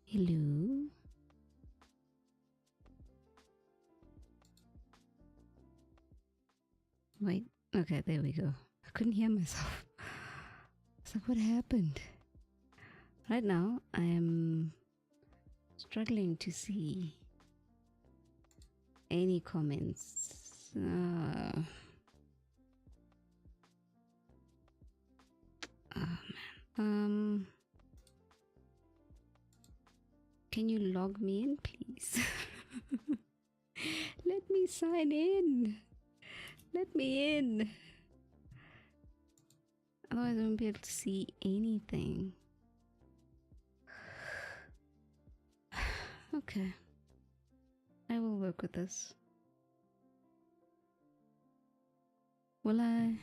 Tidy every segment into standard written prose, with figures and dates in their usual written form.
Hello. Wait, okay, there we go. I couldn't hear myself. So what happened? Right now, I am struggling to see any comments. Oh man. Can you log me in, please? Let me sign in. Let me in. Otherwise, I won't be able to see anything. Okay. I will work with this. Will I?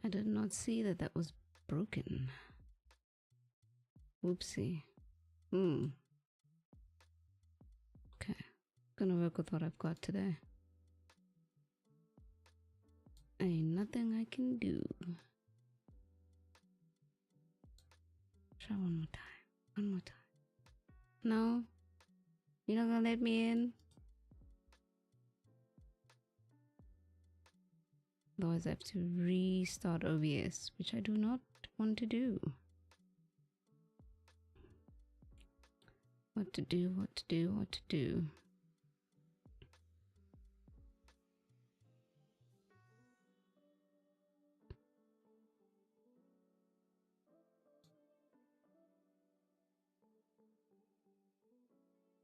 I did not see that that was broken. Whoopsie. Okay. Gonna work with what I've got today. Ain't nothing I can do. Try one more time. One more time. No? You're not gonna let me in? Otherwise I have to restart OBS, which I do not want to do. What to do, what to do, what to do.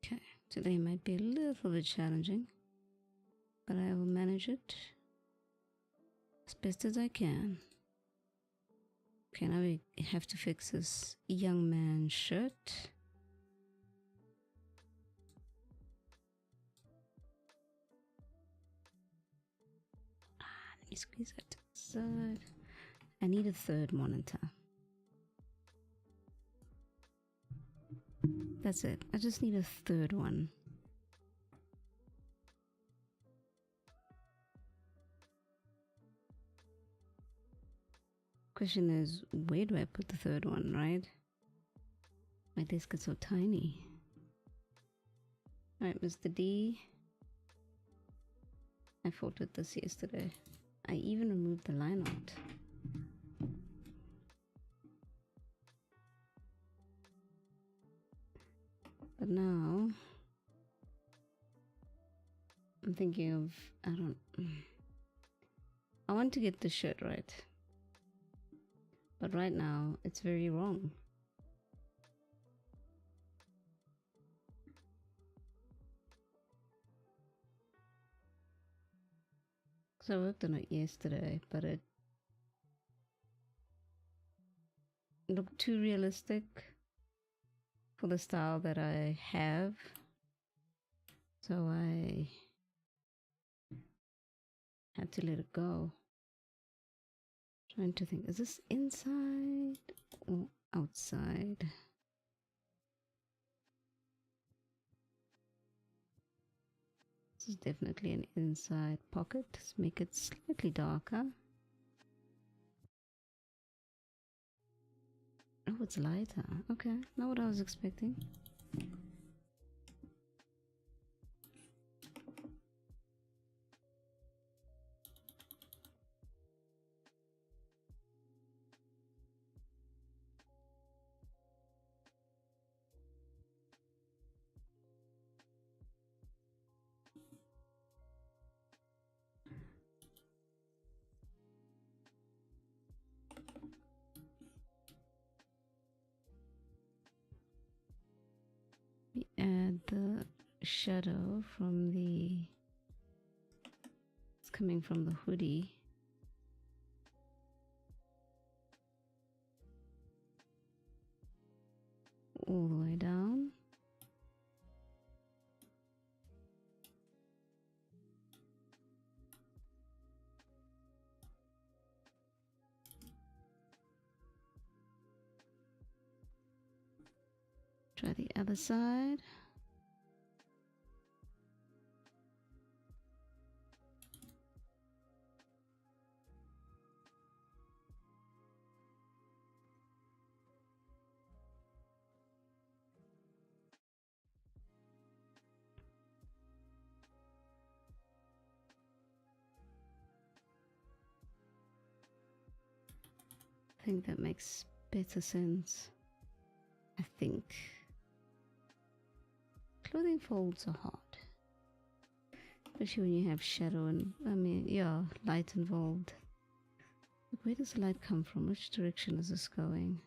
Okay, today might be a little bit challenging, but I will manage it as best as I can. Okay, now we have to fix this young man's shirt. Let me squeeze that to the side. I need a third monitor. That's it. I just need a third one. Question is, where do I put the third one, right? My desk is so tiny. Alright, Mr. D. I fought with this yesterday. I even removed the line art. But now I'm thinking of, I want to get the shirt right. But right now it's very wrong. So I worked on it yesterday, but it looked too realistic for the style that I have. So I had to let it go. Trying to think, is this inside or outside? This is definitely an inside pocket. Let's make it slightly darker. Oh, it's lighter. Okay, not what I was expecting. We add the shadow from it's coming from the hoodie. All the way down. Try the other side. I think that makes better sense. I think. Clothing folds are hard. Especially when you have shadow and, light involved. Where does the light come from? Which direction is this going?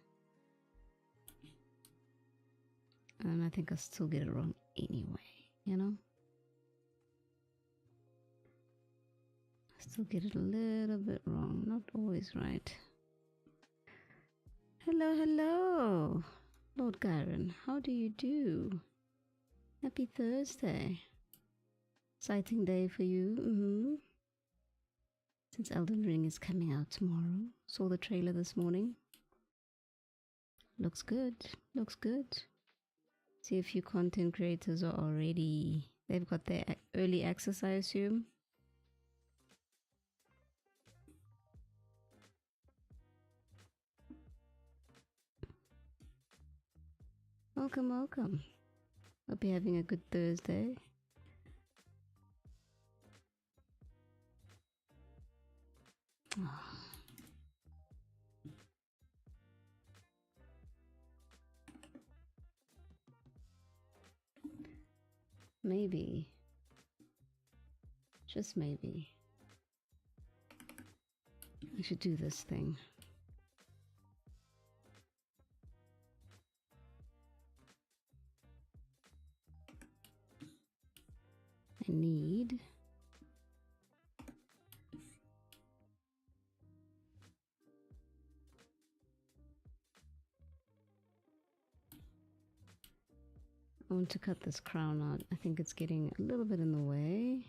And I think I still get it wrong anyway, you know? I still get it a little bit wrong, not always right. Hello, hello, Lord Gyron. How do you do? Happy Thursday. Exciting day for you. Since Elden Ring is coming out tomorrow. Saw the trailer this morning. Looks good. Looks good. See a few content creators are already... They've got their early access, I assume. Welcome, welcome. Hope you're having a good Thursday. Oh. Maybe, just maybe, I should do this thing. I need I want to cut this crown out. I think it's getting a little bit in the way.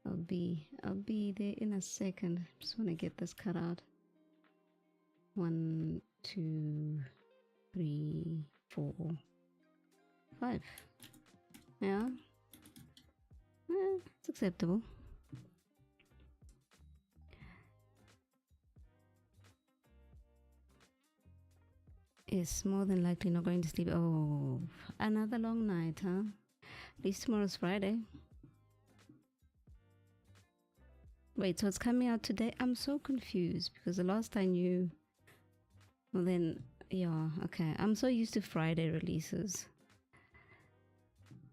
I'll be there in a second. Just want to get this cut out. 1, 2, 3, 4, 5. Yeah. It's acceptable. Yes, more than likely not going to sleep. Oh, another long night, huh? At least tomorrow's Friday. Wait, so it's coming out today? I'm so confused because the last I knew... Well then, yeah, okay. I'm so used to Friday releases.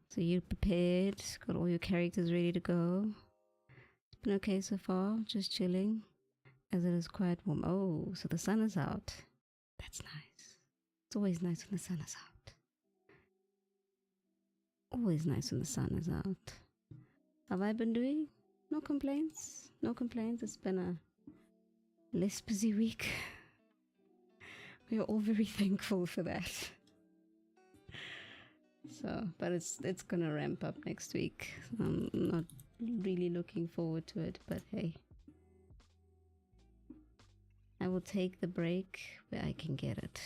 So you're prepared, got all your characters ready to go. It's been okay so far, just chilling. As it is quite warm. Oh, so the sun is out. That's nice. It's always nice when the sun is out. Always nice when the sun is out. Have I been doing? No complaints. No complaints. It's been a less busy week. We are all very thankful for that. So, but it's gonna ramp up next week. I'm not really looking forward to it, but hey. I will take the break where I can get it.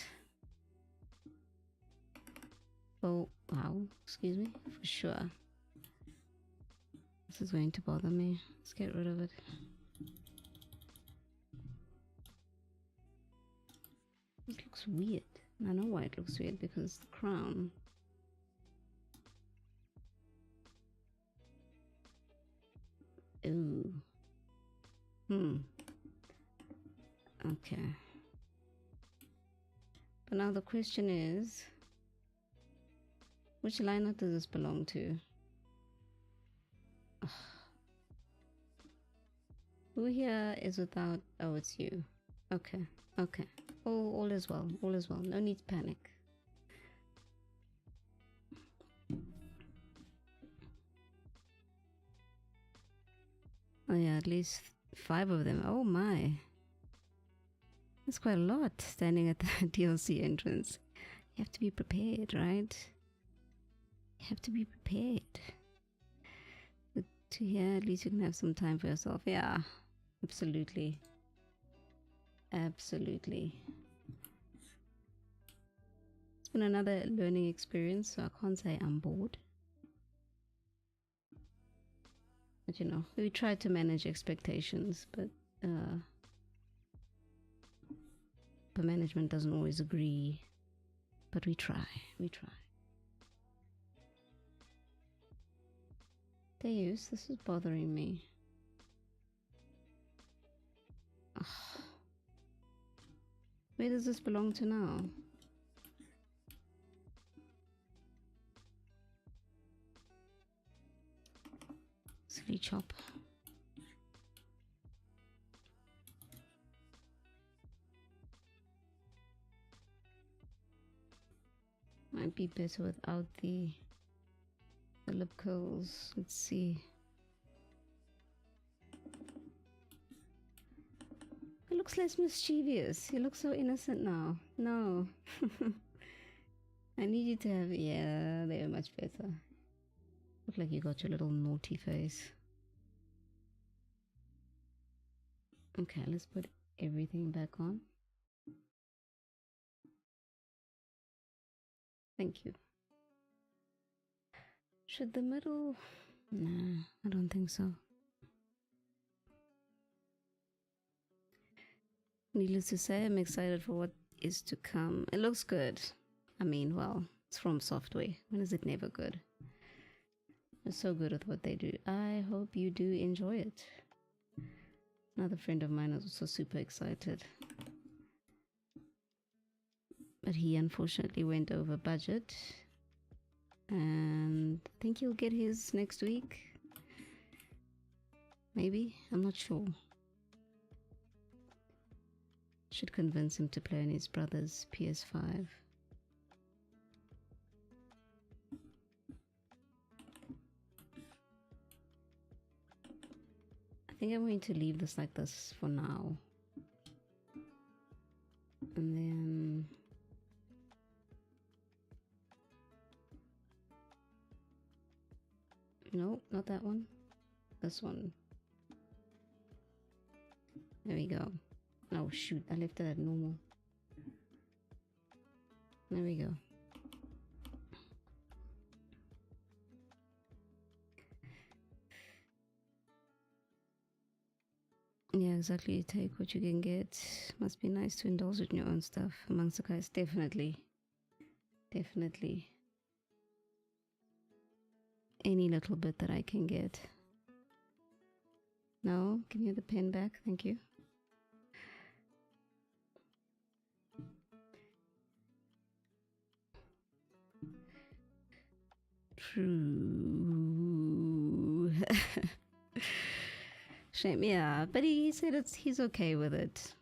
Oh, wow, excuse me, for sure. This is going to bother me. Let's get rid of it. This looks weird. I know why it looks weird, because the crown. Ooh. Okay. But now the question is, which lineup does this belong to? Ugh. Who here is without... Oh, it's you. Okay. Okay. All is well. All is well. No need to panic. Oh yeah, at least 5 of them. Oh my. That's quite a lot standing at the DLC entrance. You have to be prepared, right? You have to be prepared. But to here, at least you can have some time for yourself. Yeah, absolutely. Absolutely. It's been another learning experience, so I can't say I'm bored. But you know, we try to manage expectations, but management doesn't always agree. But we try, we try. Deus, this is bothering me. Ugh. Where does this belong to now? Silly chop. Might be better without the lip curls. Let's see. It looks less mischievous. He looks so innocent now. No. I need you to have, yeah, they're much better. Look like you got your little naughty face. Okay, let's put everything back on. Thank you. Should the middle? Nah, I don't think so. Needless to say, I'm excited for what is to come. It looks good. I mean, well, it's from software. When is it never good? They're so good at what they do. I hope you do enjoy it. Another friend of mine is also super excited. But he unfortunately went over budget. And I think he'll get his next week. Maybe? I'm not sure. Should convince him to play on his brother's PS5. I think I'm going to leave this like this for now. And then... No, not that one. This one. There we go. Oh shoot, I left it at normal. There we go. Yeah, exactly. You take what you can get. Must be nice to indulge in your own stuff amongst the guys. Definitely. Definitely. Any little bit that I can get. No, give me the pen back. Thank you. True. Shame, yeah, but he said he's okay with it.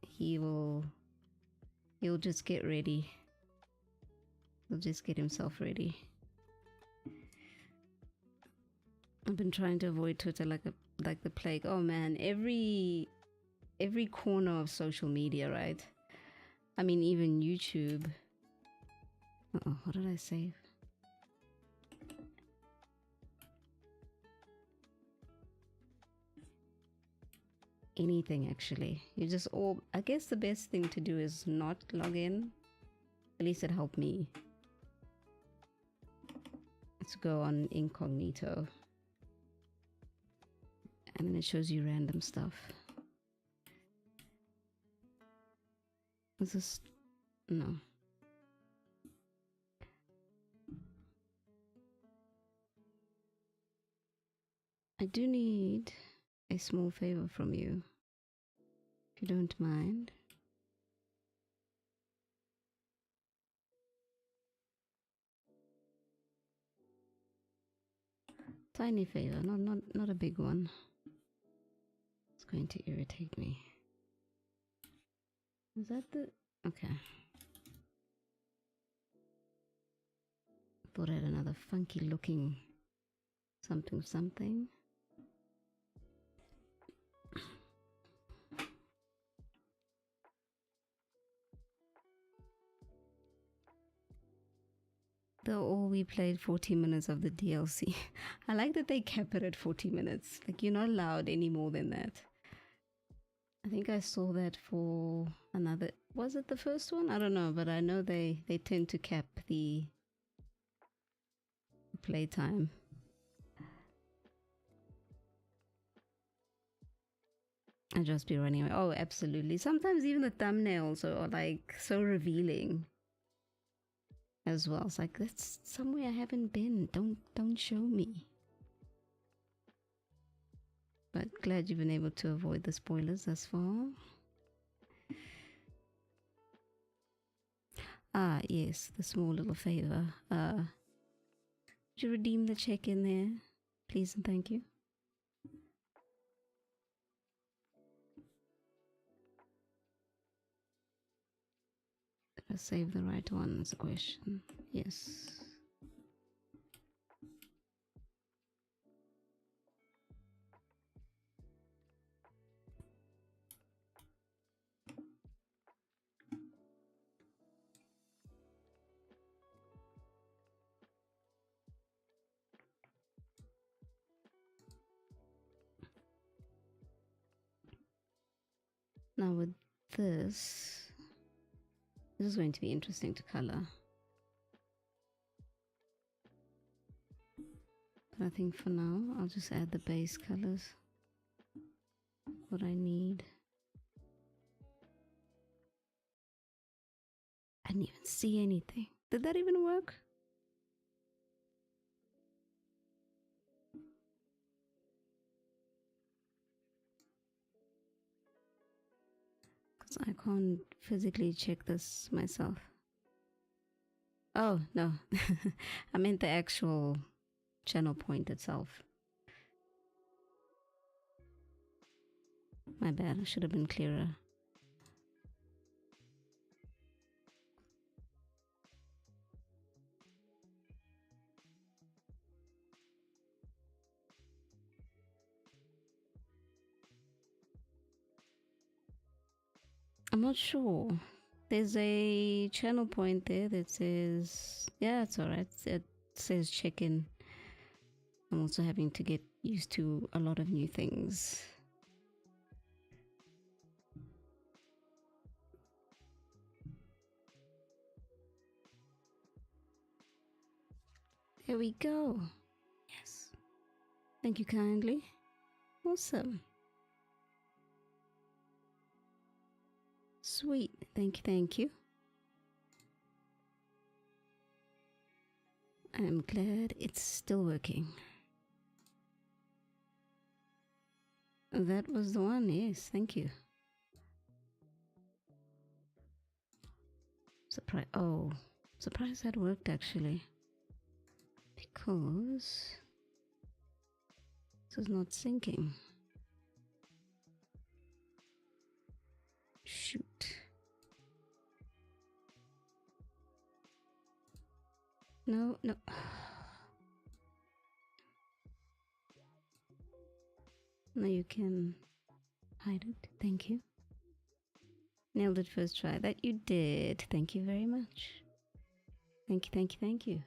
He'll just get ready. He'll just get himself ready. I've been trying to avoid Twitter like the plague. Oh man, every corner of social media, right? I mean, even YouTube. Uh-oh, what did I save? Anything actually. You just all. I guess the best thing to do is not log in. At least it helped me. Let's go on incognito. And then it shows you random stuff. Is this... No. I do need a small favor from you, if you don't mind. Tiny favor, not a big one. It's going to irritate me. Is that the... Okay. Thought I had another funky looking something. Though all we played 40 minutes of the DLC. I like that they kept it at 40 minutes. Like, you're not allowed any more than that. I think I saw that for another... Was it the first one? I don't know, but I know they tend to cap the playtime. I'll just be running away. Oh, absolutely. Sometimes even the thumbnails are like so revealing as well. It's like, that's somewhere I haven't been. Don't show me. But glad you've been able to avoid the spoilers thus far. Ah, yes, the small little favor. Would you redeem the check in there, please and thank you? Did I save the right one? That's a question. Yes. Now with this is going to be interesting to color. But I think for now, I'll just add the base colors, what I need. I didn't even see anything. Did that even work? Because I can't physically check this myself. Oh, no. I meant the actual channel point itself. My bad, I should have been clearer. I'm not sure. There's a channel point there that says, yeah, it's alright. It says check in. I'm also having to get used to a lot of new things. There we go. Yes. Thank you kindly. Awesome. Sweet. Thank you, thank you. I'm glad it's still working. That was the one, yes, thank you. Surprised that worked actually. Because this is not syncing. Shoot. No. Now you can hide it. Thank you. Nailed it first try. That you did. Thank you very much. Thank you, thank you, thank you.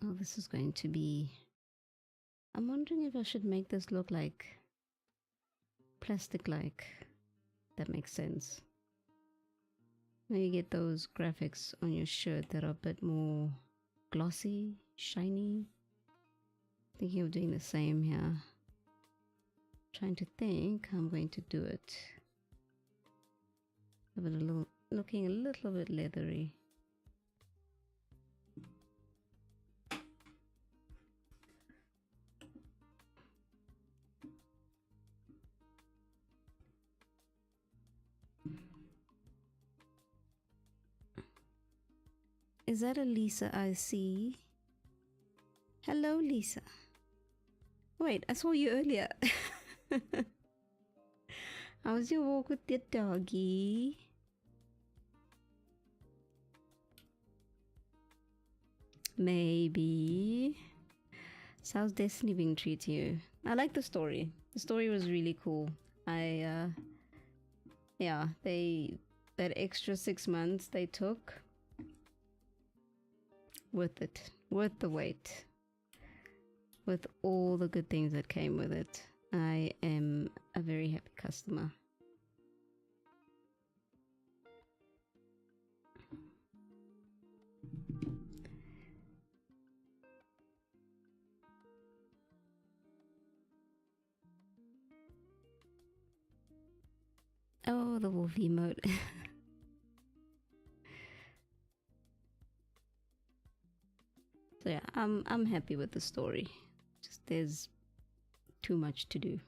Oh, this is going to be... I'm wondering if I should make this look like plastic-like. That makes sense. Now you get those graphics on your shirt that are a bit more glossy, shiny. Thinking of doing the same here. Trying to think how I'm going to do it. Looking a little bit leathery. Is that a Lisa I see? Hello, Lisa. Wait, I saw you earlier. How was your walk with your doggy? Maybe. So how's Destiny being treating you? I like the story. The story was really cool. Yeah, that extra 6 months they took. Worth it. Worth the wait. With all the good things that came with it. I am a very happy customer. Oh, the wolf emote. So yeah, I'm happy with the story. Just there's too much to do.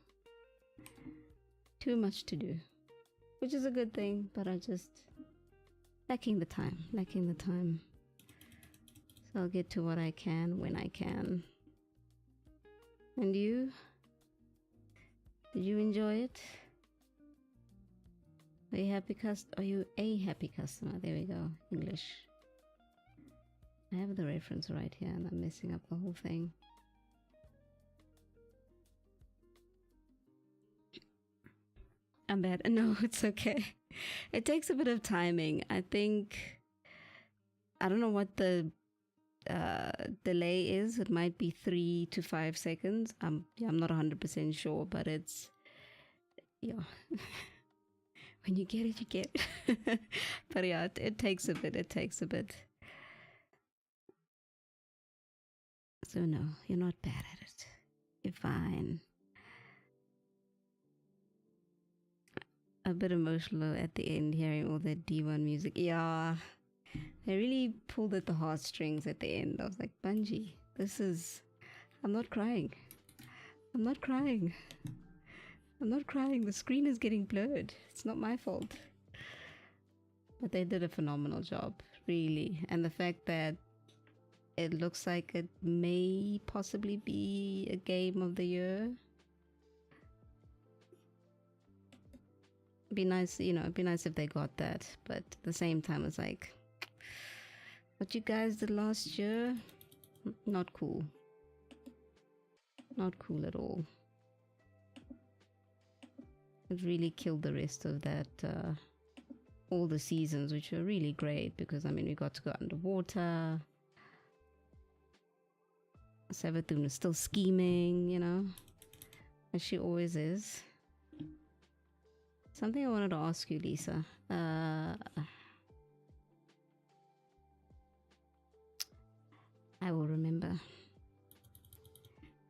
Too much to do. Which is a good thing, but I just lacking the time. So I'll get to what I can when I can. And you? Did you enjoy it? Are you happy Are you a happy customer? There we go. English. I have the reference right here and I'm messing up the whole thing. I'm bad. No, it's okay. It takes a bit of timing. I think, I don't know what the delay is. It might be 3 to 5 seconds. I'm not 100% sure, but it's, yeah. When you get it, you get it. But yeah, it takes a bit. It takes a bit. So no, you're not bad at it. You're fine. A bit emotional at the end hearing all that D1 music. Yeah, they really pulled at the heartstrings at the end. I was like, Bungie, this is... I'm not crying. I'm not crying. I'm not crying. The screen is getting blurred. It's not my fault. But they did a phenomenal job, really. And the fact that it looks like it may possibly be a game of the year. Be nice, you know, it'd be nice if they got that. But at the same time, it's like, what you guys did last year, not cool. Not cool at all. It really killed the rest of that, all the seasons, which were really great because, I mean, we got to go underwater. Savathun is still scheming, you know, as she always is. Something I wanted to ask you, Lisa. I will remember.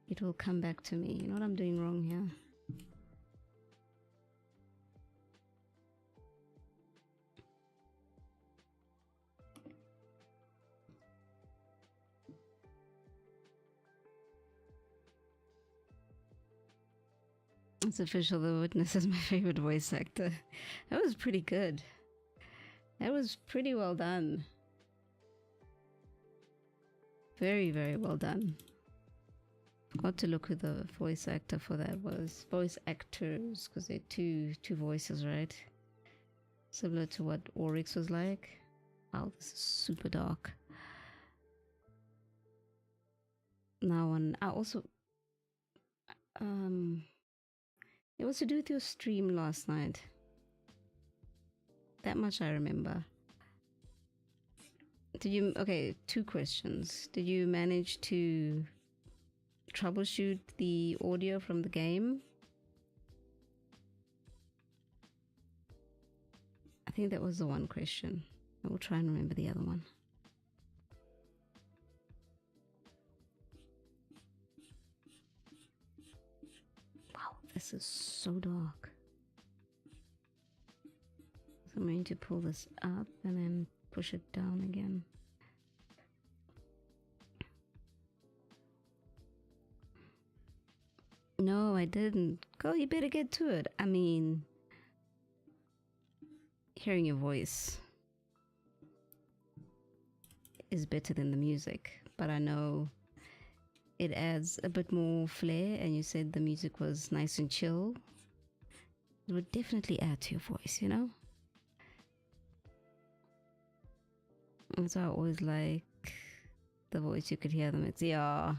It will come back to me. You know what I'm doing wrong here? It's official, The Witness is my favorite voice actor. That was pretty good. That was pretty well done. Very, very well done. Forgot to look who the voice actor for that was. Voice actors, because they're two voices, right? Similar to what Oryx was like. Wow, this is super dark. Now I also it was to do with your stream last night. That much I remember. Did you... Okay, 2 questions. Did you manage to troubleshoot the audio from the game? I think that was the one question. I will try and remember the other one. This is so dark. So I'm going to pull this up and then push it down again. No, I didn't. Go, you better get to it. I mean, hearing your voice is better than the music, but I know it adds a bit more flair, and you said the music was nice and chill. It would definitely add to your voice, you know? And so I always like the voice. You could hear them. It's, yeah,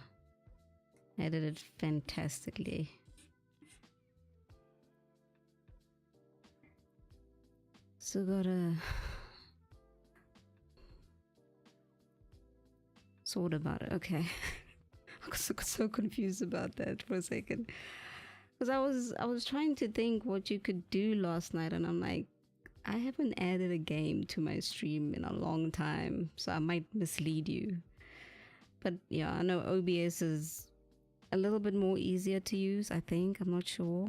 I did it fantastically. So gotta sort about it. Okay. I got so confused about that for a second, because I was trying to think what you could do last night, and I'm like, I haven't added a game to my stream in a long time, so I might mislead you. But yeah, I know OBS is a little bit more easier to use, I think. I'm not sure.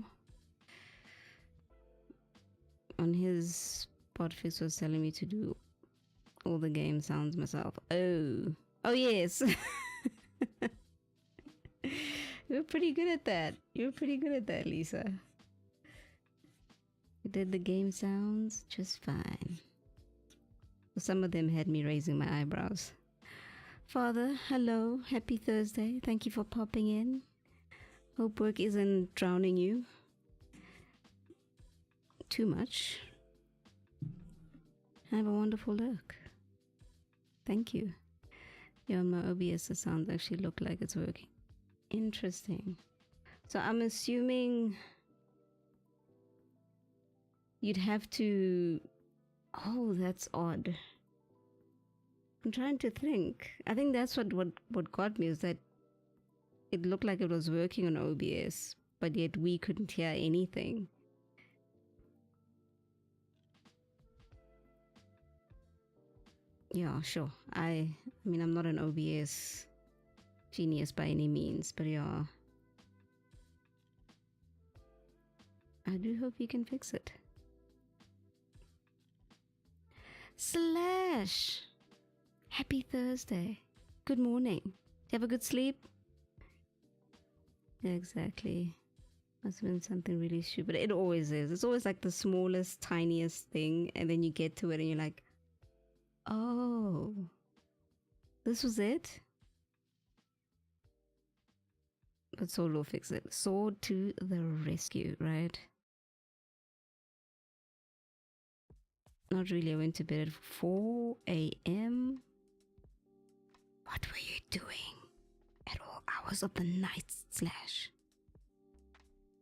On his Podfix was telling me to do all the game sounds myself. Oh yes. You're pretty good at that. You're pretty good at that, Lisa. You did the game sounds just fine. Some of them had me raising my eyebrows. Father, hello. Happy Thursday. Thank you for popping in. Hope work isn't drowning you. too much. Have a wonderful look. Thank you. Yeah, on my OBS the sounds actually look like it's working. Interesting. So I'm assuming you'd have to... Oh, that's odd. I'm trying to think. I think that's what got me, is that it looked like it was working on OBS, but yet we couldn't hear anything. Yeah, sure. I mean, I'm not an OBS genius by any means, but yeah. I do hope you can fix it. Slash! Happy Thursday. Good morning. You have a good sleep? Yeah, exactly. Must have been something really stupid. It always is. It's always like the smallest, tiniest thing, and then you get to it and you're like, oh, this was it? But Sword will fix it. Sword to the rescue, right? Not really. I went to bed at 4 a.m. What were you doing at all hours of the night, Slash?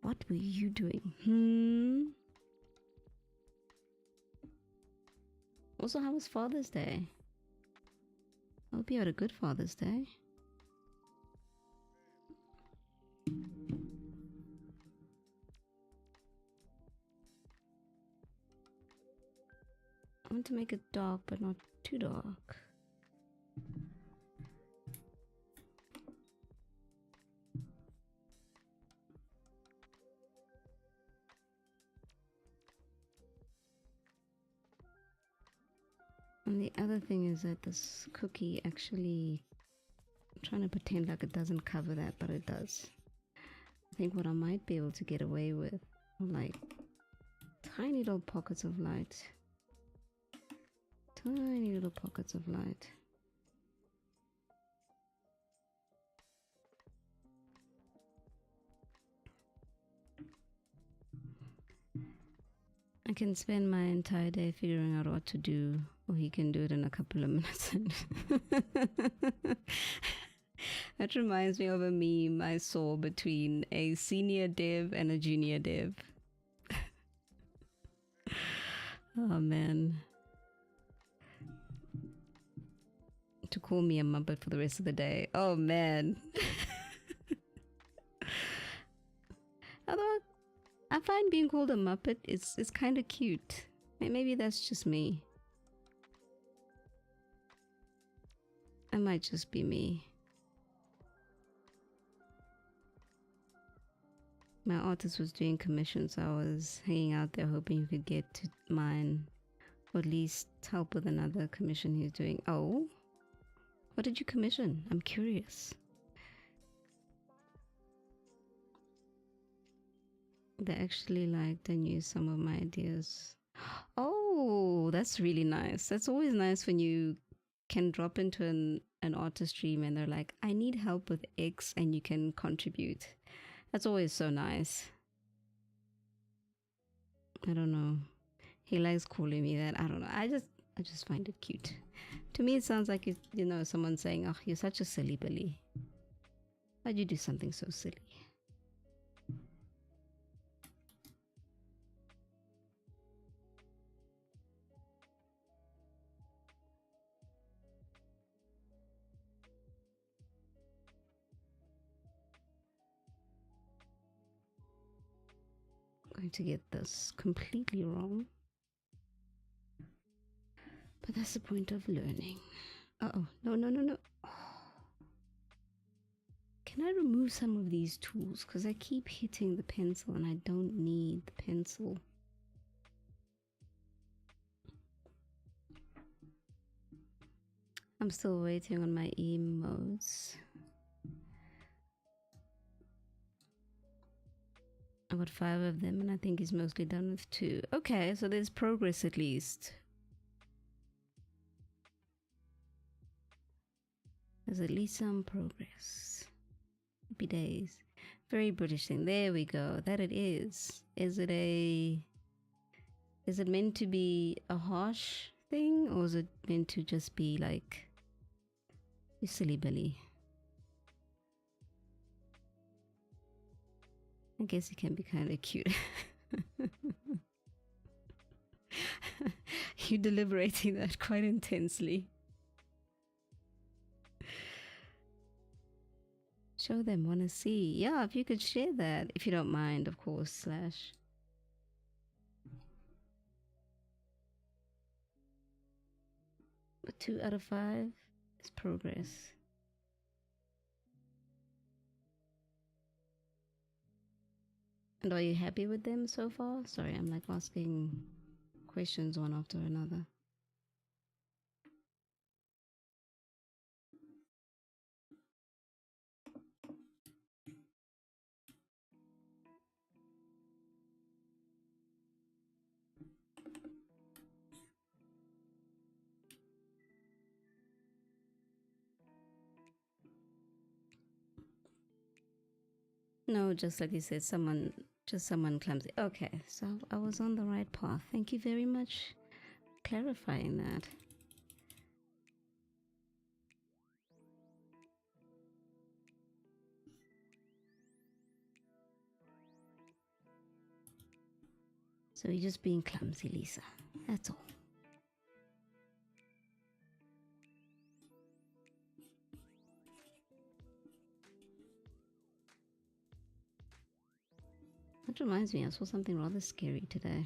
What were you doing? Also, how was Father's Day? I hope you had a good Father's Day. I want to make it dark, but not too dark. And the other thing is that this cookie actually, I'm trying to pretend like it doesn't cover that, but it does. I think what I might be able to get away with are like tiny little pockets of light. Tiny little pockets of light. I can spend my entire day figuring out what to do, or he can do it in a couple of minutes. That reminds me of a meme I saw between a senior dev and a junior dev. Oh man. To call me a muppet for the rest of the day. Oh man. Although I find being called a muppet is kind of cute. Maybe that's just me. It might just be me. My artist was doing commissions, so I was hanging out there hoping he could get to mine, or at least help with another commission he's doing. Oh, what did you commission? I'm curious. They actually liked and used some of my ideas. Oh, that's really nice. That's always nice when you can drop into an artist stream and they're like, I need help with X, and you can contribute. That's always so nice. I don't know. He likes calling me that. I don't know. I just find it cute. To me, it sounds like, you know, someone saying, oh, you're such a silly Billy. Why'd you do something so silly? I'm going to get this completely wrong. But that's the point of learning. Uh-oh. No. Oh. Can I remove some of these tools? Because I keep hitting the pencil and I don't need the pencil. I'm still waiting on my emotes. I got 5 of them and I think he's mostly done with 2. Okay, so there's progress at least. There's at least some progress. Happy days. Very British thing. There we go. That it is. Is it a Is it meant to be a harsh thing, or is it meant to just be like, you silly Billy? I guess it can be kind of cute. You're deliberating that quite intensely. Show them, want to see. Yeah, if you could share that, if you don't mind, of course, Slash. But 2 out of 5 is progress. And are you happy with them so far? Sorry, I'm like asking questions one after another. No, just like you said, someone clumsy. Okay, so I was on the right path. Thank you very much for clarifying that. So you're just being clumsy, Lisa. That's all. That reminds me, I saw something rather scary today.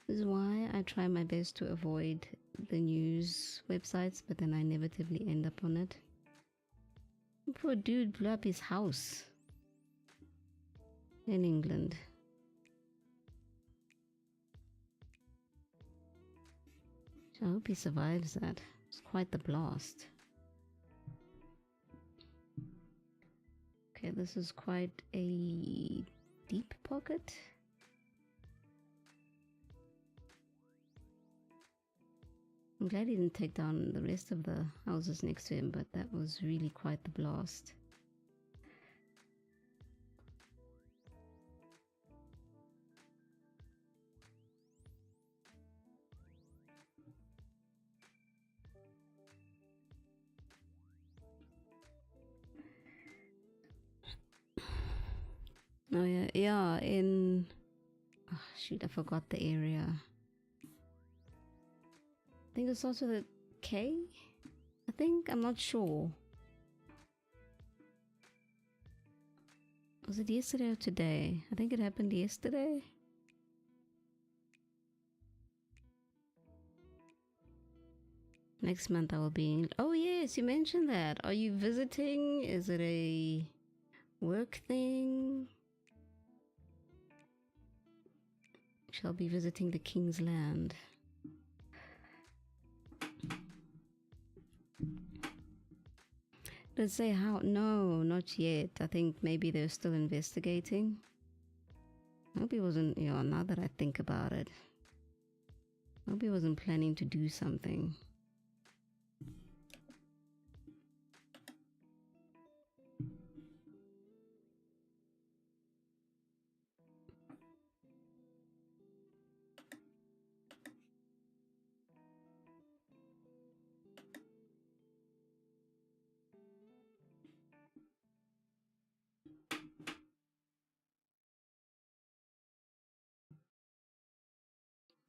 This is why I try my best to avoid the news websites, but then I inevitably end up on it. Poor dude blew up his house in England. I hope he survives that. It's quite the blast. Okay, this is quite a deep pocket. I'm glad he didn't take down the rest of the houses next to him, but that was really quite the blast. Oh yeah, in... Oh, shoot, I forgot the area. I think it starts with a K? I think, I'm not sure. Was it yesterday or today? I think it happened yesterday. Next month I will be in... Oh yes, you mentioned that. Are you visiting? Is it a work thing? Shall be visiting the King's Land. Let's say how? No, not yet. I think maybe they're still investigating. I hope he wasn't, now that I think about it. I hope he wasn't planning to do something.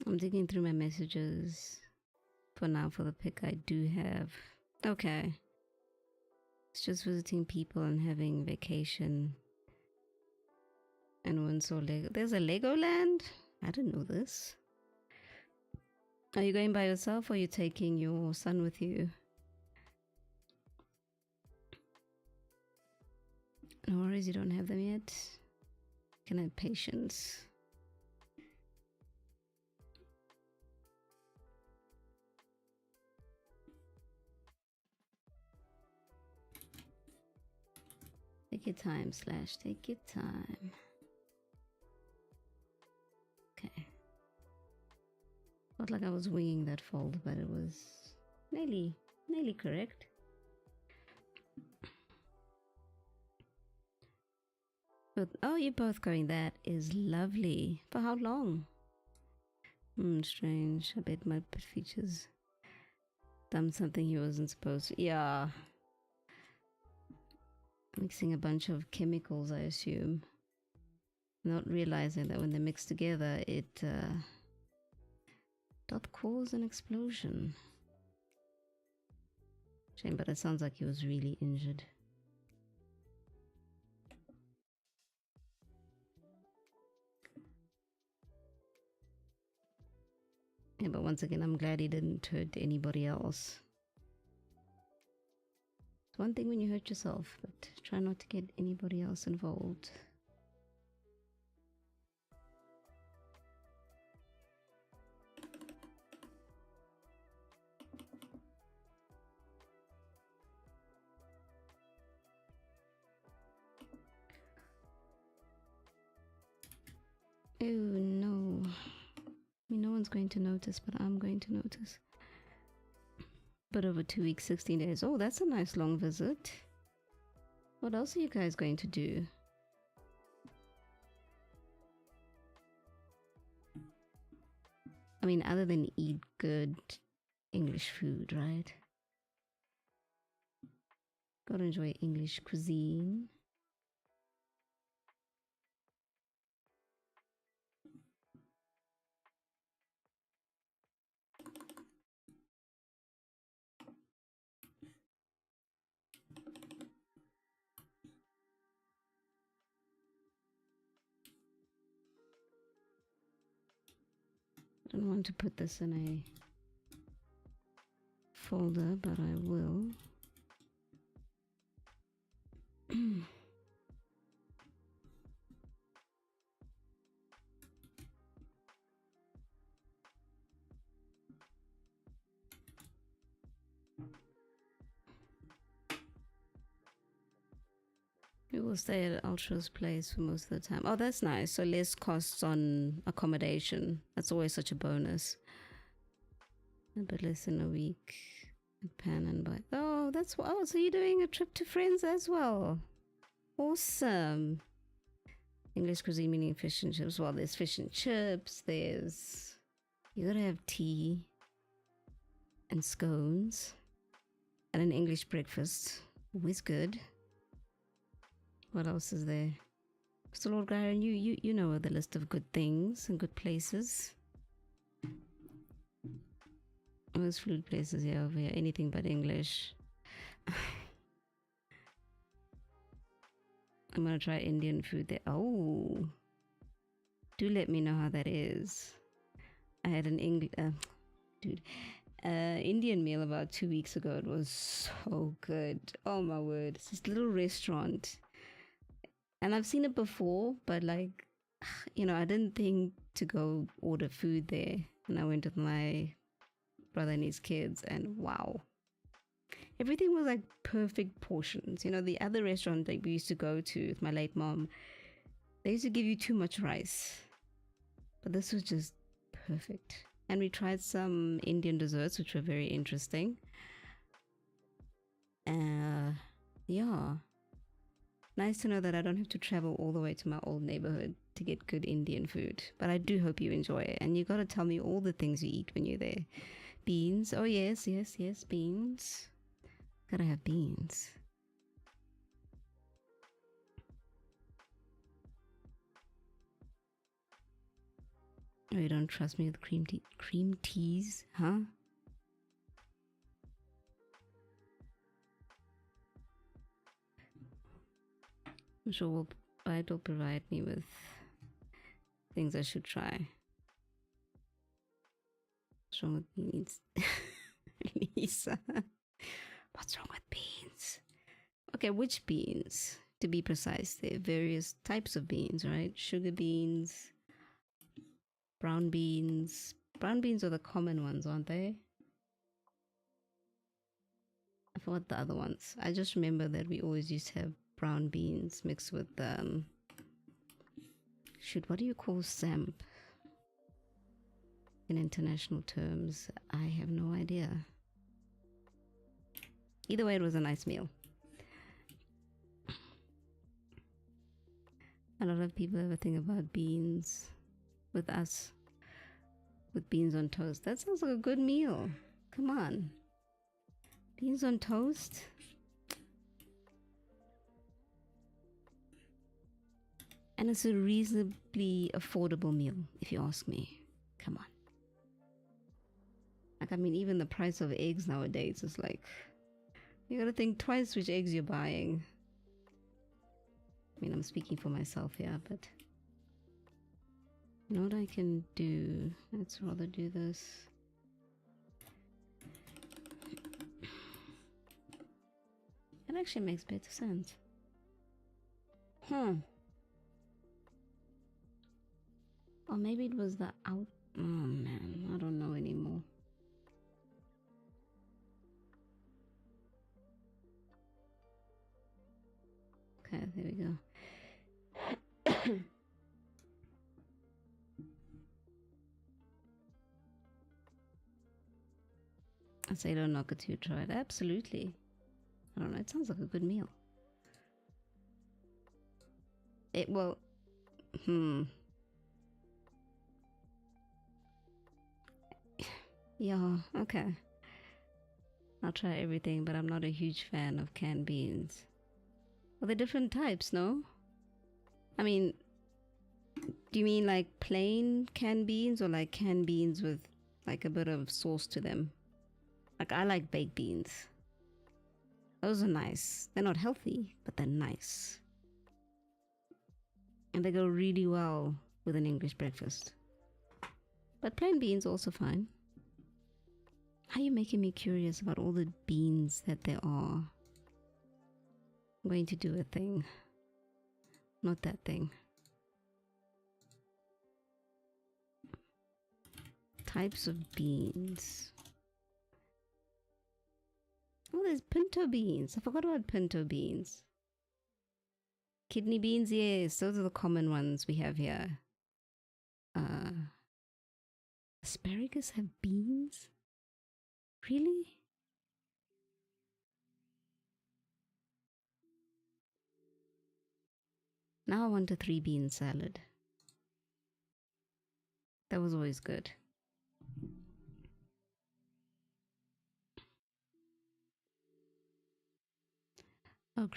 I'm digging through my messages for now for the pick I do have. Okay. It's just visiting people and having vacation. And one saw Lego. There's a Legoland? I didn't know this. Are you going by yourself or are you taking your son with you? No worries, you don't have them yet. Can I have patience? Take your time, Slash. Take your time. Okay. Felt like I was winging that fold, but it was nearly correct. But oh, you're both going. That is lovely. For how long? Strange. I bet my pet features done something he wasn't supposed to. Yeah. Mixing a bunch of chemicals, I assume. Not realizing that when they mix together, it doth cause an explosion. Shame, but it sounds like he was really injured. Yeah, but once again, I'm glad he didn't hurt anybody else. It's one thing when you hurt yourself, but try not to get anybody else involved. Oh no. I mean, no one's going to notice, but I'm going to notice. But over 2 weeks, 16 days. Oh, that's a nice long visit. What else are you guys going to do? I mean, other than eat good English food, right? Gotta enjoy English cuisine. I don't want to put this in a folder, but I will. We will stay at Ultra's place for most of the time. Oh, that's nice. So less costs on accommodation. That's always such a bonus. A bit less than a week at Pan and Bike. Oh, that's oh, so you're doing a trip to friends as well. Awesome. English cuisine meaning fish and chips. Well, there's fish and chips. There's you gotta have tea and scones and an English breakfast. Always good. What else is there? So Lord Gyron, you know the list of good things and good places. Most food places here over here, anything but English. I'm gonna try Indian food there. Oh, do let me know how that is. I had an Indian meal about 2 weeks ago. It was so good. Oh my word! It's this little restaurant. And I've seen it before, but like, you know, I didn't think to go order food there. And I went with my brother and his kids, and wow. Everything was like perfect portions. You know, the other restaurant that we used to go to with my late mom, they used to give you too much rice. But this was just perfect. And we tried some Indian desserts, which were very interesting. Yeah. Nice to know that I don't have to travel all the way to my old neighborhood to get good Indian food. But I do hope you enjoy it. And you got to tell me all the things you eat when you're there. Beans. Oh, yes, beans. Gotta have beans. Oh, you don't trust me with cream teas, huh? I'm sure it'll provide me with things I should try. What's wrong with beans? Lisa. What's wrong with beans? Okay, which beans? To be precise, there are various types of beans, right? Sugar beans, brown beans. Brown beans are the common ones, aren't they? I forgot the other ones. I just remember that we always used to have brown beans mixed with shoot, what do you call samp in international terms? I have no idea. Either way, it was a nice meal. A lot of people ever think about beans with us. with beans on toast. That sounds like a good meal. Come on. Beans on toast? And it's a reasonably affordable meal, if you ask me. Come on. Like, I mean, even the price of eggs nowadays is like, you gotta think twice which eggs you're buying. I mean, I'm speaking for myself here, but you know what I can do? Let's rather do this. It actually makes better sense. Or maybe it was the out. Oh man, I don't know anymore. Okay, there we go. I say don't knock it till you try it. Absolutely. I don't know, it sounds like a good meal. Yeah, okay. I'll try everything, but I'm not a huge fan of canned beans. Well, they're different types, no? I mean, do you mean like plain canned beans or like canned beans with like a bit of sauce to them? Like, I like baked beans. Those are nice. They're not healthy, but they're nice. And they go really well with an English breakfast. But plain beans also fine. How are you making me curious about all the beans that there are? I'm going to do a thing. Not that thing. Types of beans. Oh, there's pinto beans. I forgot about pinto beans. Kidney beans, yes. Those are the common ones we have here. Asparagus have beans? Really? Now I want a 3-bean salad. That was always good. Oh,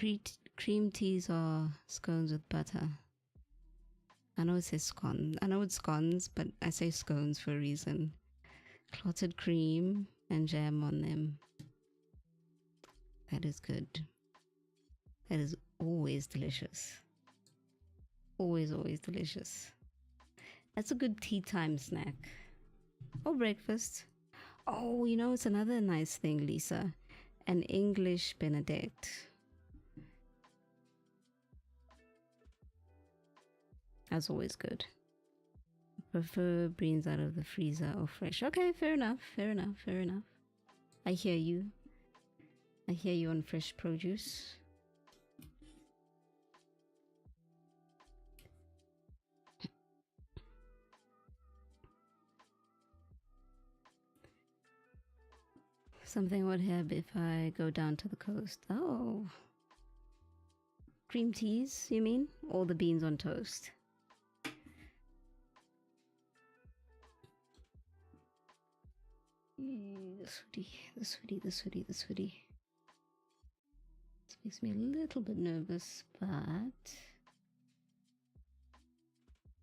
cream teas are scones with butter. I know it says scones. I know it's scones, but I say scones for a reason. Clotted cream and jam on them. That is good. That is always delicious. Always, always delicious. That's a good tea time snack. Or breakfast. Oh, you know, it's another nice thing, Lisa. An English Benedict. That's always good. Prefer beans out of the freezer or fresh. Okay, fair enough, fair enough, fair enough. I hear you. I hear you on fresh produce. Something would have if I go down to the coast. Oh. Cream teas, you mean? Or the beans on toast? This hoodie. This makes me a little bit nervous, but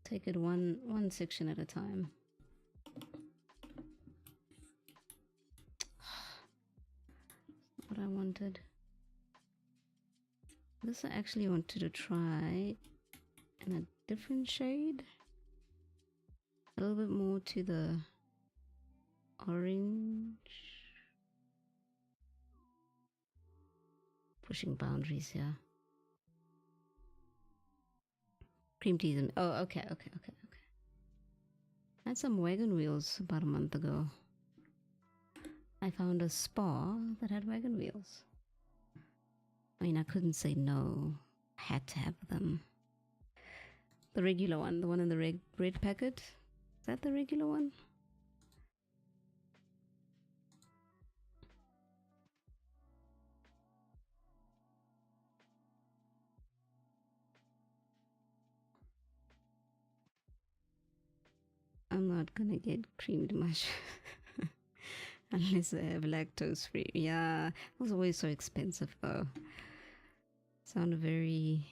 take it one section at a time. What I wanted. This I actually wanted to try in a different shade. A little bit more to the orange. Pushing boundaries here. Cream teas and okay. I had some wagon wheels about a month ago. I found a spa that had wagon wheels. I mean, I couldn't say no. I had to have them. The regular one, the one in the red packet. Is that the regular one? I'm not gonna get creamed much. Unless they have lactose free. Yeah, it was always so expensive though. Sound very,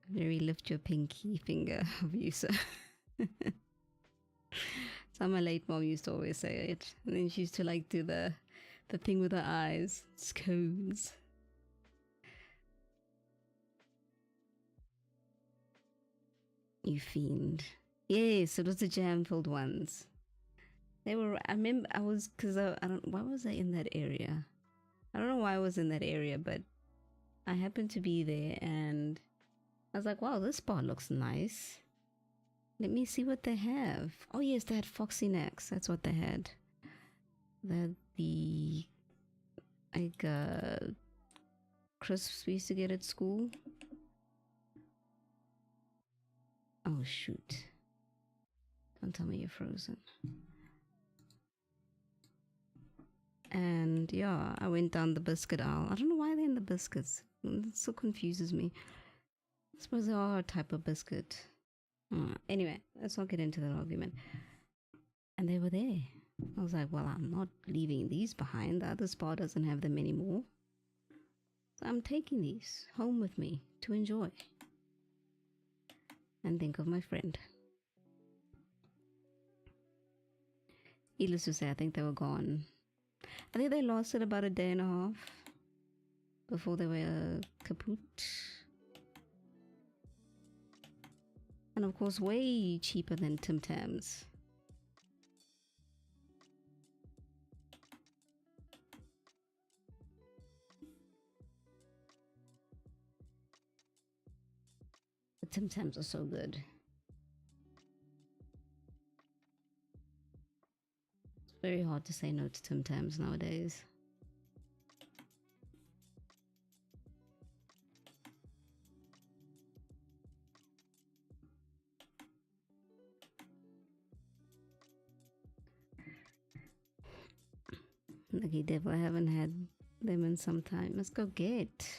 very lift your pinky finger of you, sir. So my late mom used to always say it. And then she used to like do the thing with her eyes. Scones. You fiend. Yes, it was the jam-filled ones. They were, I remember I was, because I don't, why was I in that area? I don't know why I was in that area, but I happened to be there and I was like, wow, this spot looks nice. Let me see what they have. Oh yes, they had Foxy Necks. That's what they had. They had the, like, crisps we used to get at school. Oh shoot. Don't tell me you're frozen. And yeah, I went down the biscuit aisle. I don't know why they're in the biscuits. It still confuses me. I suppose they are a type of biscuit. Anyway, let's not get into that argument. And they were there. I was like, well, I'm not leaving these behind. The other spa doesn't have them anymore. So I'm taking these home with me to enjoy. And think of my friend. Needless to say, I think they were gone. I think they lasted about a day and a half before they were kaput. And of course, way cheaper than Tim Tams. The Tim Tams are so good. It's very hard to say no to Tim Tams nowadays. Lucky devil, I haven't had them in some time. Let's go get.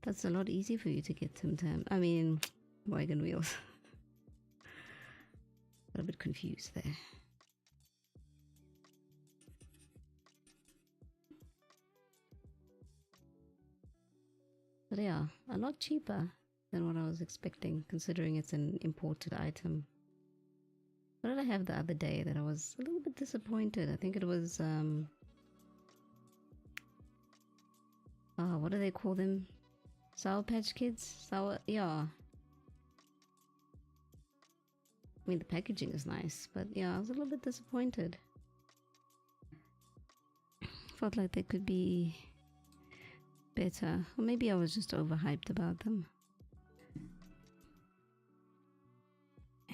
That's a lot easier for you to get Tim Tam. I mean, wagon wheels. Got a bit confused there. But yeah, a lot cheaper than what I was expecting, considering it's an imported item. What did I have the other day that I was a little bit disappointed? I think it was, what do they call them? Sour Patch Kids? Yeah. I mean, the packaging is nice, but yeah, I was a little bit disappointed. Felt like they could be better. Or maybe I was just overhyped about them.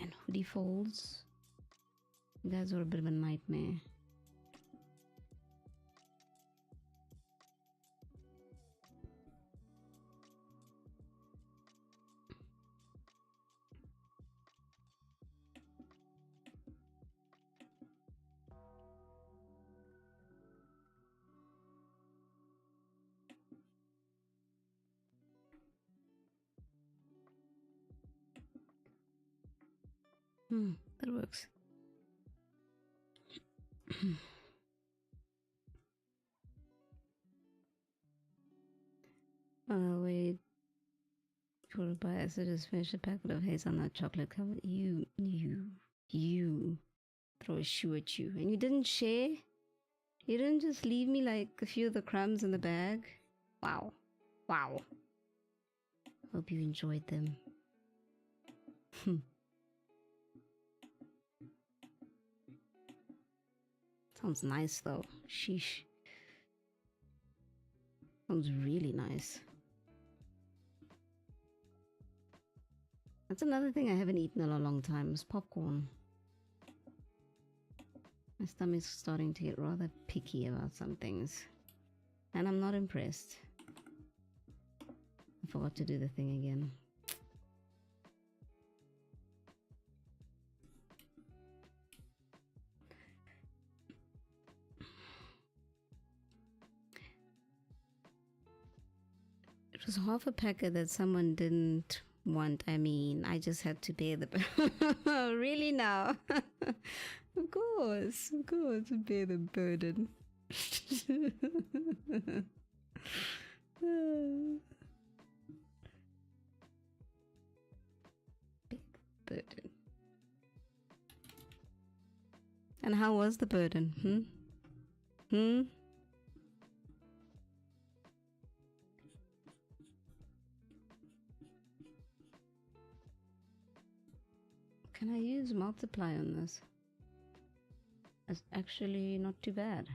And hoodie folds. You guys were a bit of a nightmare. That works. Wait. For a bias, I just finished a packet of hazelnut chocolate covered. You throw a shoe at you. And you didn't share? You didn't just leave me like a few of the crumbs in the bag? Wow. Wow. Hope you enjoyed them. Sounds nice though. Sheesh. Sounds really nice. That's another thing I haven't eaten in a long time is popcorn. My stomach's starting to get rather picky about some things. And I'm not impressed. I forgot to do the thing again. It was half a packet that someone didn't want. I mean, I just had to pay the really now. Of course, pay the burden. Burden. And how was the burden? Can I use multiply on this? It's actually not too bad.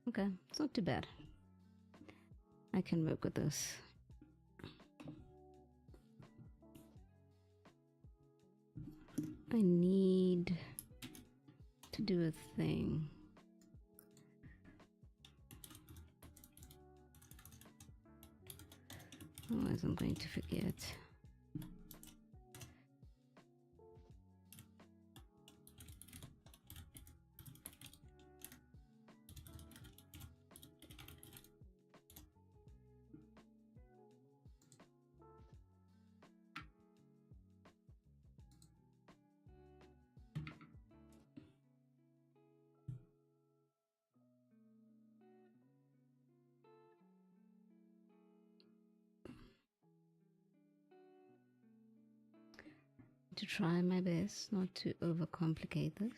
Okay, it's not too bad. I can work with this. I need to do a thing. Otherwise I'm going to forget. To try my best not to overcomplicate this.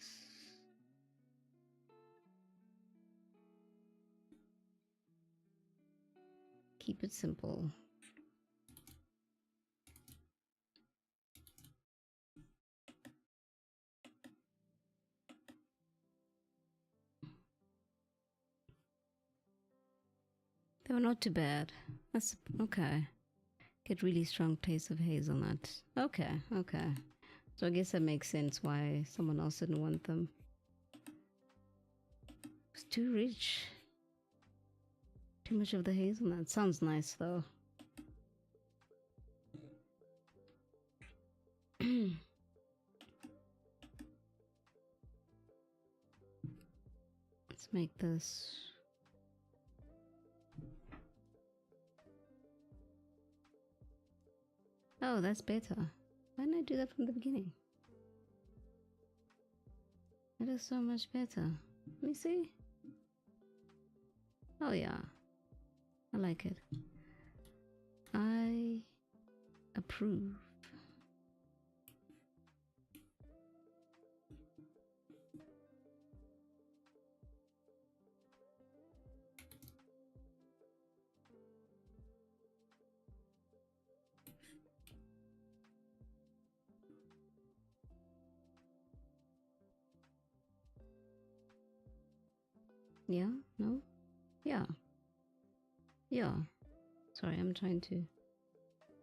Keep it simple. They were not too bad. That's okay. Get really strong taste of hazelnut. Okay. So I guess that makes sense why someone else didn't want them. It's too rich. Too much of the hazelnut. Sounds nice though. Let's make this. Oh, that's better. Why didn't I do that from the beginning? That is so much better. Let me see. Oh yeah, I like it. I approve. Yeah, no? Yeah. Sorry, I'm trying to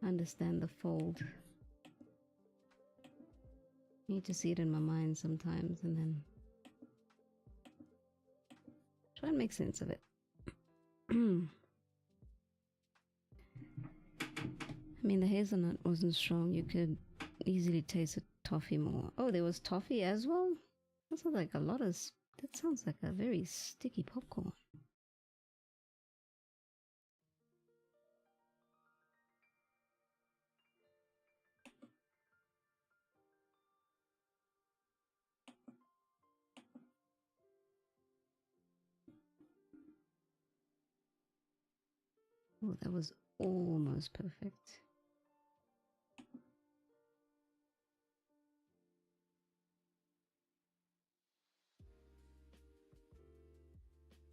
understand the fold. I need to see it in my mind sometimes and then try and make sense of it. I mean, the hazelnut wasn't strong. You could easily taste the toffee more. Oh, there was toffee as well? That sounds like a lot of... That sounds like a very sticky popcorn. Oh, that was almost perfect.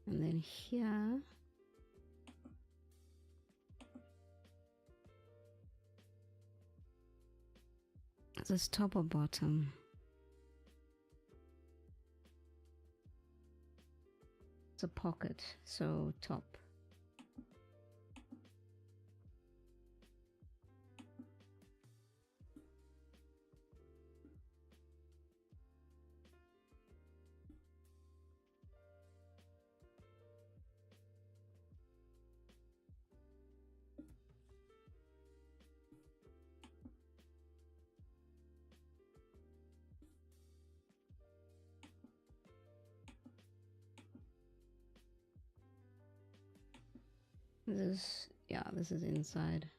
And then here, is this top or bottom? It's a pocket, so top. This Yeah, this is inside.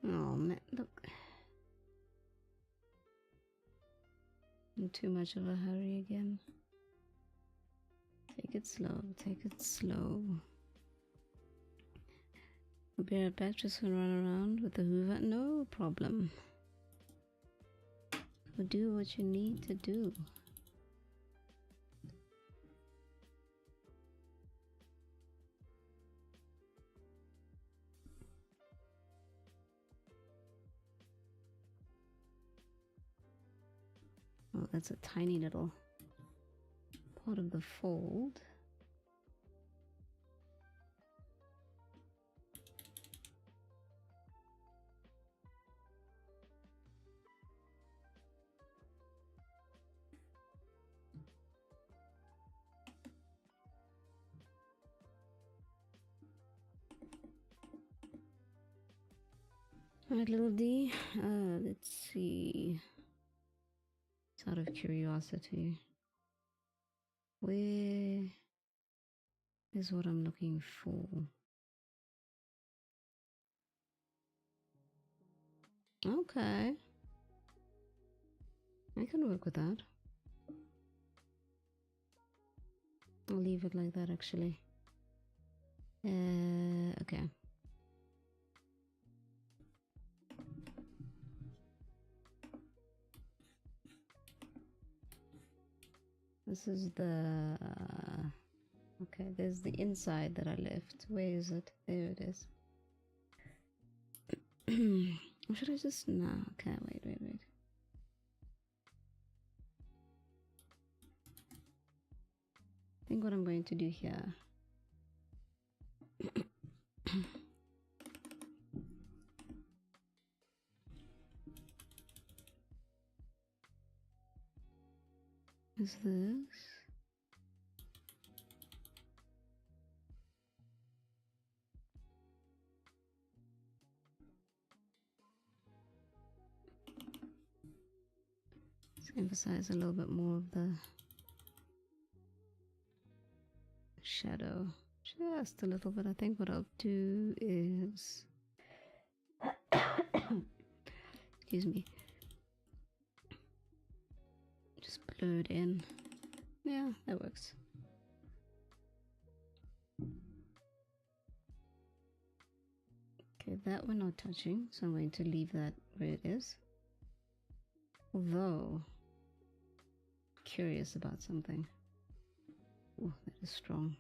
Oh man, look. In too much of a hurry again. Take it slow, take it slow. I'll be right back, just gonna run around with the hoover. No problem. Go do what you need to do. Oh, that's a tiny little part of the fold. Alright, little D. Let's see. It's out of curiosity. Where is what I'm looking for? Okay. I can work with that. I'll leave it like that actually. Okay. This is the... okay, there's the inside that I left. Where is it? There it is. Or should I just... no, okay, wait. I think what I'm going to do here... is this... let's emphasize a little bit more of the shadow. Just a little bit. I think what I'll do is... excuse me. Just blur it in. Yeah, that works. Okay, that we're not touching, so I'm going to leave that where it is. Although, curious about something. Oh, that is strong.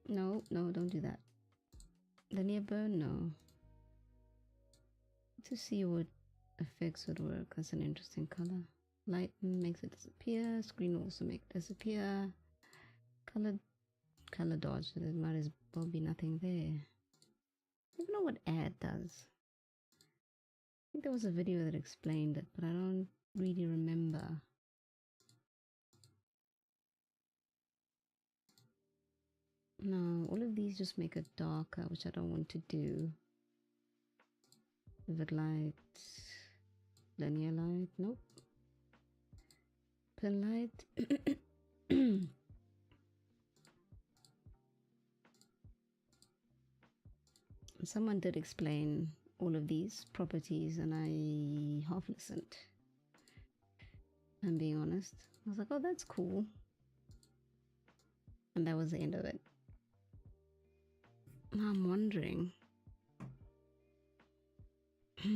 No, don't do that. Linear burn, no. To see what effects would work. That's an interesting color. Light makes it disappear. Screen will also make it disappear. Color dodge, so there might as well be nothing there. I don't know what add does. I think there was a video that explained it, but I don't really remember. No, all of these just make it darker, which I don't want to do. Vivid light, linear light, nope. Pin light. Someone did explain all of these properties and I half listened. I'm being honest. I was like, oh, that's cool. And that was the end of it. Now I'm wondering. I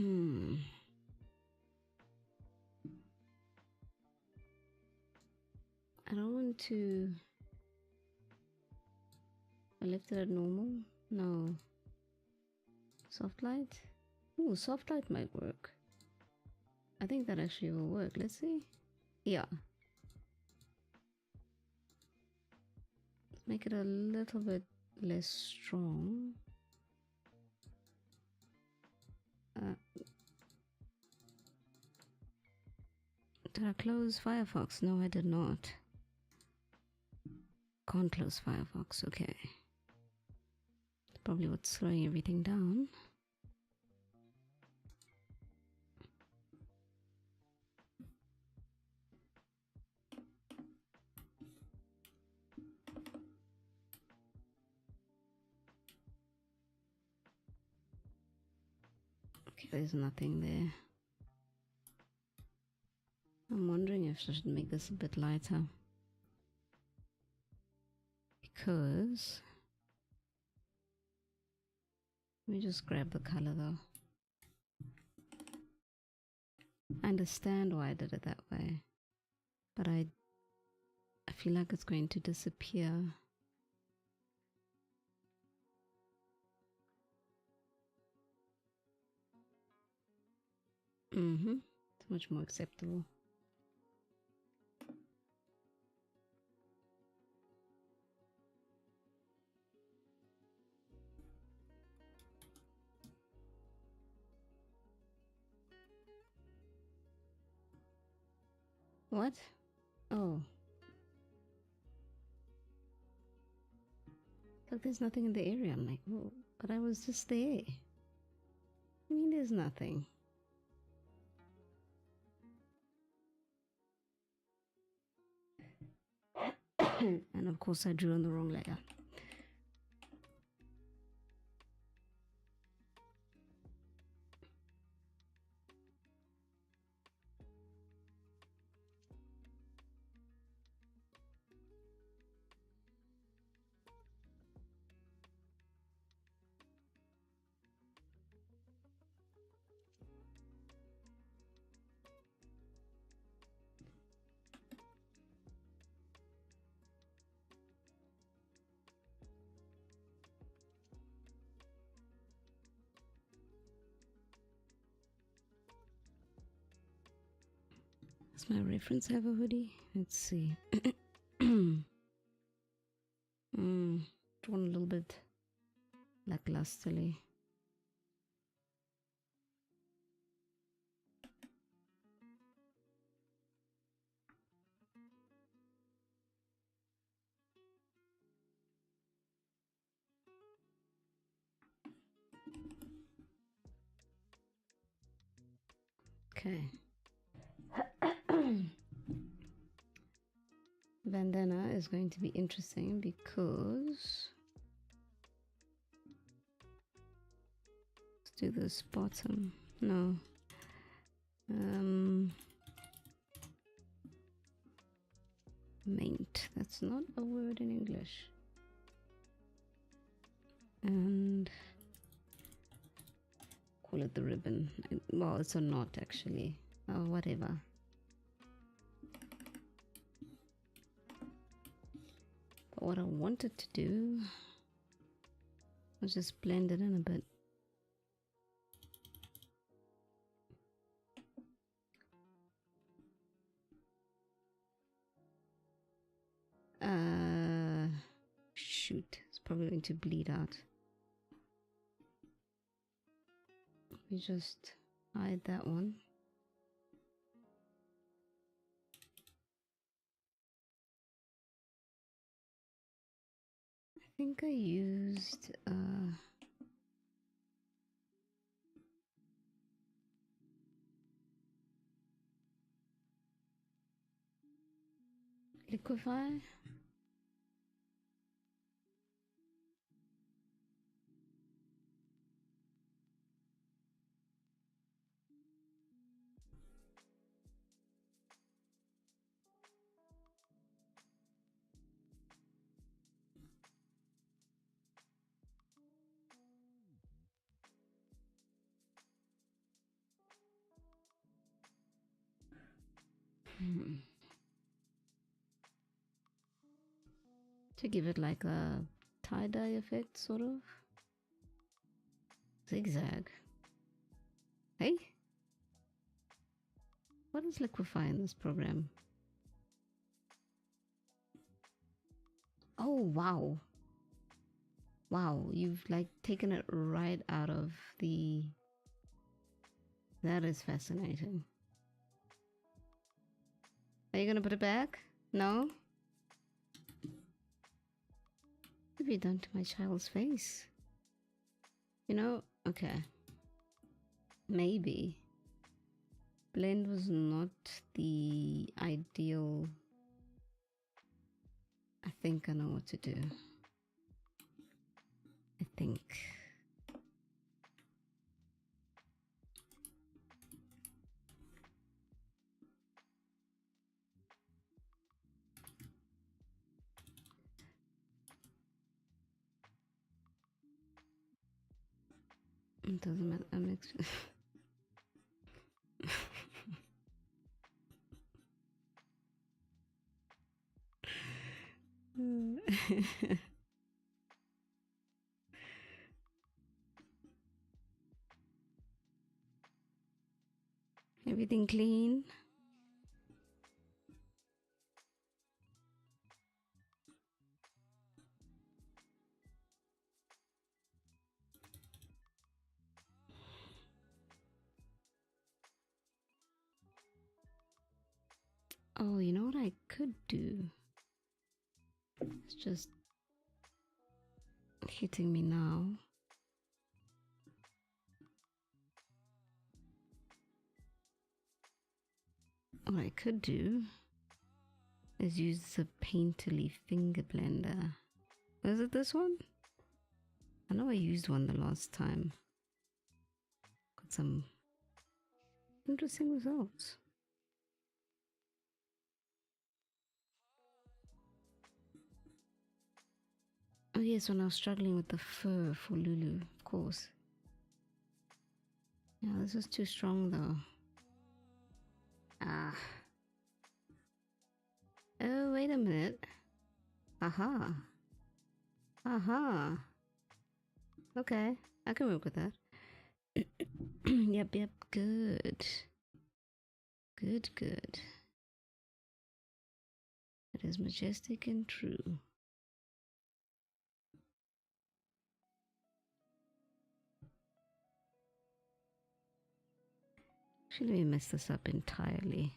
don't want to... I left it at normal? No. Soft light? Ooh, soft light might work. I think that actually will work. Let's see. Yeah. Let's make it a little bit less strong. Did I close Firefox? No, I did not. Can't close Firefox, okay. That's probably what's slowing everything down. there's nothing there. I'm wondering if I should make this a bit lighter. Because... let me just grab the color though. I understand why I did it that way. But I feel like it's going to disappear. It's much more acceptable. What? Oh. Look, there's nothing in the area. I'm like, oh, but I was just there. I mean, there's nothing. And of course I drew on the wrong layer. Does my reference have a hoodie? Let's see. Drawn a little bit lacklusterly. Okay. Bandana is going to be interesting because let's do this bottom. No. Maint. That's not a word in English. And call it the ribbon. Well, it's a knot actually. Oh, whatever. But what I wanted to do was just blend it in a bit. Shoot, it's probably going to bleed out. Let me just hide that one. I think I used liquify. To give it like a tie-dye effect, sort of. Zigzag. Hey? What is liquify in this program? Oh, wow. Wow, you've like taken it right out of the... That is fascinating. Are you gonna put it back? No? What have you done to my child's face? You know, okay. Maybe. Blend was not the ideal. I think I know what to do. I think. It doesn't matter. I'm Everything clean. Oh, you know what I could do? It's just hitting me now. What I could do is use the Painterly finger blender. Was it this one? I know I used one the last time. Got some interesting results. Oh yes, when I was struggling with the fur for Lulu, of course. Yeah, this is too strong though. Ah. Oh, wait a minute. Aha. Aha. Okay, I can work with that. Yep, good. Good. It is majestic and true. Actually, let me mess this up entirely.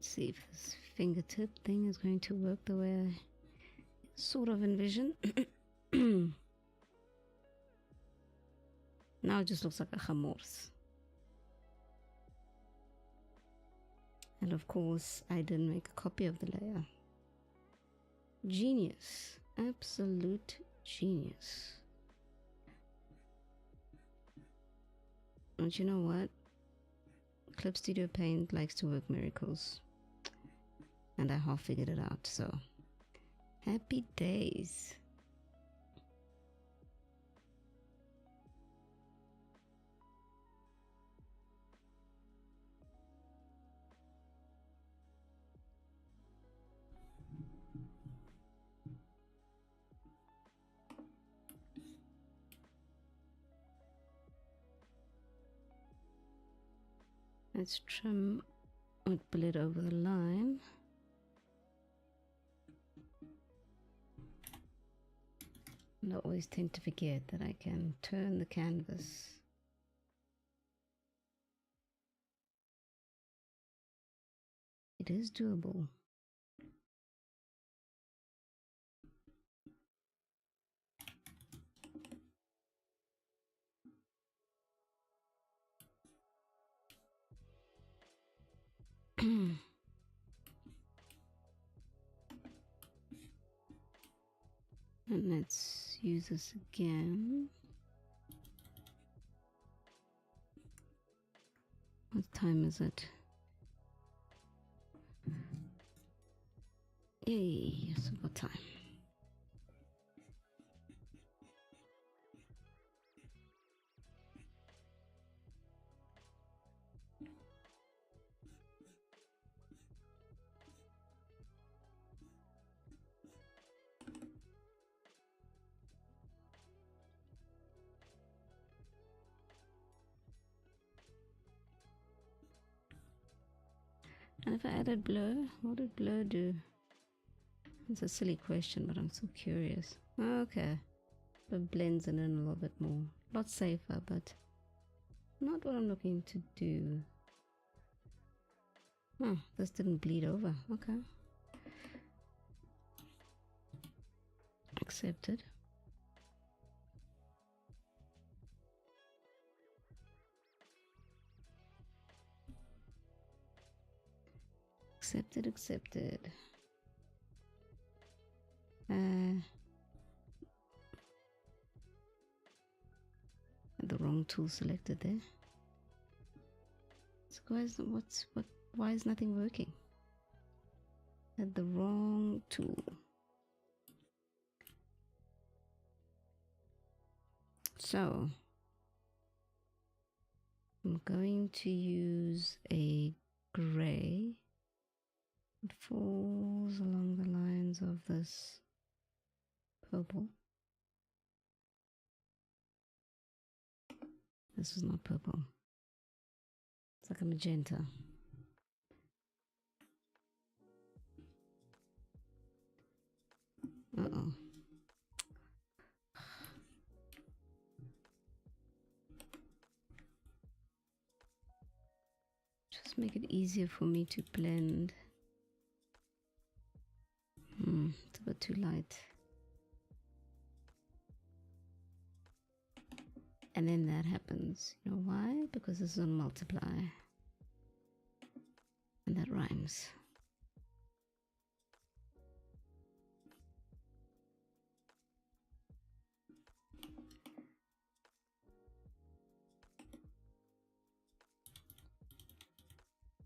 See if this fingertip thing is going to work the way I sort of envision. Now it just looks like a chamors. And of course, I didn't make a copy of the layer. Genius. Absolute genius. And you know what? Clip Studio Paint likes to work miracles. And I half figured it out, so happy days. Let's trim or pull it over the line. And I always tend to forget that I can turn the canvas. It is doable. And let's use this again. What time is it? Yay, yes, I've got time. And if I added blur, what did blur do? It's a silly question, but I'm so curious. Okay, it blends it in a little bit more. A lot safer, but not what I'm looking to do. Oh, this didn't bleed over. Okay. Accepted. Accepted, accepted. The wrong tool selected there. So guys, why is nothing working? Had the wrong tool. So I'm going to use a gray. It falls along the lines of this purple. This is not purple. It's like a magenta. Uh-oh. Just make it easier for me to blend. It's a bit too light. And then that happens. You know why? Because this is on multiply. And that rhymes.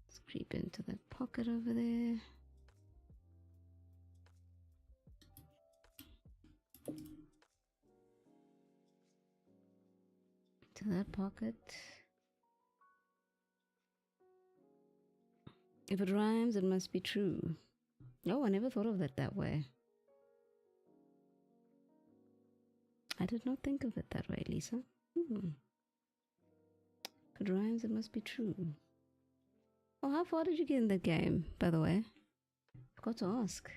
Let's creep into that pocket over there. To that pocket. If it rhymes, it must be true. Oh, I never thought of it that way. I did not think of it that way, Lisa. If it rhymes, it must be true. Oh, how far did you get in that game, by the way? Forgot to ask.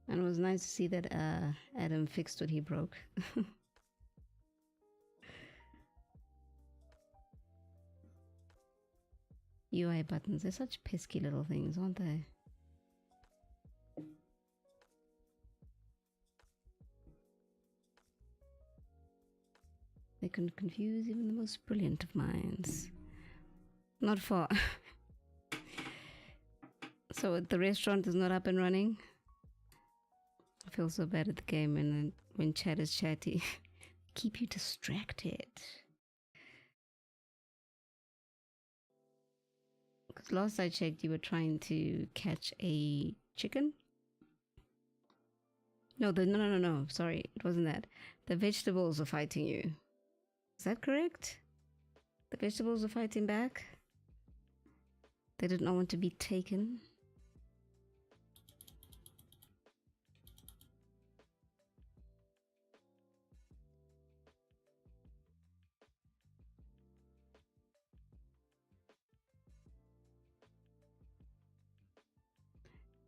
And it was nice to see that Adam fixed what he broke. UI buttons, they're such pesky little things, aren't they? They can confuse even the most brilliant of minds. Not far. So the restaurant is not up and running. I feel so bad at the game when chat is chatty. Keep you distracted. Because last I checked, you were trying to catch a chicken. No. Sorry, it wasn't that. The vegetables are fighting you. Is that correct? The vegetables are fighting back. They did not want to be taken.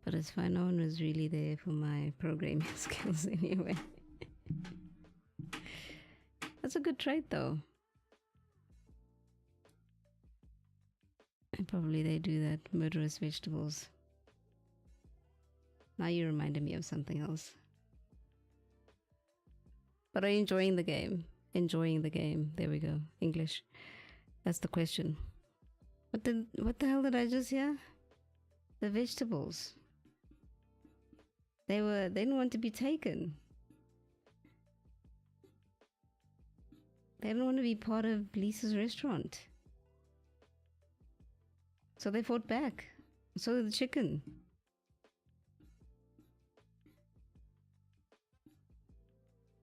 But it's fine, no one was really there for my programming skills anyway. That's a good trait though. And probably they do that, murderous vegetables. Now you reminded me of something else. But are you enjoying the game? Enjoying the game. There we go. English. That's the question. What the hell did I just hear? The vegetables. They didn't want to be taken. They didn't want to be part of Lisa's restaurant. So they fought back. So did the chicken.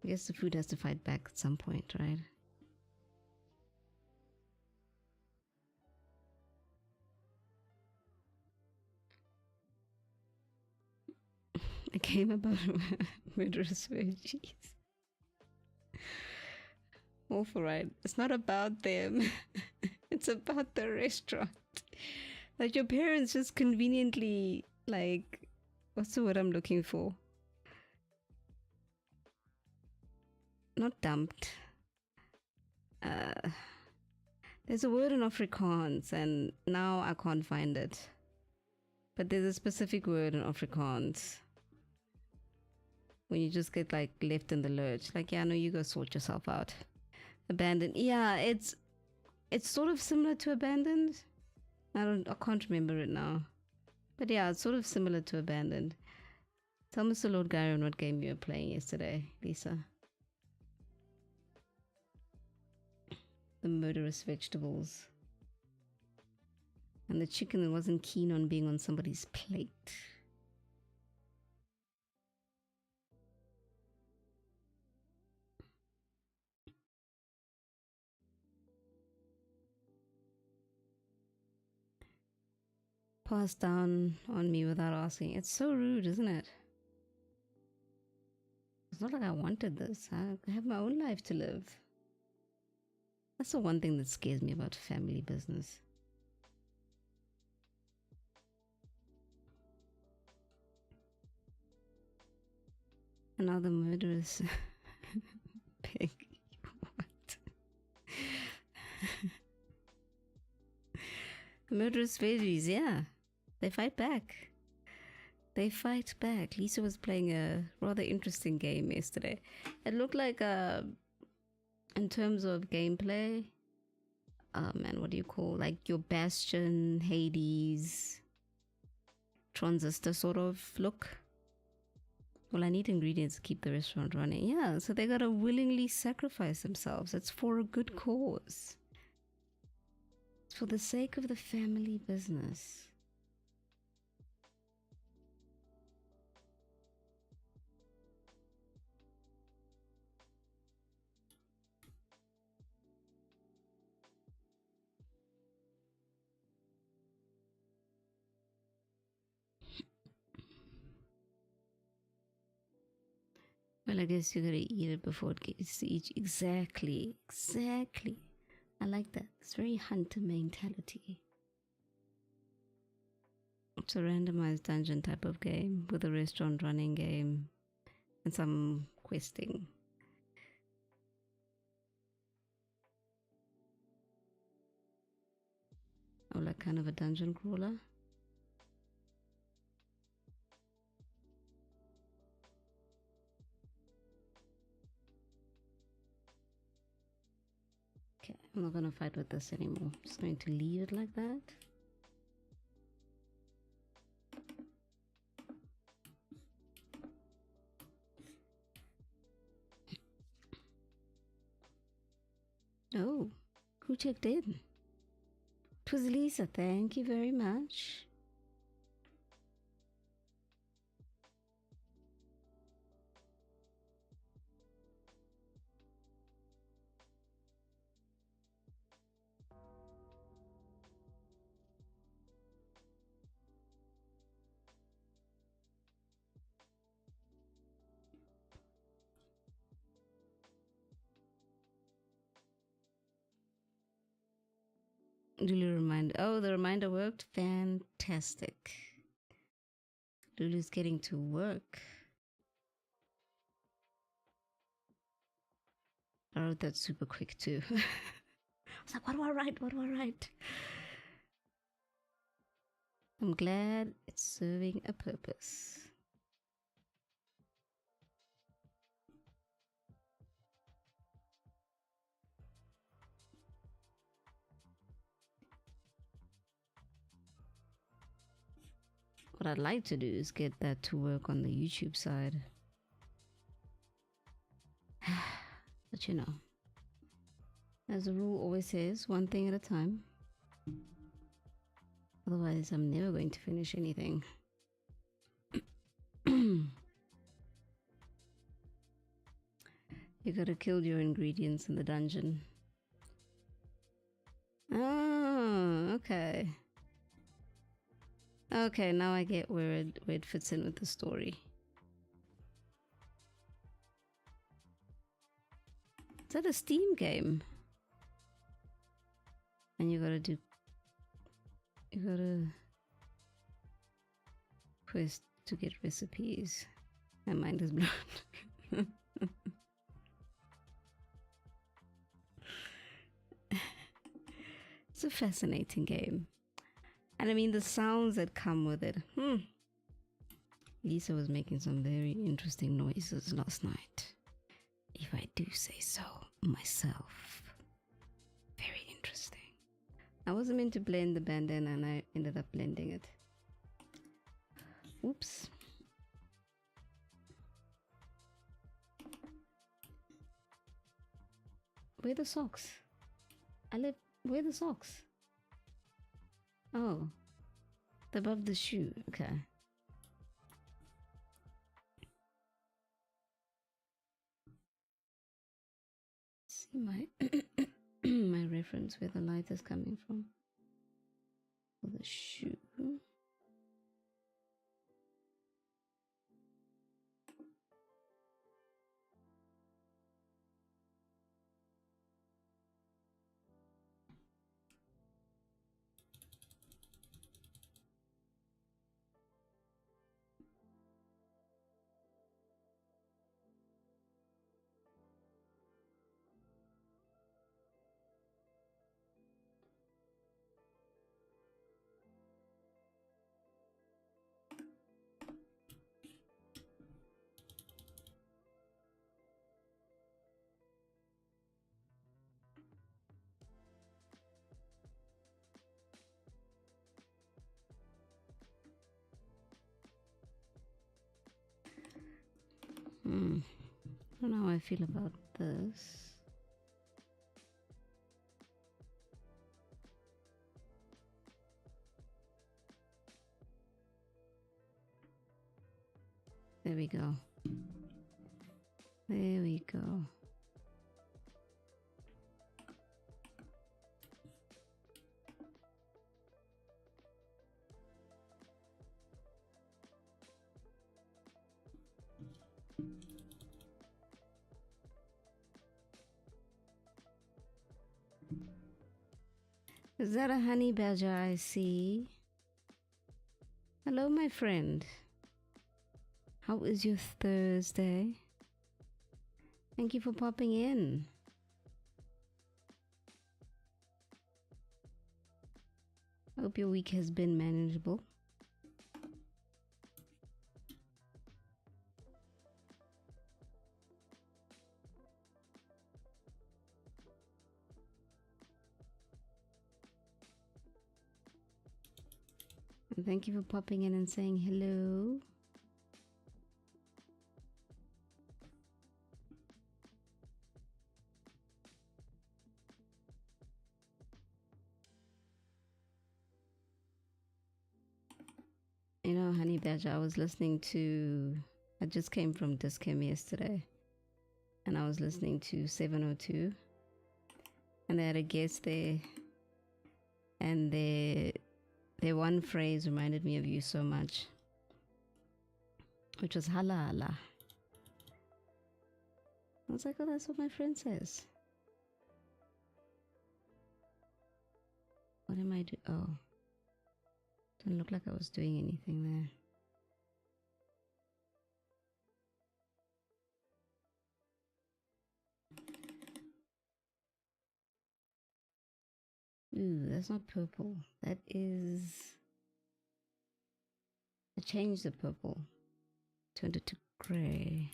I guess the food has to fight back at some point, right? A game about murderous veggies. Awful, right? It's not about them. It's about the restaurant. Like your parents just conveniently, like, what's the word I'm looking for? Not dumped. There's a word in Afrikaans and now I can't find it. But there's a specific word in Afrikaans. when you just get like left in the lurch. Like, yeah, no, you go sort yourself out. Abandoned. Yeah, it's sort of similar to Abandoned. I can't remember it now. But yeah, it's sort of similar to Abandoned. Tell Mr. Lord Gyron what game you were playing yesterday, Lisa. The murderous vegetables. And the chicken that wasn't keen on being on somebody's plate. Passed down on me without asking. It's so rude, isn't it? It's not like I wanted this. I have my own life to live. That's the one thing that scares me about family business. Another murderous pig. What? Murderous veggies, yeah. They fight back. They fight back. Lisa was playing a rather interesting game yesterday. It looked like, in terms of gameplay, man, what do you call, like your Bastion, Hades, Transistor sort of look. Well, I need ingredients to keep the restaurant running. Yeah, so they gotta willingly sacrifice themselves. It's for a good cause. It's for the sake of the family business. Well, I guess you gotta eat it before it gets to eat. Exactly. I like that. It's very hunter mentality. It's a randomized dungeon type of game with a restaurant running game and some questing. Oh, like kind of a dungeon crawler. Okay, I'm not gonna fight with this anymore. I'm just going to leave it like that. Oh, who checked in? 'Twas Lisa, thank you very much. Lulu reminder. Oh, the reminder worked. Fantastic. Lulu's getting to work. I wrote that super quick too. I was like, what do I write? What do I write? I'm glad it's serving a purpose. What I'd like to do is get that to work on the YouTube side. But you know, as the rule always says, one thing at a time. Otherwise, I'm never going to finish anything. You gotta kill your ingredients in the dungeon. Oh, okay. Okay, now I get where it fits in with the story. Is that a Steam game? And you gotta quest to get recipes. My mind is blown. It's a fascinating game. And I mean the sounds that come with it. Lisa was making some very interesting noises last night, if I do say so myself. Very interesting. I wasn't meant to blend the bandana and I ended up blending it. Oops. Where are the socks? Where are the socks? Oh, they're above the shoe. Okay. See my my reference where the light is coming from for the shoe. I don't know how I feel about this. There we go. There we go. Is that a honey badger I see? Hello, my friend. How is your Thursday? Thank you for popping in. I hope your week has been manageable. And thank you for popping in and saying hello. You know, Honey Badger, I was listening to, I just came from Discam yesterday, and I was listening to 702, and they had a guest there, and their one phrase reminded me of you so much, which was hala hala. I was like, oh, that's what my friend says. What am I doing? Oh, didn't look like I was doing anything there. Ooh, that's not purple. That is... I changed the purple. Turned it to grey.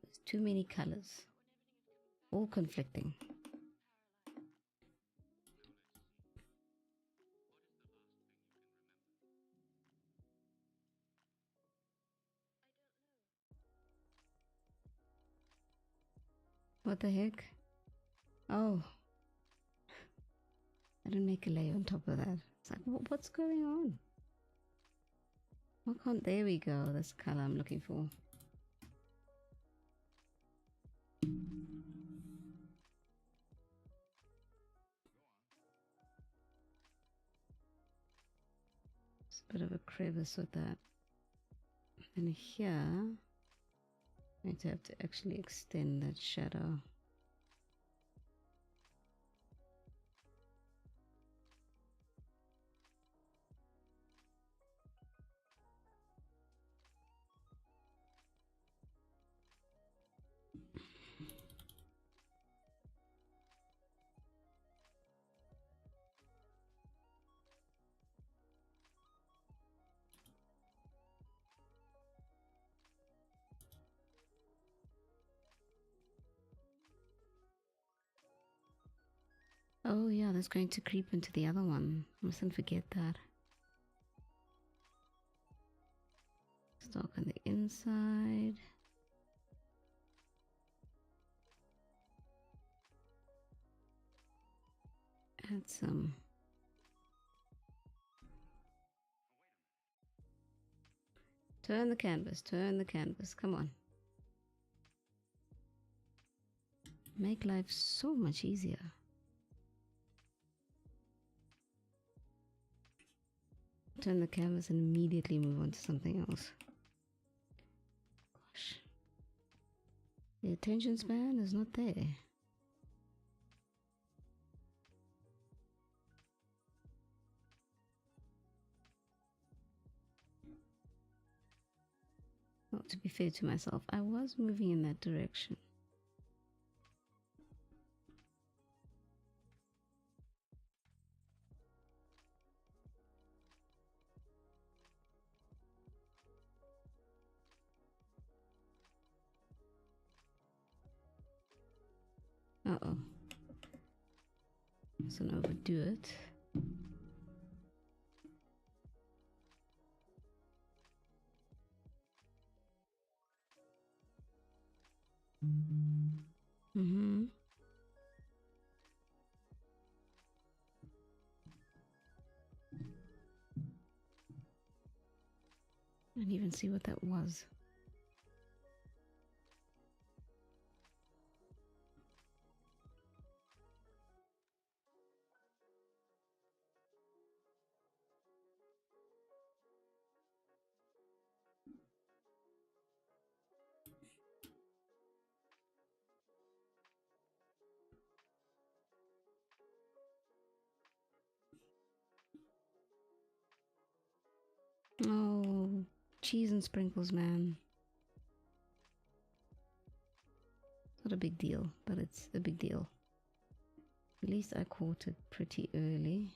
There's too many colors. All conflicting. What the heck? Oh. I didn't make a layer on top of that. It's like, what's going on? Why can't... There we go. That's the color I'm looking for. It's a bit of a crevice with that. And here, I have to actually extend that shadow. Oh yeah, that's going to creep into the other one. Mustn't forget that. Stock on the inside. Add some. Turn the canvas, come on. Make life so much easier. Turn the canvas and immediately move on to something else. Gosh. The attention span is not there. Well, to be fair to myself, I was moving in that direction. Uh-oh. Mustn't overdo it. Mm-hmm. I didn't even see what that was. Oh, cheese and sprinkles, man. Not a big deal, but it's a big deal. At least I caught it pretty early.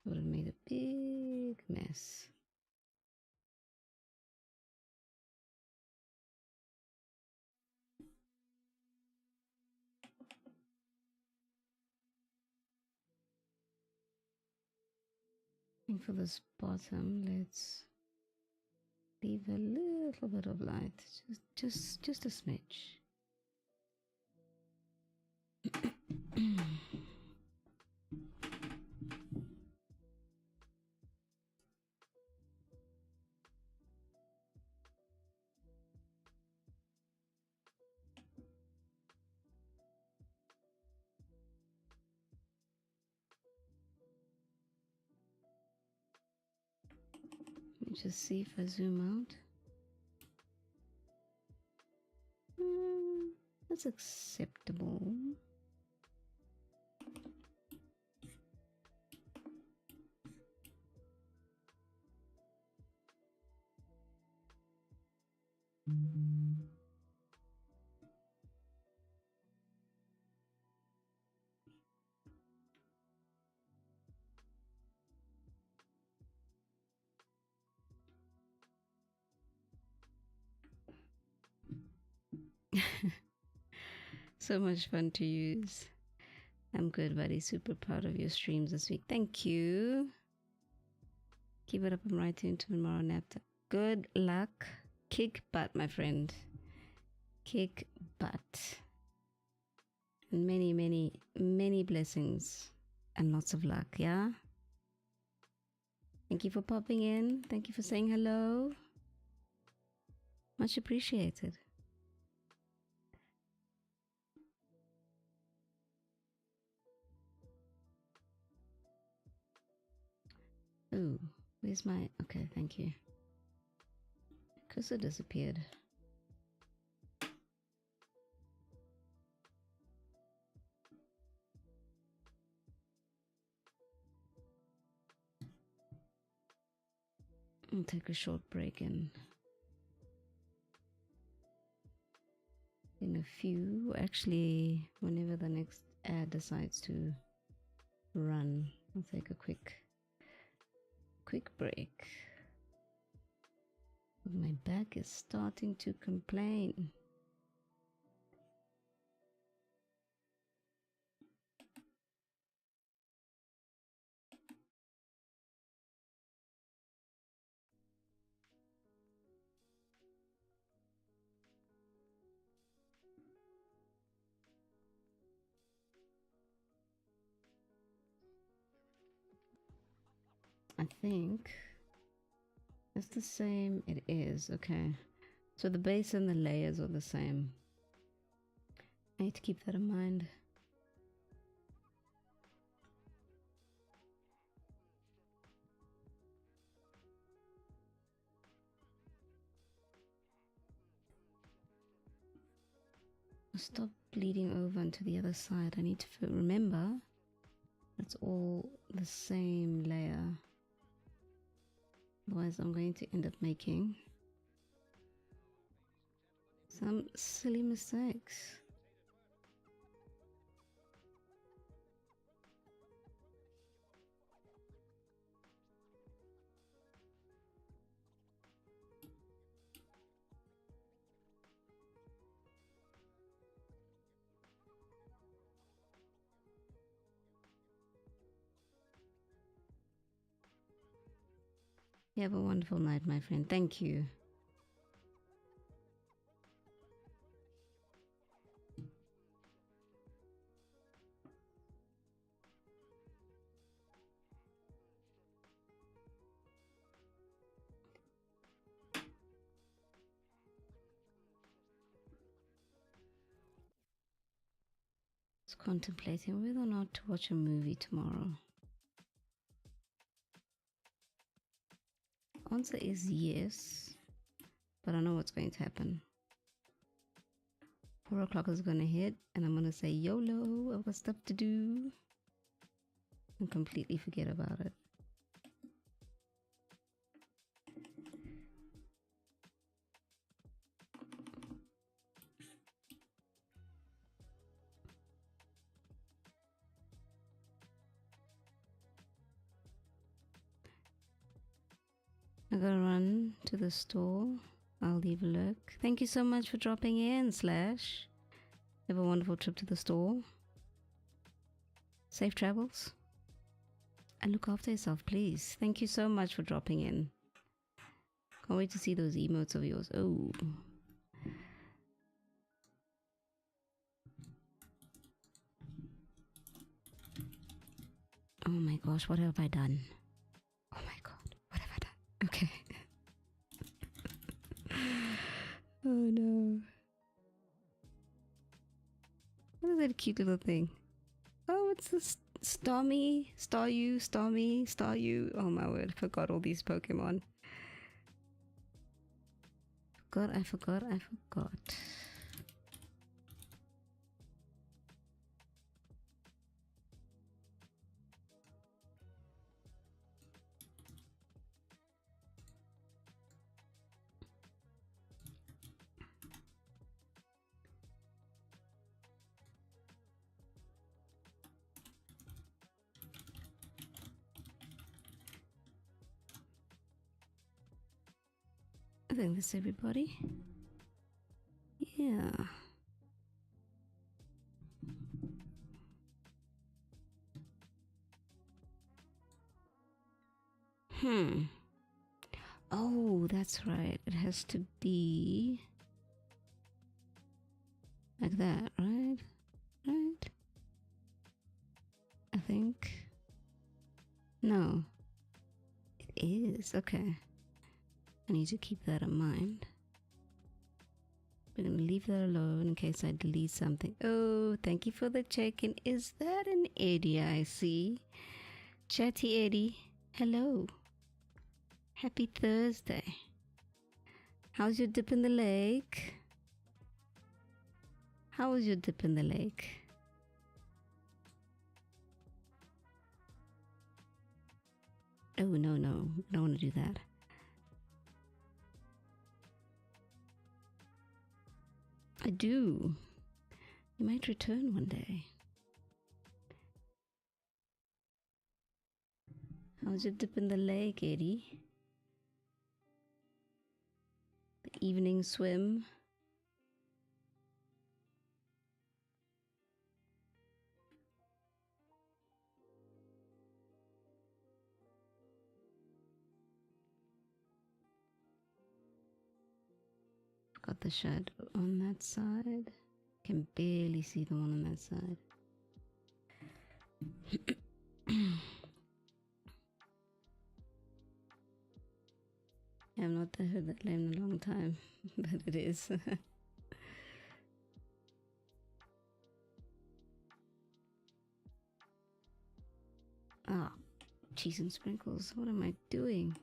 Would have made a big mess. And for this bottom, let's leave a little bit of light, just a smidge. Let me just see if I zoom out. That's acceptable. So much fun to use. I'm good, buddy. Super proud of your streams this week. Thank you. Keep it up. I'm right into tomorrow nap. Good luck. Kick butt, my friend. Kick butt. And many, many, many blessings and lots of luck, yeah? Thank you for popping in. Thank you for saying hello. Much appreciated. Ooh, where's my... Okay, thank you. Cursor disappeared. I'll take a short break and in a few, actually, whenever the next ad decides to run, I'll take a quick break. My back is starting to complain. I think it's the same. It is, okay. So the base and the layers are the same. I need to keep that in mind. Stop bleeding over onto the other side. I need to remember it's all the same layer. Otherwise I'm going to end up making some silly mistakes. You have a wonderful night, my friend. Thank you. Just contemplating whether or not to watch a movie tomorrow. Answer is yes, but I know what's going to happen. 4 o'clock is going to hit and I'm going to say YOLO, I've got stuff to do, and completely forget about it. I gotta run to the store. I'll leave a look. Thank you so much for dropping in, Slash. Have a wonderful trip to the store. Safe travels. And look after yourself, please. Thank you so much for dropping in. Can't wait to see those emotes of yours. Oh. Oh my gosh, what have I done? Oh my god, what have I done? Okay. Oh no. What is that cute little thing? Oh, it's a Starmie, Staryu, Starmie, Staryu. Oh my word, forgot all these Pokemon. I forgot. I think that's everybody. Yeah. Oh, that's right. It has to be like that, right? Right? I think. No. It is. Okay. I need to keep that in mind. We're going to leave that alone in case I delete something. Oh, thank you for the check-in. Is that an Eddie I see? Chatty Eddie. Hello. Happy Thursday. How's your dip in the lake? How was your dip in the lake? Oh, no. I don't want to do that. I do. You might return one day. How's your dip in the lake, Eddie? The evening swim? Got the shadow on that side. Can barely see the one on that side. I've not heard that name in a long time, but it is. Ah, cheese and sprinkles. What am I doing?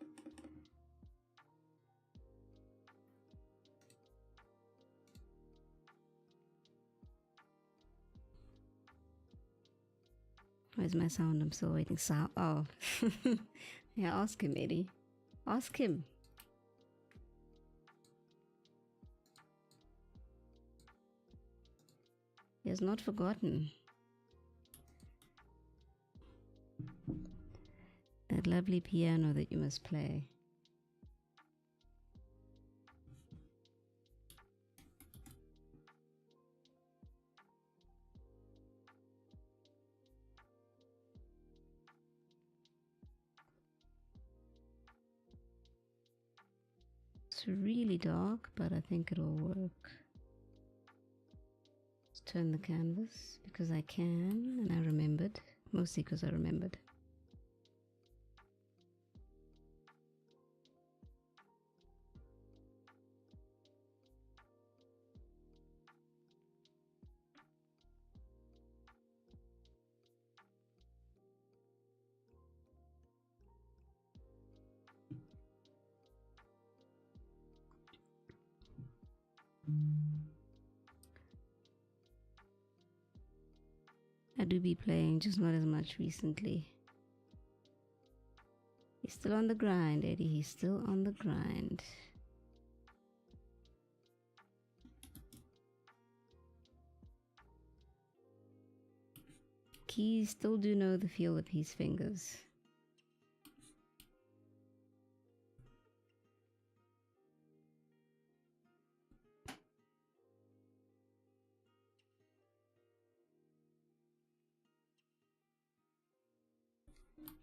Where's my sound? I'm still waiting. Sound. Oh. Yeah, ask him, Eddie. Ask him. He has not forgotten. That lovely piano that you must play. It's really dark, but I think it'll work. Let's turn the canvas because I can, and I remembered. Mostly because I remembered. I do be playing, just not as much recently. He's still on the grind, Eddie. He's still on the grind. Keys still do know the feel of his fingers.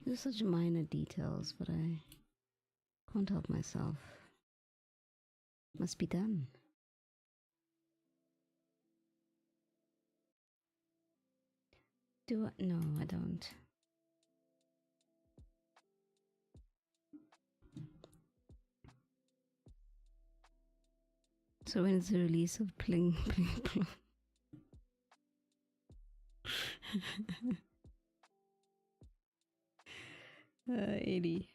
They're such minor details, but I can't help myself. Must be done. Do I? No, I don't. So when is the release of Pling Pling Plong? Eddie.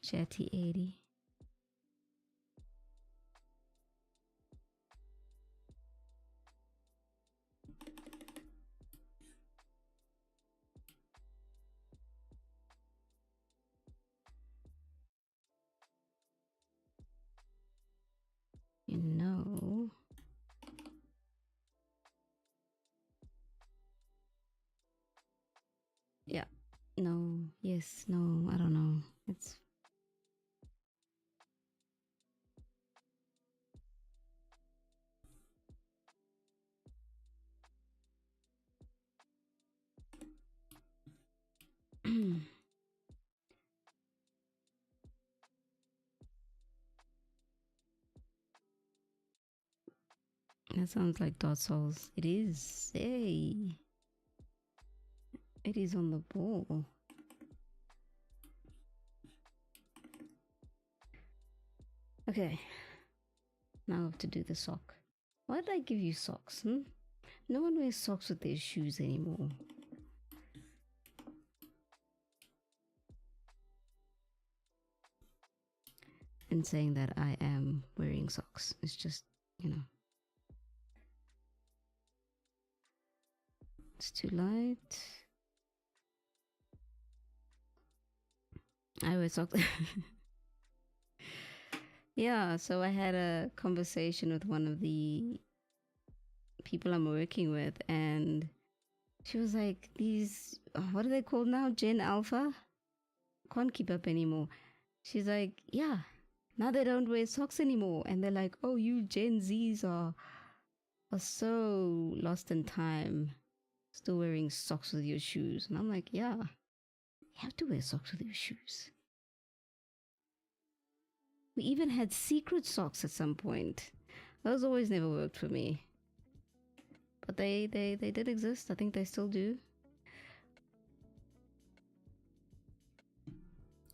Chatty 80. You know, yeah, no, yes, no, I don't know. It's that sounds like Dot Souls. It is. Hey, it is on the ball. Okay, now I have to do the sock. Why did I give you socks? No one wears socks with their shoes anymore. And saying that I am wearing socks. It's just, you know. It's too light. I wear socks. Yeah, so I had a conversation with one of the people I'm working with, and she was like, these, what are they called now? Gen Alpha? Can't keep up anymore. She's like, yeah, now they don't wear socks anymore. And they're like, oh, you Gen Zs are so lost in time, still wearing socks with your shoes. And I'm like, yeah, you have to wear socks with your shoes. We even had secret socks at some point. Those always never worked for me. But they did exist. I think they still do.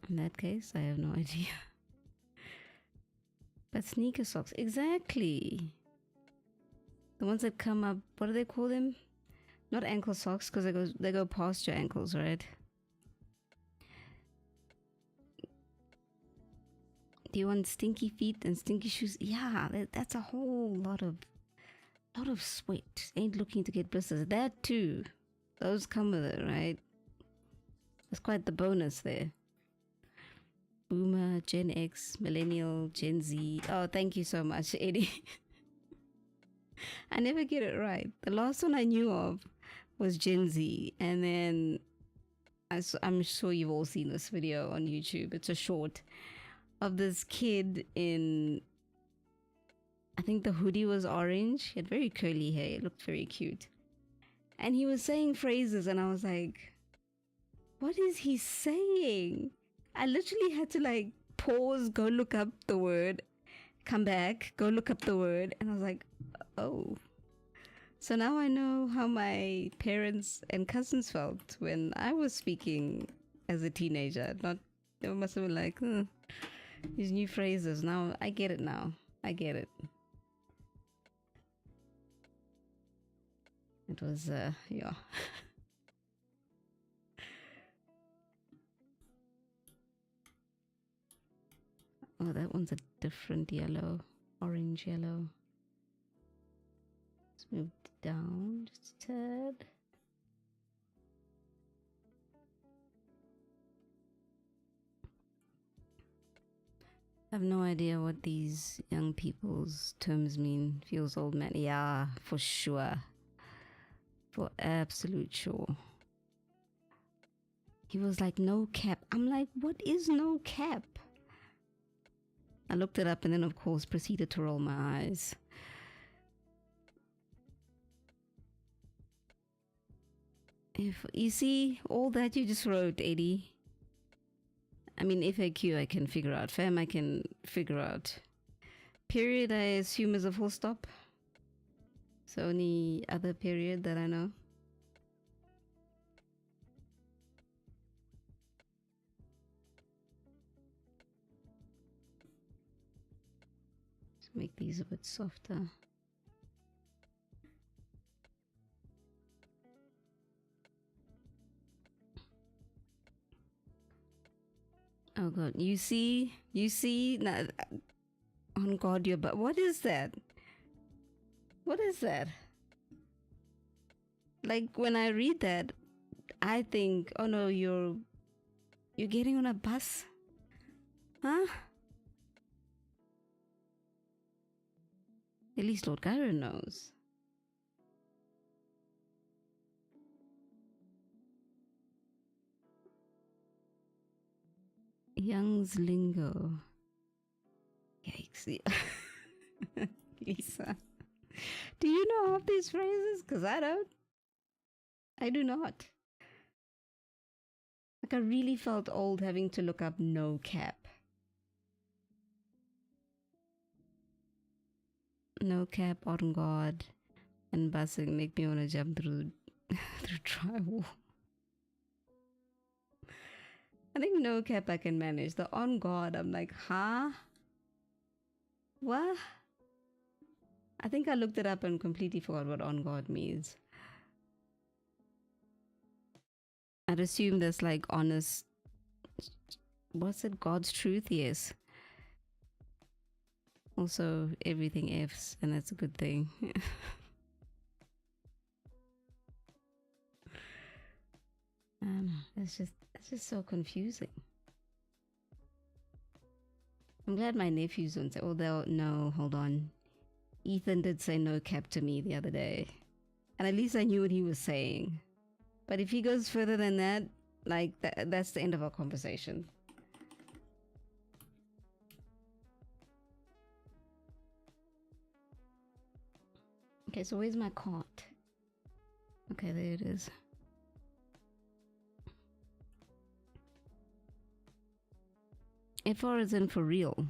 In that case, I have no idea. But sneaker socks, exactly. The ones that come up, what do they call them? Not ankle socks, because they go past your ankles, right? Do you want stinky feet and stinky shoes? Yeah, that's a whole lot of sweat. Ain't looking to get blisters. That too. Those come with it, right? That's quite the bonus there. Boomer, Gen X, Millennial, Gen Z. Oh, thank you so much, Eddie. I never get it right. The last one I knew of was Gen Z, and then I'm sure you've all seen this video on YouTube. It's a short of this kid in, I think the hoodie was orange. He had very curly hair. It looked very cute. And he was saying phrases, and I was like, what is he saying? I literally had to like pause, go look up the word, come back, go look up the word. And I was like, oh. So now I know how my parents and cousins felt when I was speaking as a teenager. They must have been like, these new phrases. Now I get it now. I get it. It was, yeah. Oh, that one's a different yellow. Orange yellow. Let's move down just a tad. I have no idea what these young people's terms mean. Feels old man. Yeah, for sure. For absolute sure. He was like, no cap. I'm like, what is no cap? I looked it up and then, of course, proceeded to roll my eyes. If you see all that you just wrote, Eddie. I mean, FAQ I can figure out. Fam I can figure out. Period I assume is a full stop. So any other period that I know? Let's make these a bit softer. Oh god, you see now, on God, but what is that? What is that? Like when I read that, I think, oh no, you're getting on a bus, huh? At least Lord Gyron knows. Young's lingo. Yikes. Lisa. Do you know half these phrases? Because I don't. I do not. Like I really felt old having to look up no cap. No cap, on guard, and busing make me want to jump through drywall. I think no cap I can manage. The on guard, I'm like, huh? What? I think I looked it up and completely forgot what on guard means. I'd assume that's like honest. What's it? God's truth? Yes. Also, everything F's, and that's a good thing. I don't know. It's just so confusing. I'm glad my nephews don't say, although, no, hold on. Ethan did say no cap to me the other day. And at least I knew what he was saying. But if he goes further than that, like, that's the end of our conversation. Okay, so where's my cart? Okay, there it is. FR is in for real.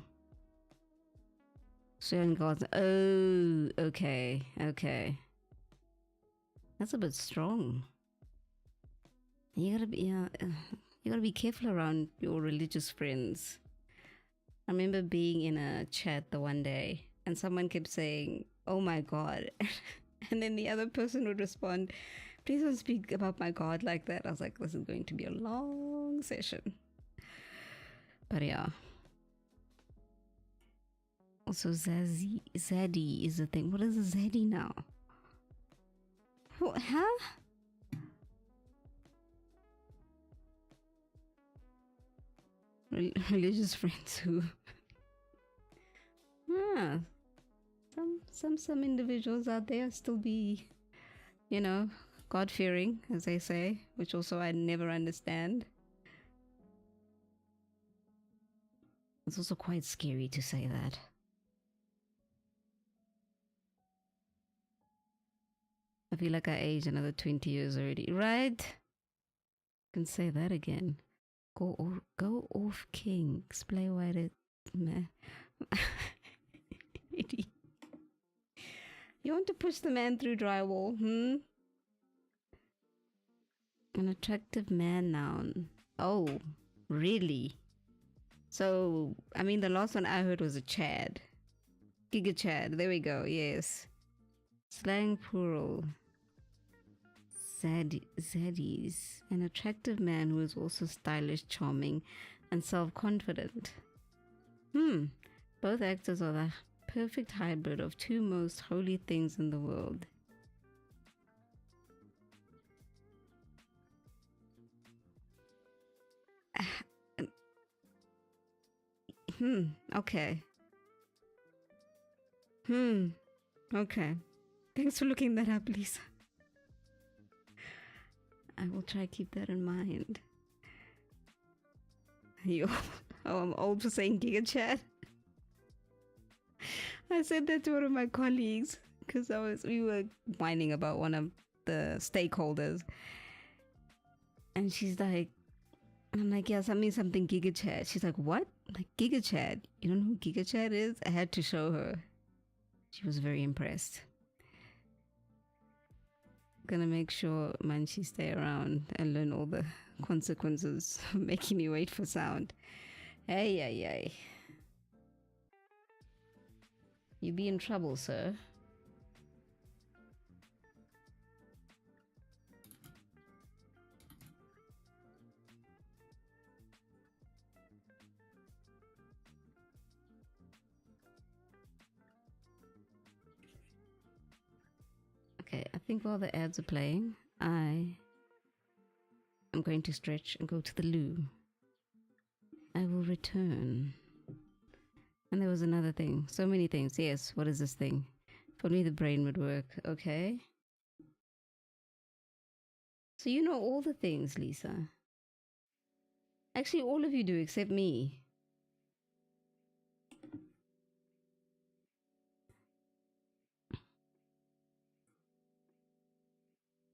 Sharing gods. Oh, okay, okay. That's a bit strong. You gotta be, You gotta be careful around your religious friends. I remember being in a chat the one day and someone kept saying, "Oh my God." And then the other person would respond, "Please don't speak about my God like that." I was like, this is going to be a long session. But yeah. Also, Zaddy is a thing. What is a Zaddy now? Huh? Religious friends who... Yeah. Some individuals out there still be, you know, God-fearing, as they say, which also I never understand. It's also quite scary to say that. I feel like I aged another 20 years already, right? Can say that again. Go off, king. Explain why it, man. You want to push the man through drywall, An attractive man noun. Oh, really? So, I mean, the last one I heard was a Chad. Giga Chad. There we go. Yes. Slang plural. Zaddies. An attractive man who is also stylish, charming, and self-confident. Both actors are the perfect hybrid of two most holy things in the world. Okay. Okay. Thanks for looking that up, Lisa. I will try to keep that in mind. I'm old for saying Giga Chat. I said that to one of my colleagues because we were whining about one of the stakeholders, and she's like, I'm like, yeah, send me something Giga Chat. She's like, what? I'm like, Giga Chat? You don't know who Giga Chat is? I had to show her. She was very impressed. Gonna make sure Manchi stay around and learn all the consequences of making me wait for sound. Hey. You be in trouble, sir. Okay, I think while the ads are playing, I am going to stretch and go to the loo. I will return. And there was another thing. So many things. Yes, what is this thing? If only the brain would work. Okay. So you know all the things, Lisa. Actually, all of you do except me.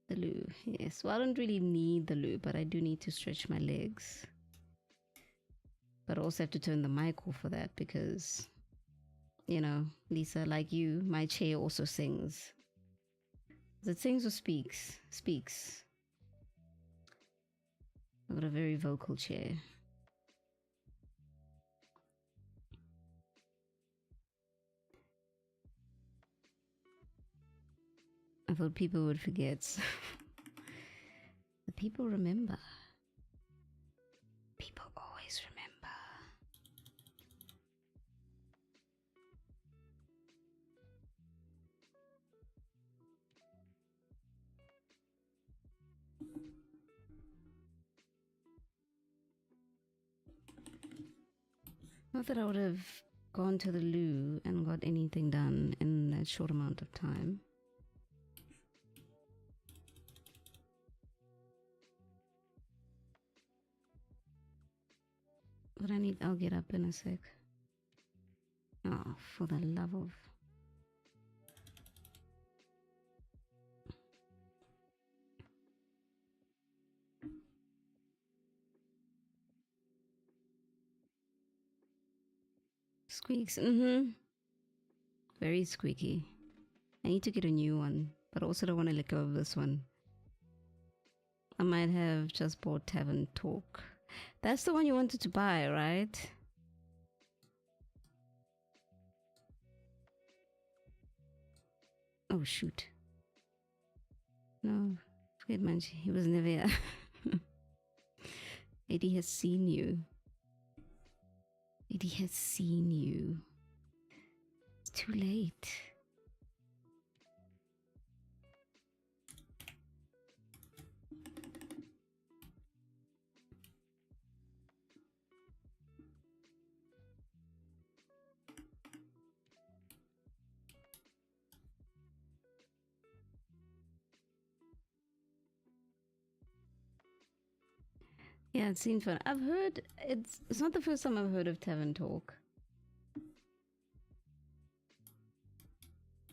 The loo. Yes. Well, I don't really need the loo, but I do need to stretch my legs. But I also have to turn the mic off for that because, you know, Lisa, like you, my chair also sings. Is it sings or speaks? Speaks. I've got a very vocal chair. I thought people would forget. The people remember. People always remember. Not that I would have gone to the loo and got anything done in that short amount of time. But I'll get up in a sec. Oh, for the love of... Squeaks, Very squeaky. I need to get a new one, but I also don't want to let go of this one. I might have just bought Tavern Talk That's the one you wanted to buy, right? Oh, shoot. No, forget Manji. He was never here. Eddie has seen you. Eddie has seen you. It's too late. Yeah, it seems fun. I've heard it's not the first time I've heard of Tavern Talk.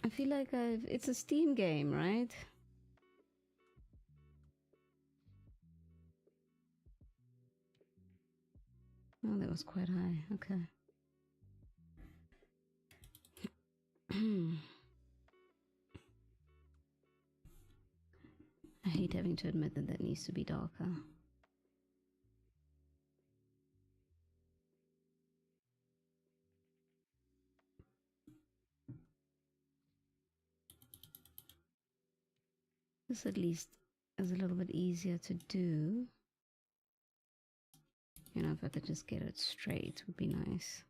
I feel like it's a Steam game, right? Oh, that was quite high. Okay. I hate having to admit that needs to be darker. This at least is a little bit easier to do. You know, if I could just get it straight, would be nice.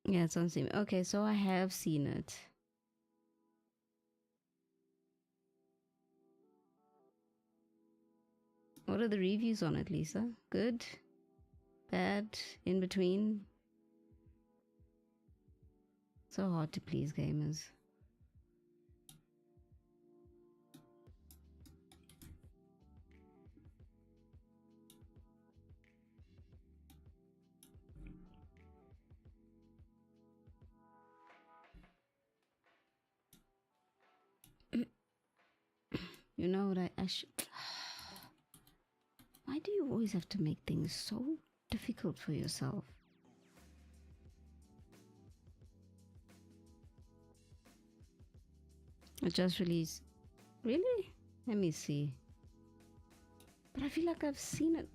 Yeah, it's on Steam. Okay, so I have seen it. What are the reviews on it, Lisa? Good? Bad? In between? So hard to please gamers. You know what I should... Why do you always have to make things so difficult for yourself? I just released... Really? Let me see. But I feel like I've seen it.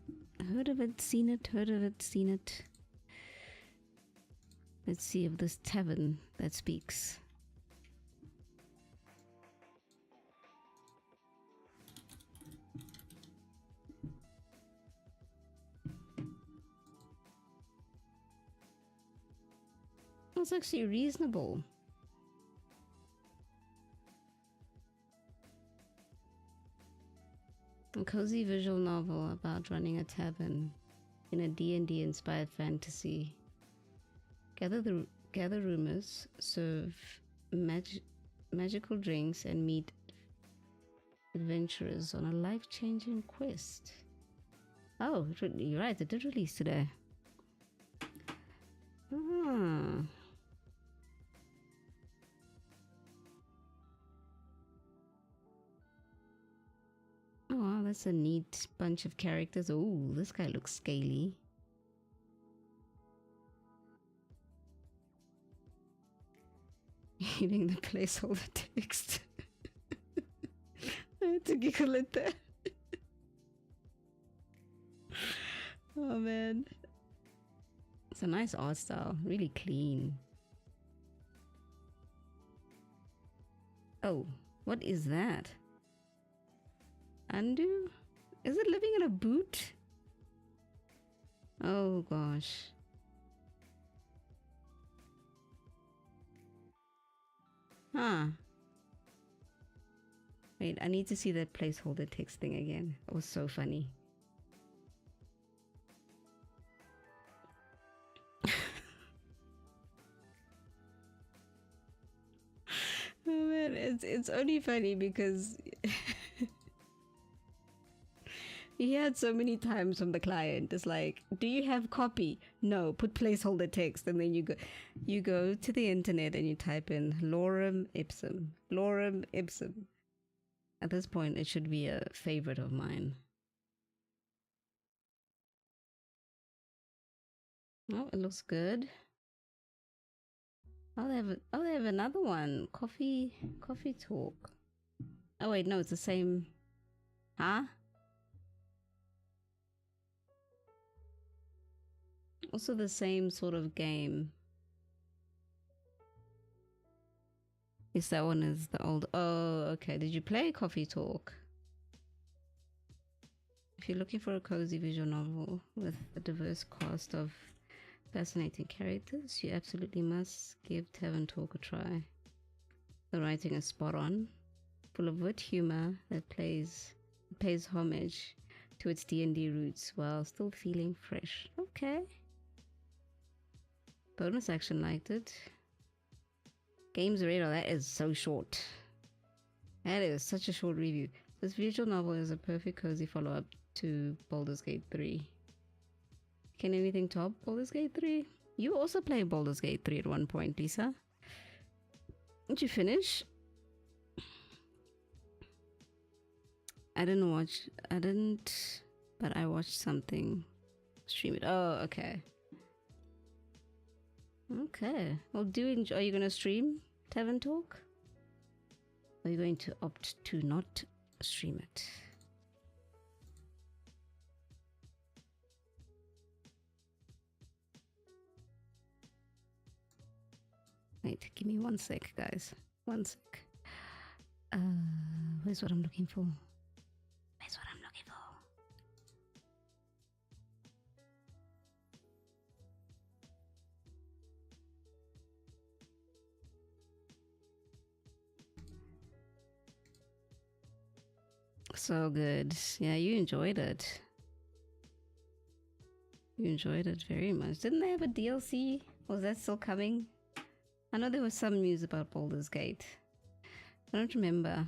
Heard of it, seen it, heard of it, seen it. Let's see if this tavern that speaks. It's actually reasonable. A cozy visual novel about running a tavern in a D&D inspired fantasy. Gather rumors, serve magical drinks, and meet adventurers on a life-changing quest. Oh, you're right, it did release today. Ah. Oh wow, that's a neat bunch of characters. Oh, this guy looks scaly. Hitting the placeholder text. I had to giggle at that. Oh man. It's a nice art style, really clean. Oh, what is that? Undo? Is it living in a boot? Oh gosh. Huh. Wait, I need to see that placeholder text thing again. It was so funny. Oh man, it's only funny because he had so many times from the client. It's like, do you have copy? No, put placeholder text, and then you go to the internet and you type in lorem ipsum, lorem ipsum. At this point, it should be a favorite of mine. Oh, it looks good. Oh, they have another one. Coffee talk. Oh wait, no, it's the same. Huh? Also the same sort of game. Yes, that one is the old. Oh, okay. Did you play Coffee Talk? If you're looking for a cozy visual novel with a diverse cast of fascinating characters, you absolutely must give Tavern Talk a try. The writing is spot on, full of wit humor that pays homage to its D&D roots while still feeling fresh. Okay. Bonus action liked it. Games radar, that is so short. That is such a short review. This visual novel is a perfect cozy follow-up to Baldur's Gate 3. Can anything top Baldur's Gate 3? You also played Baldur's Gate 3 at one point, Lisa. Did you finish? I didn't, but I watched something. Stream it. Oh, okay. Okay. Well, are you going to stream Tavern Talk? Or are you going to opt to not stream it? Wait, give me 1 sec, guys. 1 sec. Where's what I'm looking for? Where's what I'm looking for? So good. Yeah, you enjoyed it. You enjoyed it very much. Didn't they have a DLC? Was that still coming? I know there was some news about Baldur's Gate. I don't remember.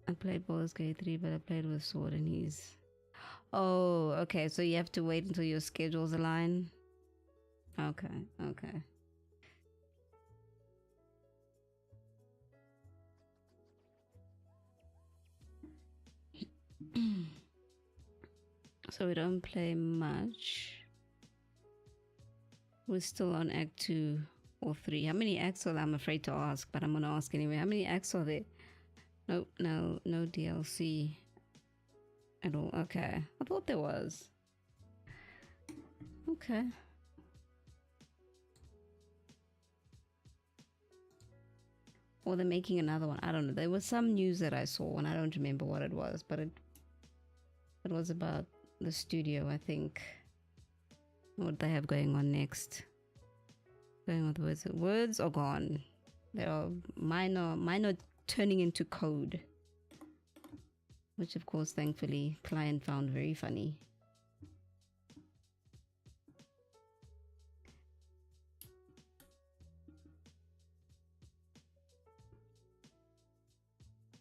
I played Baldur's Gate 3, but I played with Sword and he's... Oh, okay. So you have to wait until your schedules align? Okay, okay. So we don't play much. We're still on Act 2 or 3. How many acts are there? I'm afraid to ask, but I'm going to ask anyway. How many acts are there? Nope, no DLC at all. Okay. I thought there was. Okay. Or they're making another one. I don't know. There was some news that I saw and I don't remember what it was, but it was about the studio, I think. What they have going on next. Going with words. Words are gone. They are minor turning into code. Which of course, thankfully, client found very funny.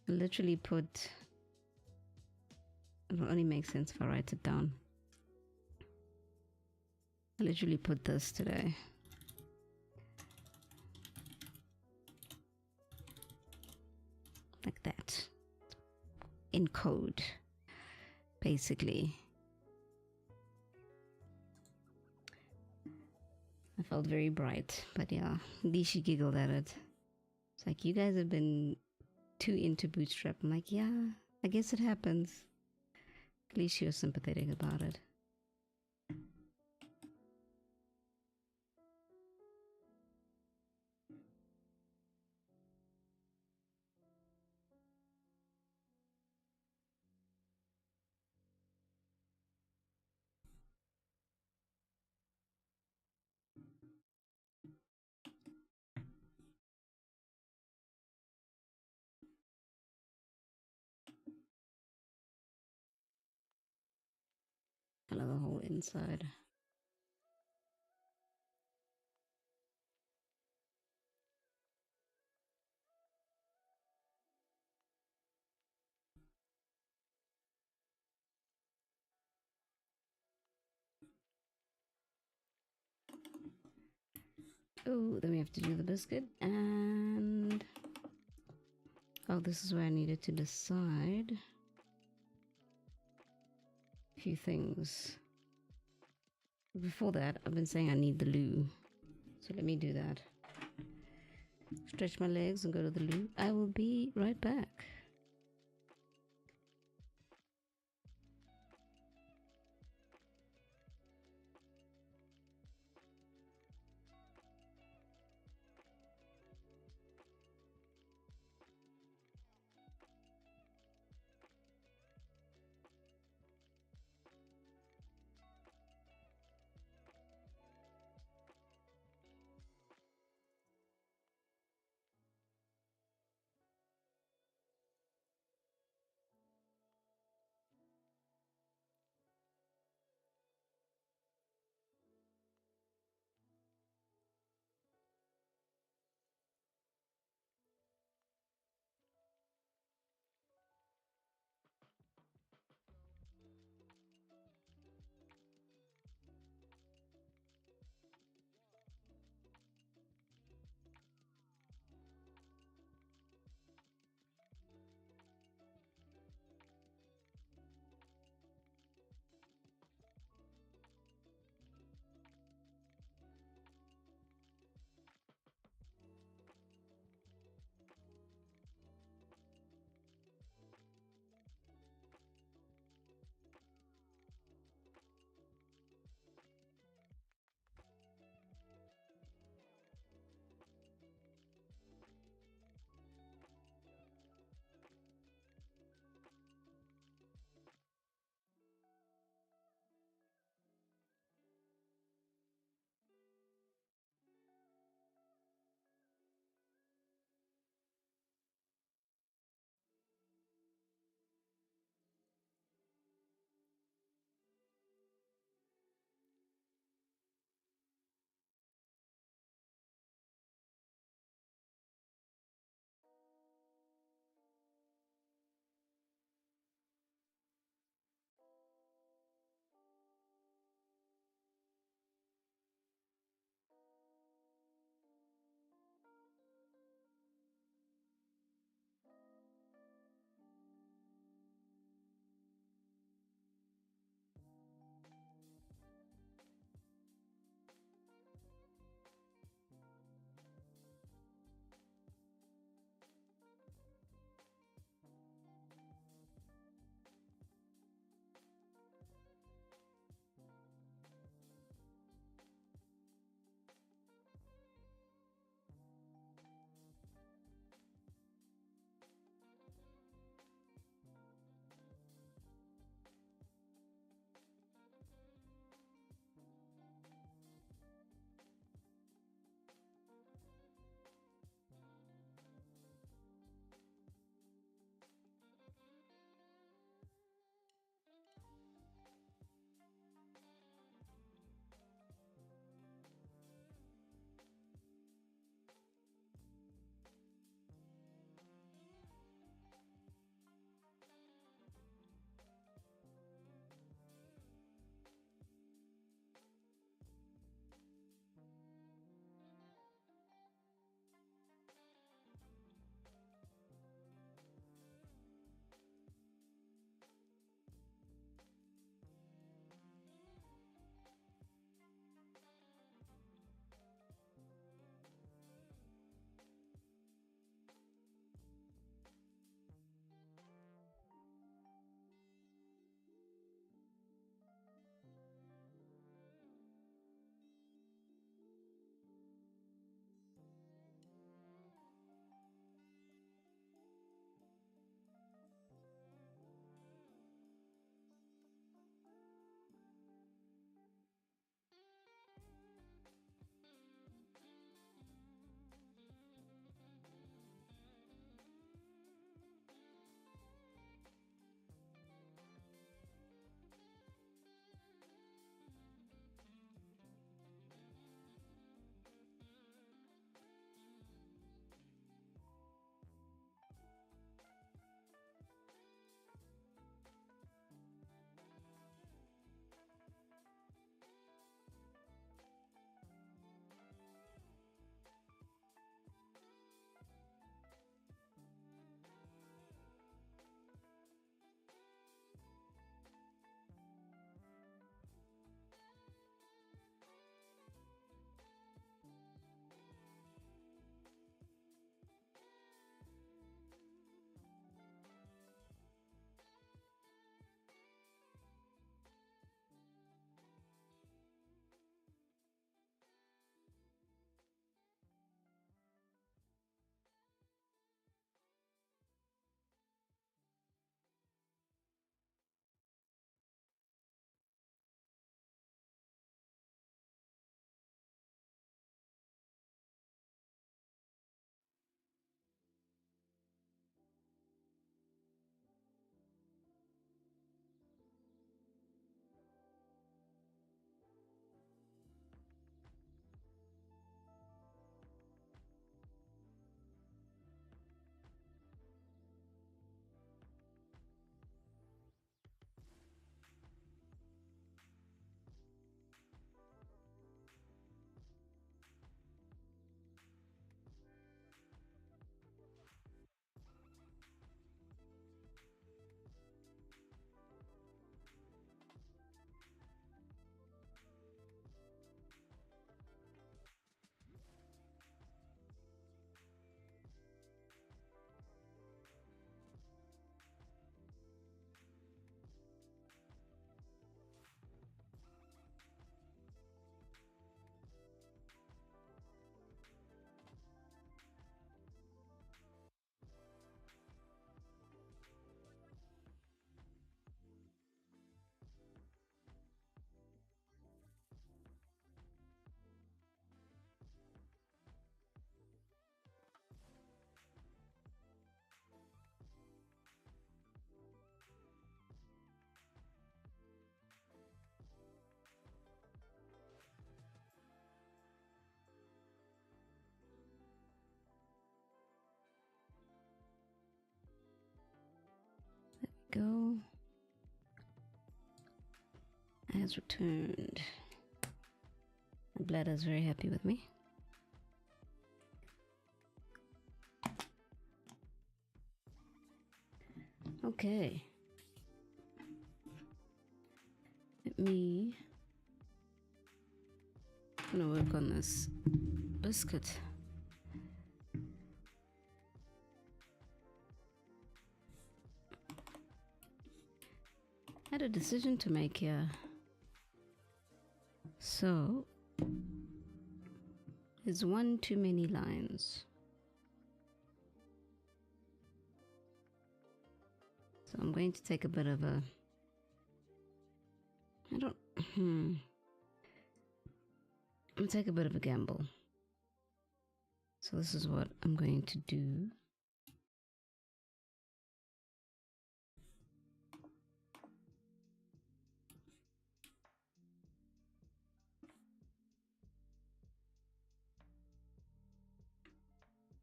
I literally put... It will only make sense if I write it down. I literally put this today. Like that. In code. Basically. I felt very bright. But yeah, at least she giggled at it. It's like, you guys have been too into Bootstrap. I'm like, yeah, I guess it happens. At least she was sympathetic about it. Color the whole inside. Oh, then we have to do the biscuit and... Oh, this is where I needed to decide a few things. Before that, I've been saying I need the loo. So let me do that. Stretch my legs and go to the loo. I will be right back. go. Has returned. My bladder's very happy with me. Okay. I'm gonna work on this biscuit. I had a decision to make here. So, there's one too many lines. So I'm going to take a bit of a... I'm gonna take a bit of a gamble. So this is what I'm going to do.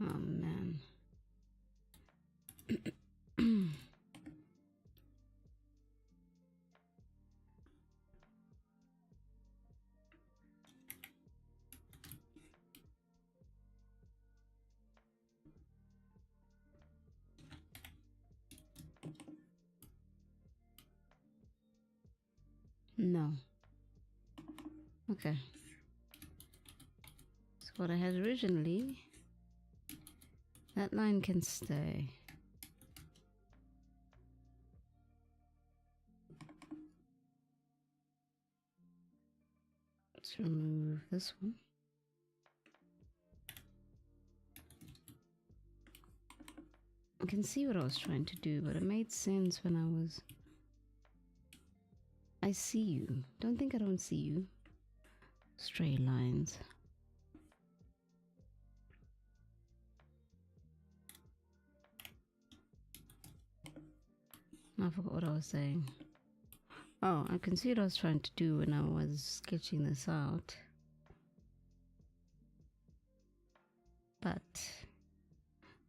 Oh man. No. Okay. So what I had originally, that line can stay. Let's remove this one. I can see what I was trying to do, but it made sense when I see you. Don't think I don't see you. Stray lines. I forgot what I was saying. Oh, I can see what I was trying to do when I was sketching this out. But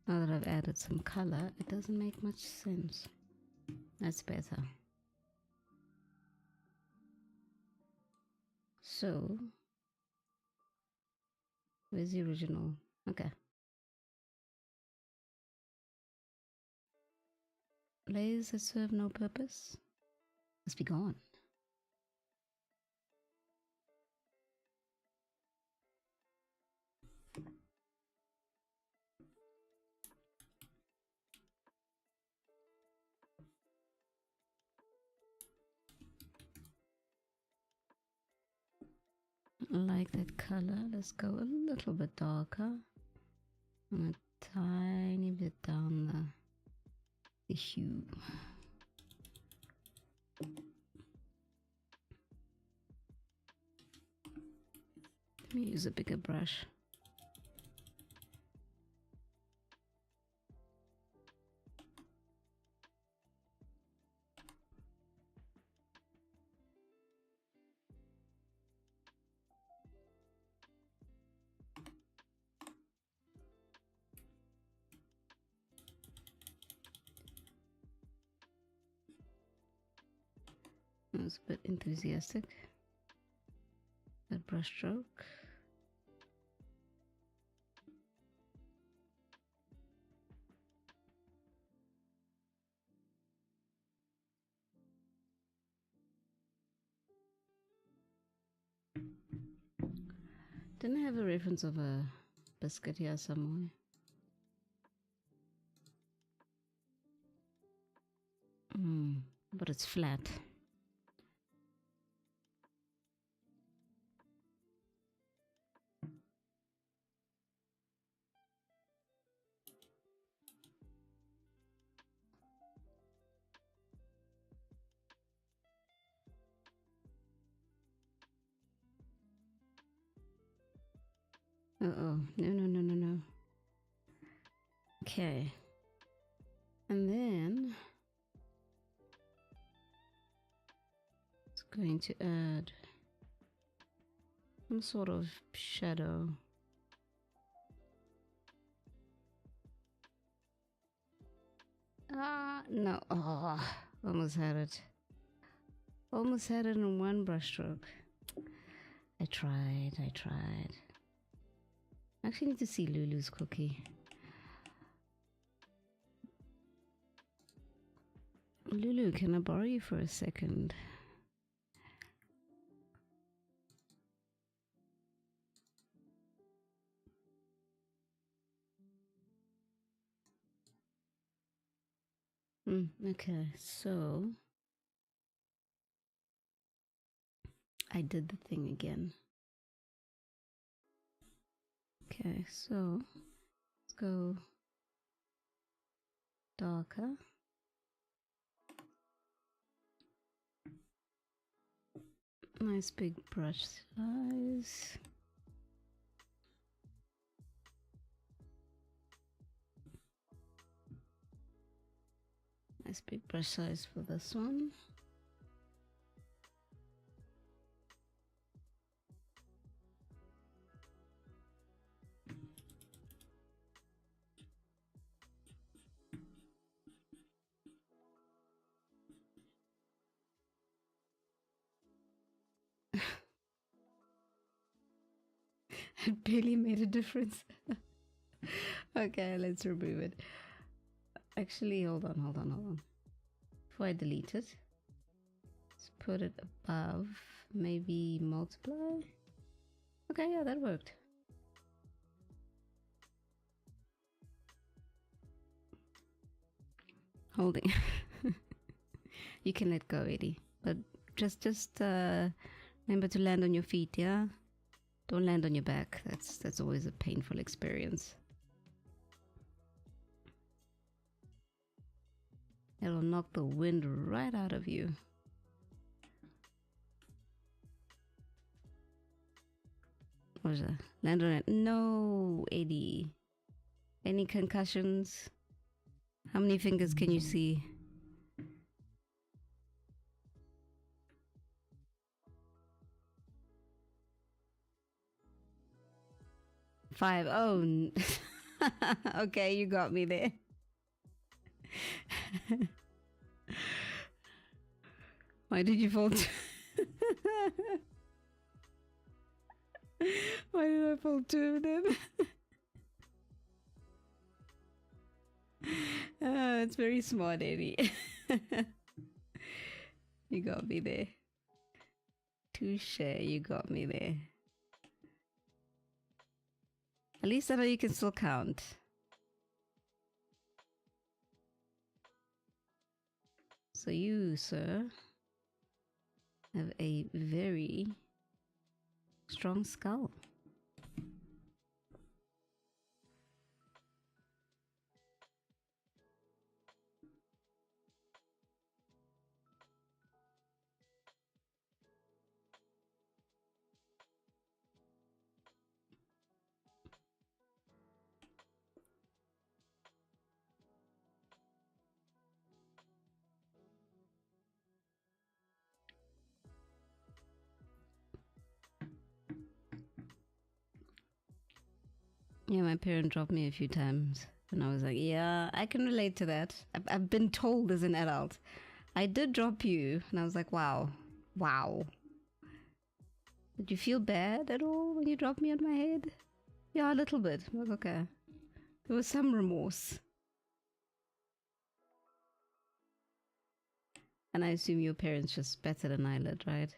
now that I've added some color, it doesn't make much sense. That's better. So, where's the original? Okay. Layers that serve no purpose must be gone. I like that color. Let's go a little bit darker. And a tiny bit down the hue. Let me use a bigger brush. That was a bit enthusiastic. That brush stroke. Didn't I have a reference of a biscuit here somewhere? But it's flat. Uh-oh. No. Okay. And then it's going to add some sort of shadow. No. Oh, Almost had it. Almost had it in one brushstroke. I tried. I actually need to see Lulu's cookie. Lulu, can I borrow you for a second? Okay, so I did the thing again. Okay, so let's go darker. Nice big brush size. Nice big brush size for this one. It barely made a difference. Okay, let's remove it. Actually, hold on. Before I delete it, let's put it above, maybe multiply. Okay, yeah, that worked. Holding. You can let go, Eddie, but just remember to land on your feet, yeah? Don't land on your back. That's always a painful experience. It'll knock the wind right out of you. What was that? Land on it. No, Eddie. Any concussions? How many fingers can you see? Five. Oh, okay, you got me there. Why did you fall? Why did I fall two of them? It's very smart, Eddie. You got me there. Touche, you got me there. At least I know you can still count. So you, sir, have a very strong skull. Yeah, my parent dropped me a few times. And I was like, yeah, I can relate to that. I've been told as an adult. I did drop you. And I was like, wow. Did you feel bad at all when you dropped me on my head? Yeah, a little bit. I was okay. There was some remorse. And I assume your parents just batted an eyelid, right?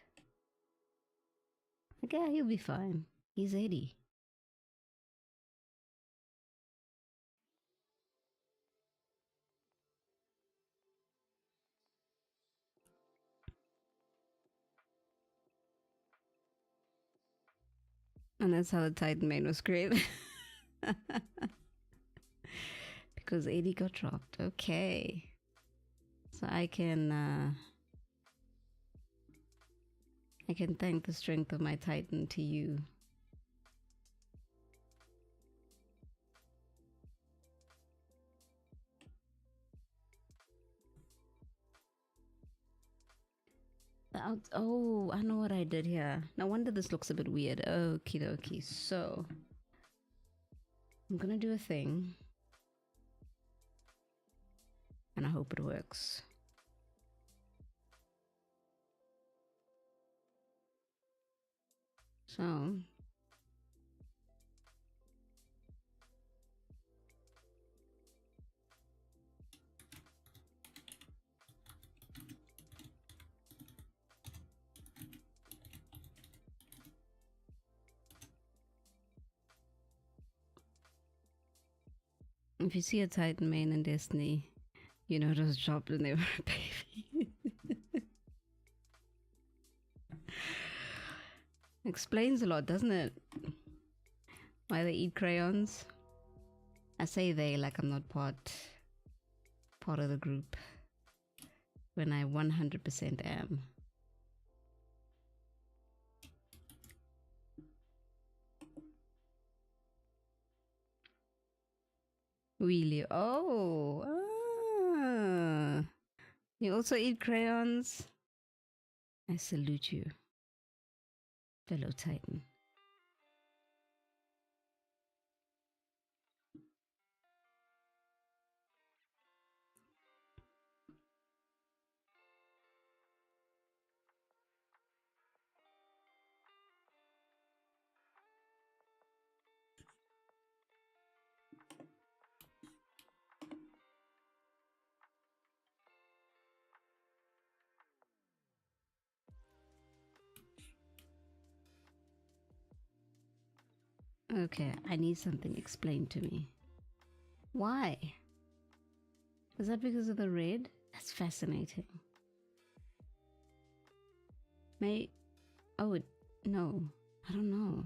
Like, yeah, he'll be fine. He's 80. And that's how the Titan main was created. Because 80 got dropped. Okay. So I can thank the strength of my Titan to you. Oh, I know what I did here. No wonder this looks a bit weird. Okie dokie. So I'm gonna do a thing. And I hope it works. So if you see a Titan main in Destiny, you know it was dropped when they were a baby. Explains a lot, doesn't it? Why they eat crayons. I say they like I'm not part of the group, when I 100% am. Really? Oh, you also eat crayons? I salute you, fellow Titan. Okay, I need something explained to me. Why? Is that because of the red? That's fascinating. Oh, no. I don't know.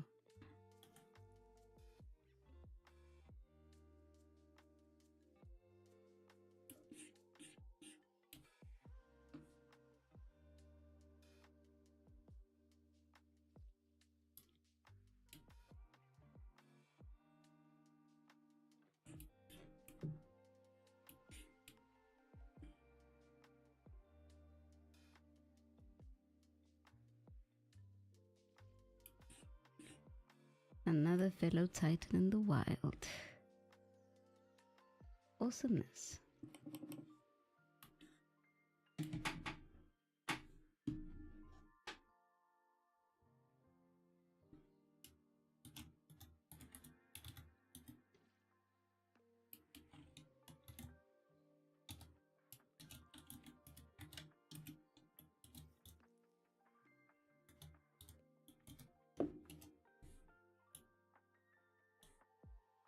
Another fellow Titan in the wild. Awesomeness.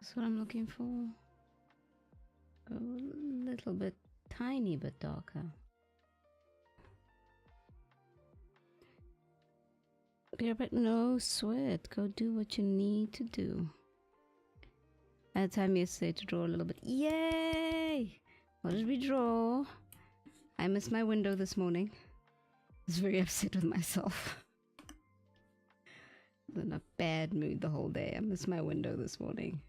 That's what I'm looking for. A little bit, tiny bit darker. But no sweat. Go do what you need to do. I had time yesterday to draw a little bit. Yay! What did we draw? I missed my window this morning. I was very upset with myself. I was in a bad mood the whole day. I missed my window this morning.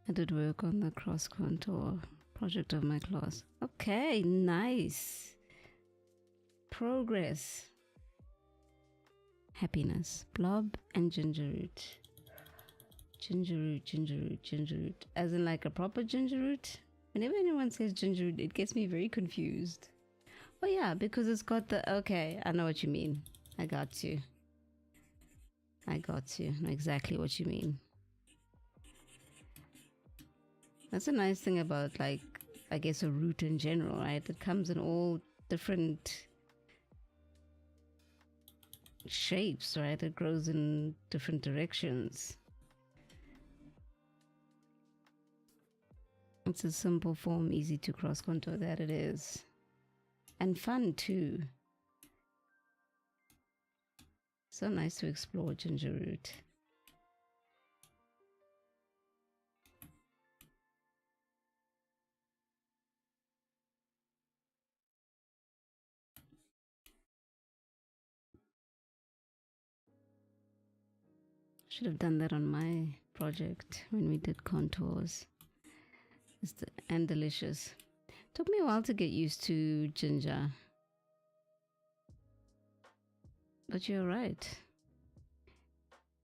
I did work on the cross contour project of my class. Okay, nice. Progress. Happiness. Blob and ginger root. Ginger root, ginger root, ginger root. As in like a proper ginger root? Whenever anyone says ginger root, it gets me very confused. Oh yeah, because it's got the... Okay, I know what you mean. I got you. I got you. I know exactly what you mean. That's a nice thing about, like, I guess a root in general, right? It comes in all different shapes, right? It grows in different directions. It's a simple form, easy to cross contour, that it is. And fun too. So nice to explore ginger root. Should have done that on my project when we did contours. And delicious. Took me a while to get used to ginger. But you're right.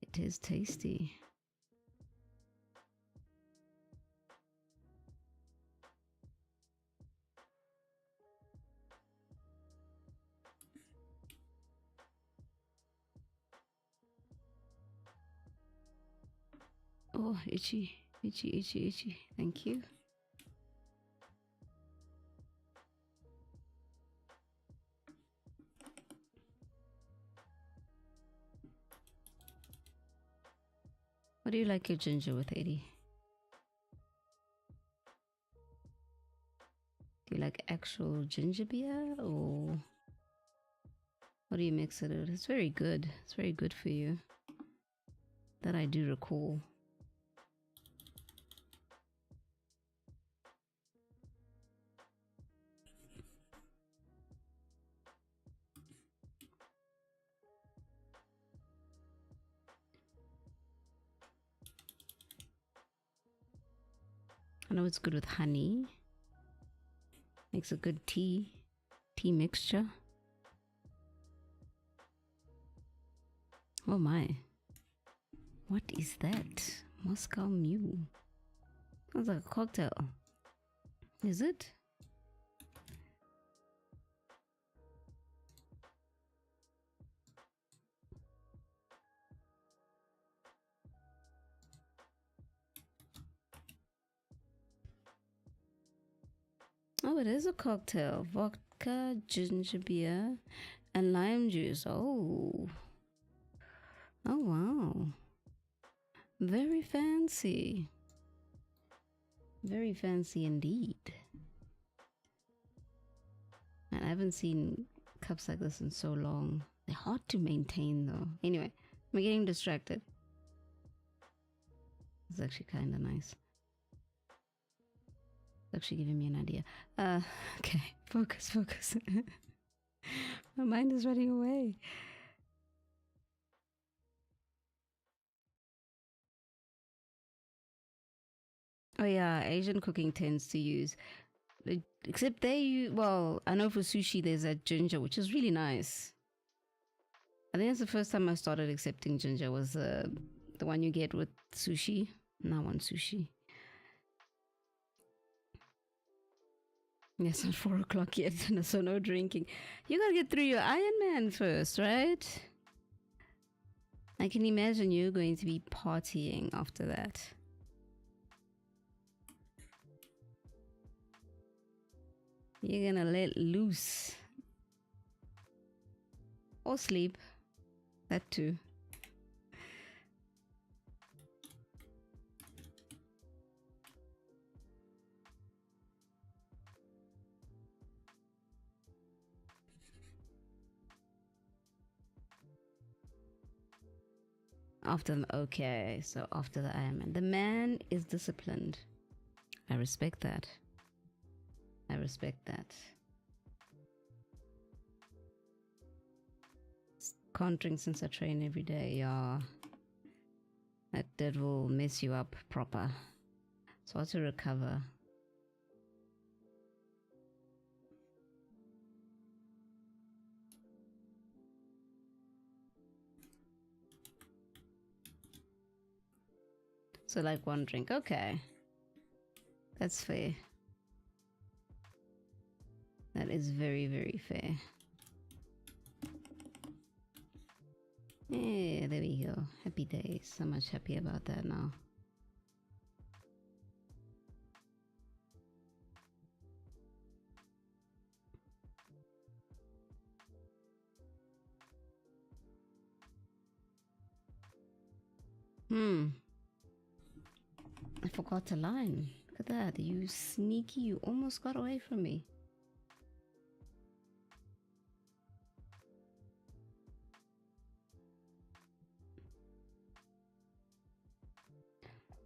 It is tasty. Oh, itchy, itchy, itchy, itchy. Thank you. What do you like your ginger with, 80? Do you like actual ginger beer, or what do you mix it with? It's very good. It's very good for you. That I do recall. I know it's good with honey. Makes a good tea mixture. Oh my. What is that? Moscow Mule. Sounds like a cocktail. Is it? Oh, it is a cocktail. Vodka, ginger beer, and lime juice. Oh. Oh, wow. Very fancy. Very fancy indeed. And I haven't seen cups like this in so long. They're hard to maintain though. Anyway, I'm getting distracted. It's actually kind of nice. It's actually giving me an idea. Okay, focus. My mind is running away. Oh yeah, Asian cooking tends to use, except they use, well, I know for sushi there's that ginger, which is really nice. I think that's the first time I started accepting ginger, was the one you get with sushi. Not one sushi. Yes, not 4 o'clock yet, so no drinking. You gotta get through your Iron Man first, right? I can imagine you going to be partying after that. You're gonna let loose. Or sleep. That too. Okay, so after the Ironman. The man is disciplined. I respect that. I respect that. Can't drink since I train every day, yeah. That will mess you up proper. So how to recover? So like one drink, okay. That's fair. That is very, very fair. Yeah, there we go. Happy days. So much happy about that now. I forgot to line. Look at that. You sneaky. You almost got away from me.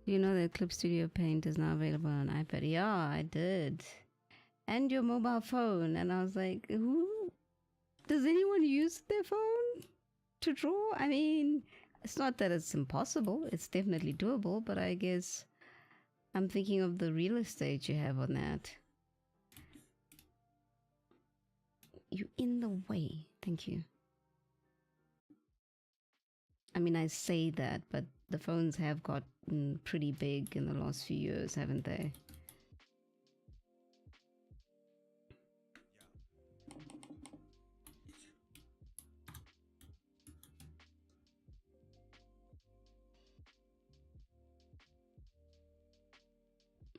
You know that Clip Studio Paint is now available on iPad? Yeah, I did. And your mobile phone. And I was like, who? Does anyone use their phone to draw? I mean, it's not that it's impossible. It's definitely doable. But I guess I'm thinking of the real estate you have on that. You're in the way. Thank you. I mean, I say that, but the phones have gotten pretty big in the last few years, haven't they?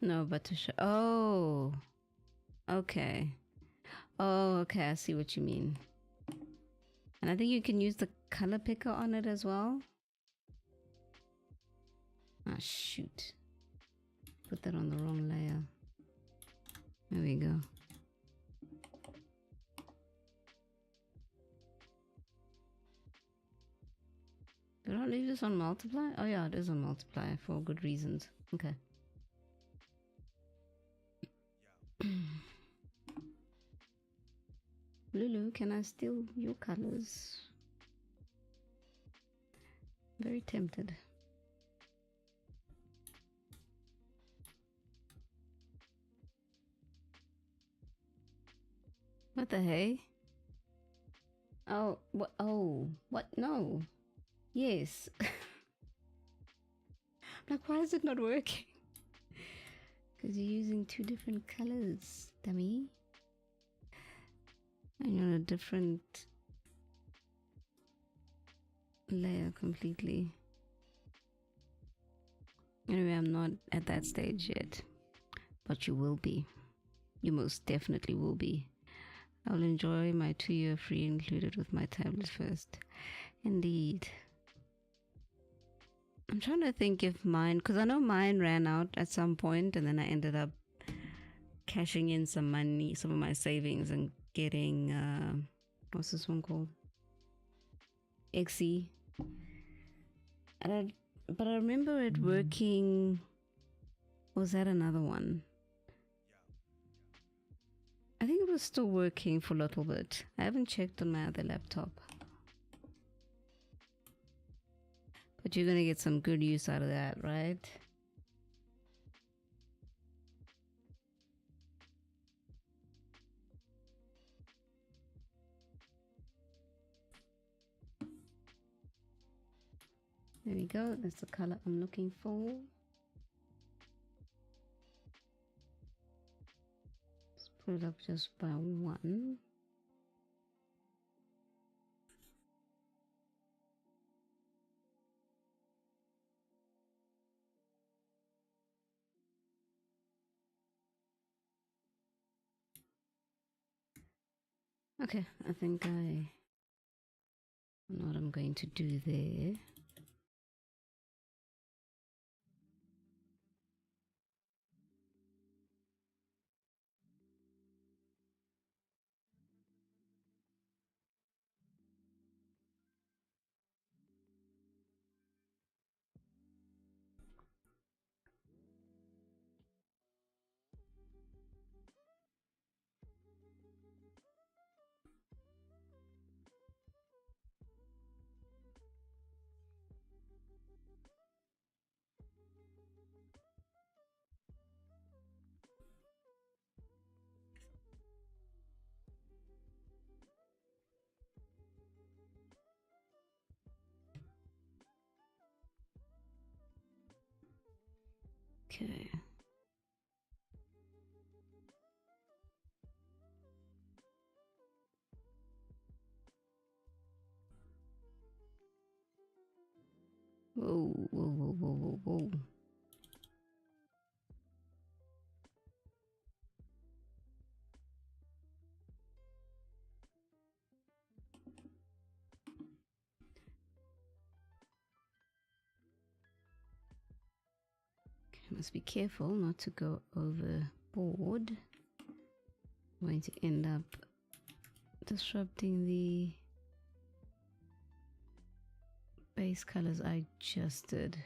No, but to show. Oh, okay. Oh, okay. I see what you mean. And I think you can use the color picker on it as well. Ah, shoot. Put that on the wrong layer. There we go. Did I leave this on multiply? Oh yeah, it is on multiply for good reasons. Okay. Lulu, can I steal your colors? Very tempted. What the hey? Oh, what? Oh, what? No. Yes. Like, why is it not working? Because you're using two different colors, dummy. And you're on a different layer completely. Anyway, I'm not at that stage yet. But you will be. You most definitely will be. I'll enjoy my 2-year free included with my tablet first. Indeed. I'm trying to think if mine, because I know mine ran out at some point and then I ended up cashing in some money, some of my savings, and getting, what's this one called? XE. But I remember it working. Was that another one? I think it was still working for a little bit. I haven't checked on my other laptop. But you're gonna get some good use out of that, right? There we go. That's the color I'm looking for. Let's put it up just by one. Okay, I think I know what I'm going to do there. Okay. Whoa, whoa, whoa, whoa, whoa, whoa. Okay, must be careful not to go overboard. I'm going to end up disrupting the base colors I just did.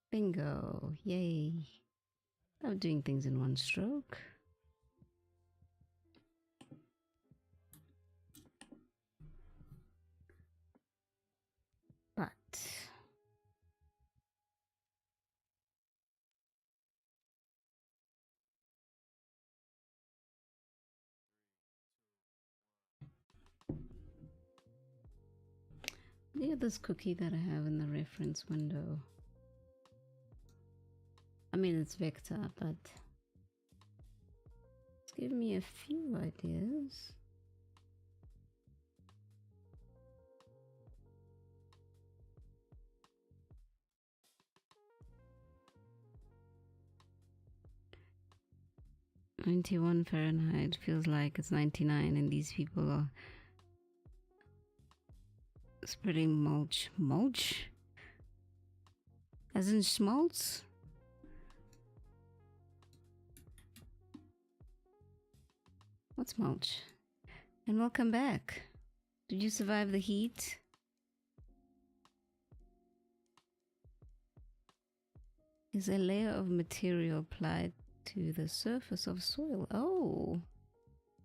Bingo! Yay! I'm doing things in one stroke. But look at this cookie that I have in the reference window. I mean, it's vector, but Give me a few ideas. "91 Fahrenheit feels like it's 99, and these people are spreading mulch." Mulch? As in schmaltz? What's mulch? And welcome back. Did you survive the heat? Is a layer of material applied to the surface of soil. Oh,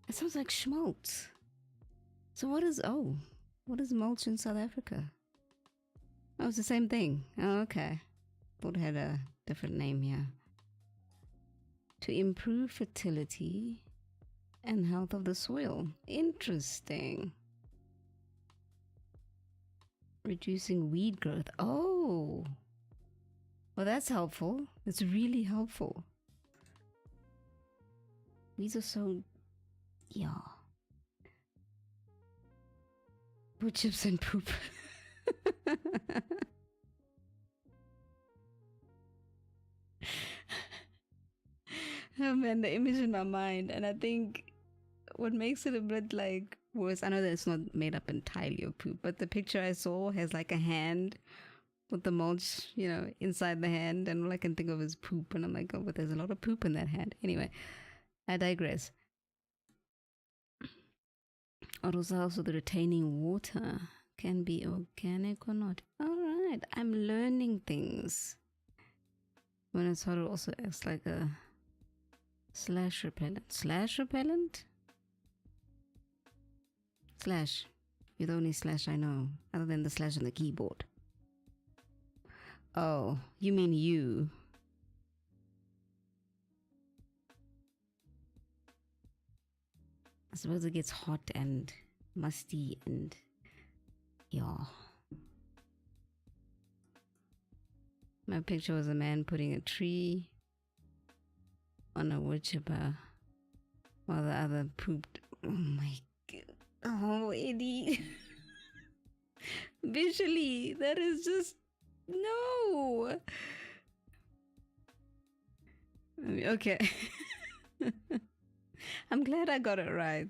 it sounds like schmaltz. So what is mulch in South Africa? Oh, it's the same thing. Oh, okay. Thought it had a different name here. To improve fertility and health of the soil. Interesting. Reducing weed growth. Oh, well, that's helpful. It's really helpful. Weeds are so, yeah. Wood chips and poop. Oh man, the image in my mind, and I think what makes it a bit like worse, I know that it's not made up entirely of poop, but the picture I saw has like a hand with the mulch, inside the hand, and all I can think of is poop, and I'm like, oh, but there's a lot of poop in that hand. Anyway, I digress. It also helps with retaining water. Can be organic or not. Alright, I'm learning things. When it's hot, it also acts like a slash repellent. Slash repellent? Slash. You're the only slash I know, other than the slash on the keyboard. Oh, you mean you. I suppose it gets hot and musty and yeah. My picture was a man putting a tree on a wood chipper while the other pooped. Oh my god. Oh, Eddie. Visually, that is just no. Okay. I'm glad I got it right.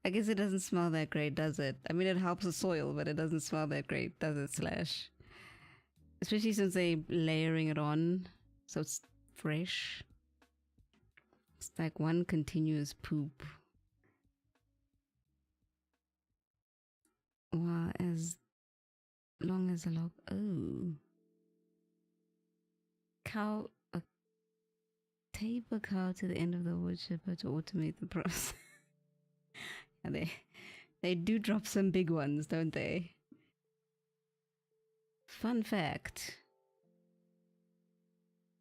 I guess it doesn't smell that great, does it? I mean, it helps the soil, but it doesn't smell that great, does it, Slash? Especially since they're layering it on, so it's fresh. It's like one continuous poop. Wow, as long as a log. Oh. Cow. Tape a cow to the end of the wood chipper to automate the process. Yeah, they do drop some big ones, don't they? Fun fact.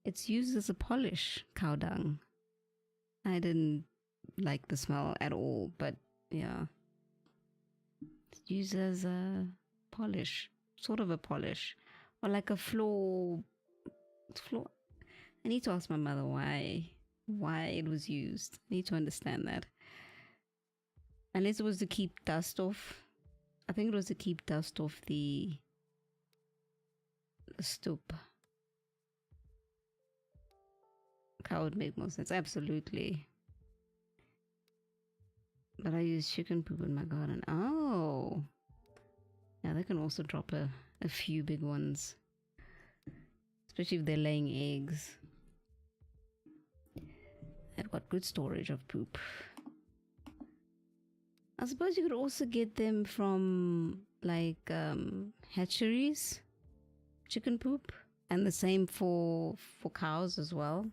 It's used as a polish, cow dung. I didn't like the smell at all, but yeah. It's used as a polish, sort of a polish. Or like a floor. I need to ask my mother why it was used. I need to understand that. Unless it was to keep dust off. I think it was to keep dust off the stoop. Cow would make more sense, absolutely. But I use chicken poop in my garden. Oh, yeah, they can also drop a few big ones, especially if they're laying eggs. They've got good storage of poop. I suppose you could also get them from like hatcheries, chicken poop, and the same for cows as well.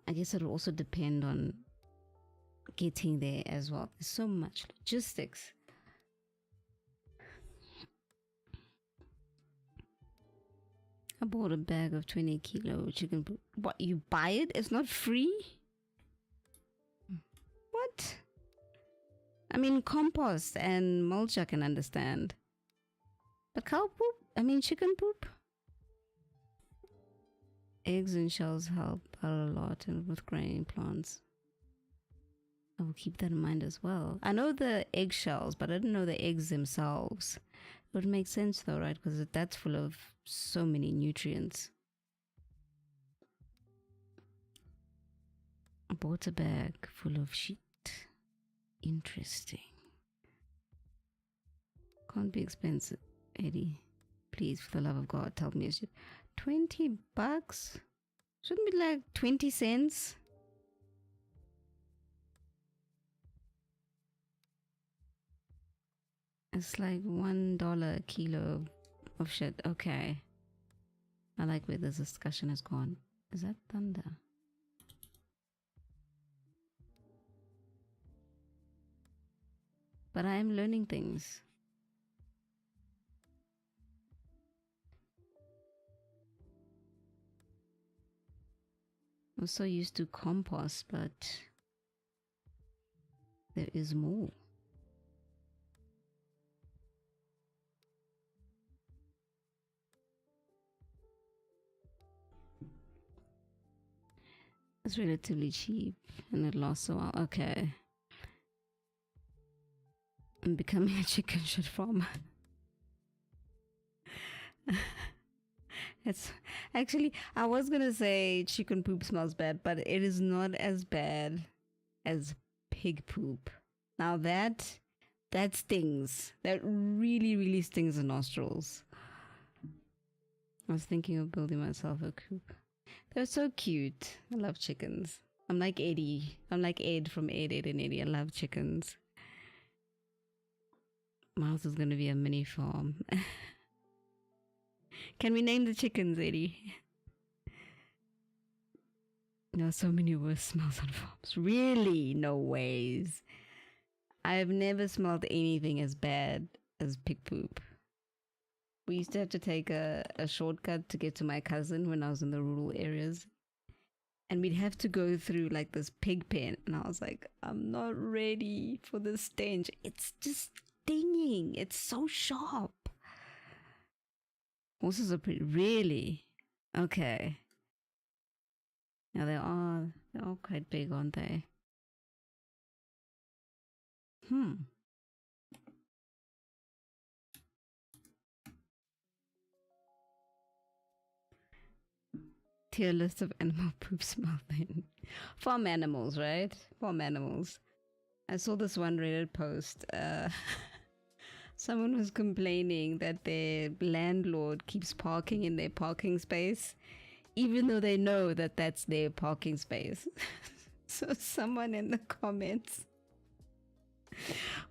I guess it'll also depend on getting there as well. There's so much logistics. I bought a bag of 20 kilo chicken poop. What, you buy it? It's not free? What? I mean, compost and mulch I can understand. But cow poop? I mean, chicken poop? Eggs and shells help out a lot and with growing plants. I will keep that in mind as well. I know the eggshells, but I didn't know the eggs themselves. It would make sense though, right? Because that's full of so many nutrients. I bought a bag full of shit. Interesting. Can't be expensive, Eddie. Please, for the love of God, tell me it's $20? Shouldn't be like 20 cents. It's like $1 a kilo of shit. Okay. I like where this discussion has gone. Is that thunder? But I am learning things. I'm so used to compost, but there is more. It's relatively cheap and it lasts a while. Okay. I'm becoming a chicken shit farmer. It's actually, I was gonna say chicken poop smells bad, but it is not as bad as pig poop. Now that stings. That really, really stings the nostrils. I was thinking of building myself a coop. They're so cute. I love chickens. I'm like Eddie. I'm like Ed from Ed, Ed and Eddie. I love chickens. My house is gonna be a mini farm. Can we name the chickens, Eddie? There are so many worse smells on farms. Really? No ways. I've never smelled anything as bad as pig poop. We used to have to take a shortcut to get to my cousin when I was in the rural areas. And we'd have to go through like this pig pen. And I was like, I'm not ready for the stench. It's just stinging. It's so sharp. Horses are pretty, really? Okay. Yeah, they're all quite big, aren't they? Tier list of animal poop smell then. Farm animals, right? Farm animals. I saw this one Reddit post. Someone was complaining that their landlord keeps parking in their parking space, even though they know that that's their parking space. So someone in the comments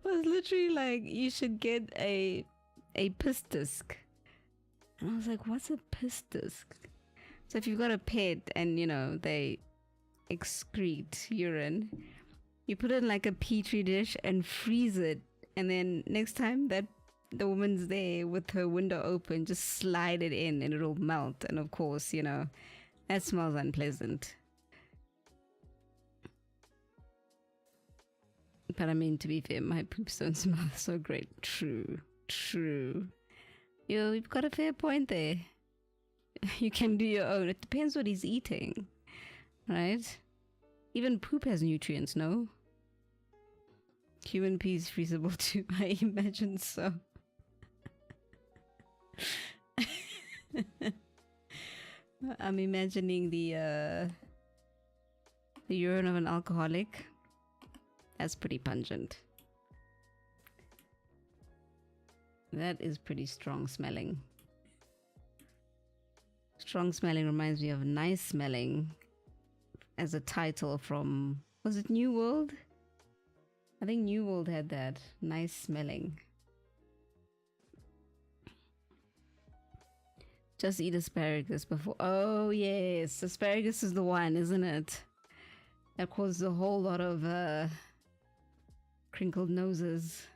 was literally like, you should get a piss disc. And I was like, what's a piss disc? So if you've got a pet and, you know, they excrete urine, you put it in like a petri dish and freeze it. And then next time that the woman's there with her window open, just slide it in and it'll melt. And of course, you know, that smells unpleasant. But I mean, to be fair, my poops don't smell so great. True. You've got a fair point there. You can do your own. It depends what he's eating, right? Even poop has nutrients, no? Human pee is freezable too. I imagine so. I'm imagining the urine of an alcoholic. That's pretty pungent. That is pretty strong smelling. Strong smelling reminds me of nice smelling as a title from, was it New World? I think New World had that. Nice smelling. Just eat asparagus before. Oh, yes. Asparagus is the one, isn't it? That causes a whole lot of crinkled noses.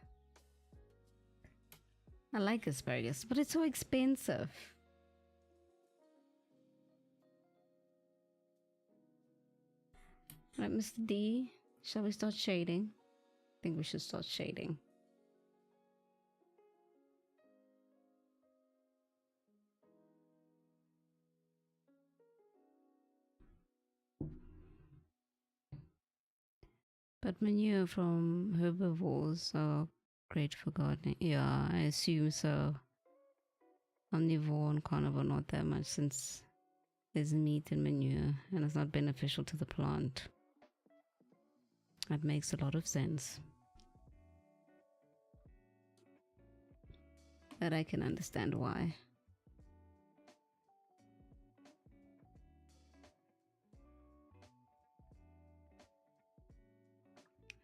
I like asparagus, but it's so expensive. Right, Mr. D, shall we start shading? I think we should start shading. But manure from herbivores are great for gardening. Yeah, I assume so. Omnivore and carnivore not that much, since there's meat in manure and it's not beneficial to the plant. That makes a lot of sense. But I can understand why.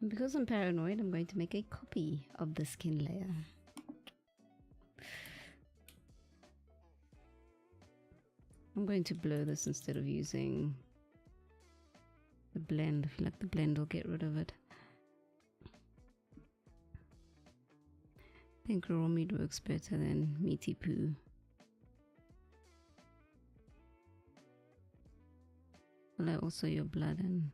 And because I'm paranoid, I'm going to make a copy of the skin layer. I'm going to blur this instead of using the blend. I feel like the blend will get rid of it. I think raw meat works better than meaty poo. Well, also your blood and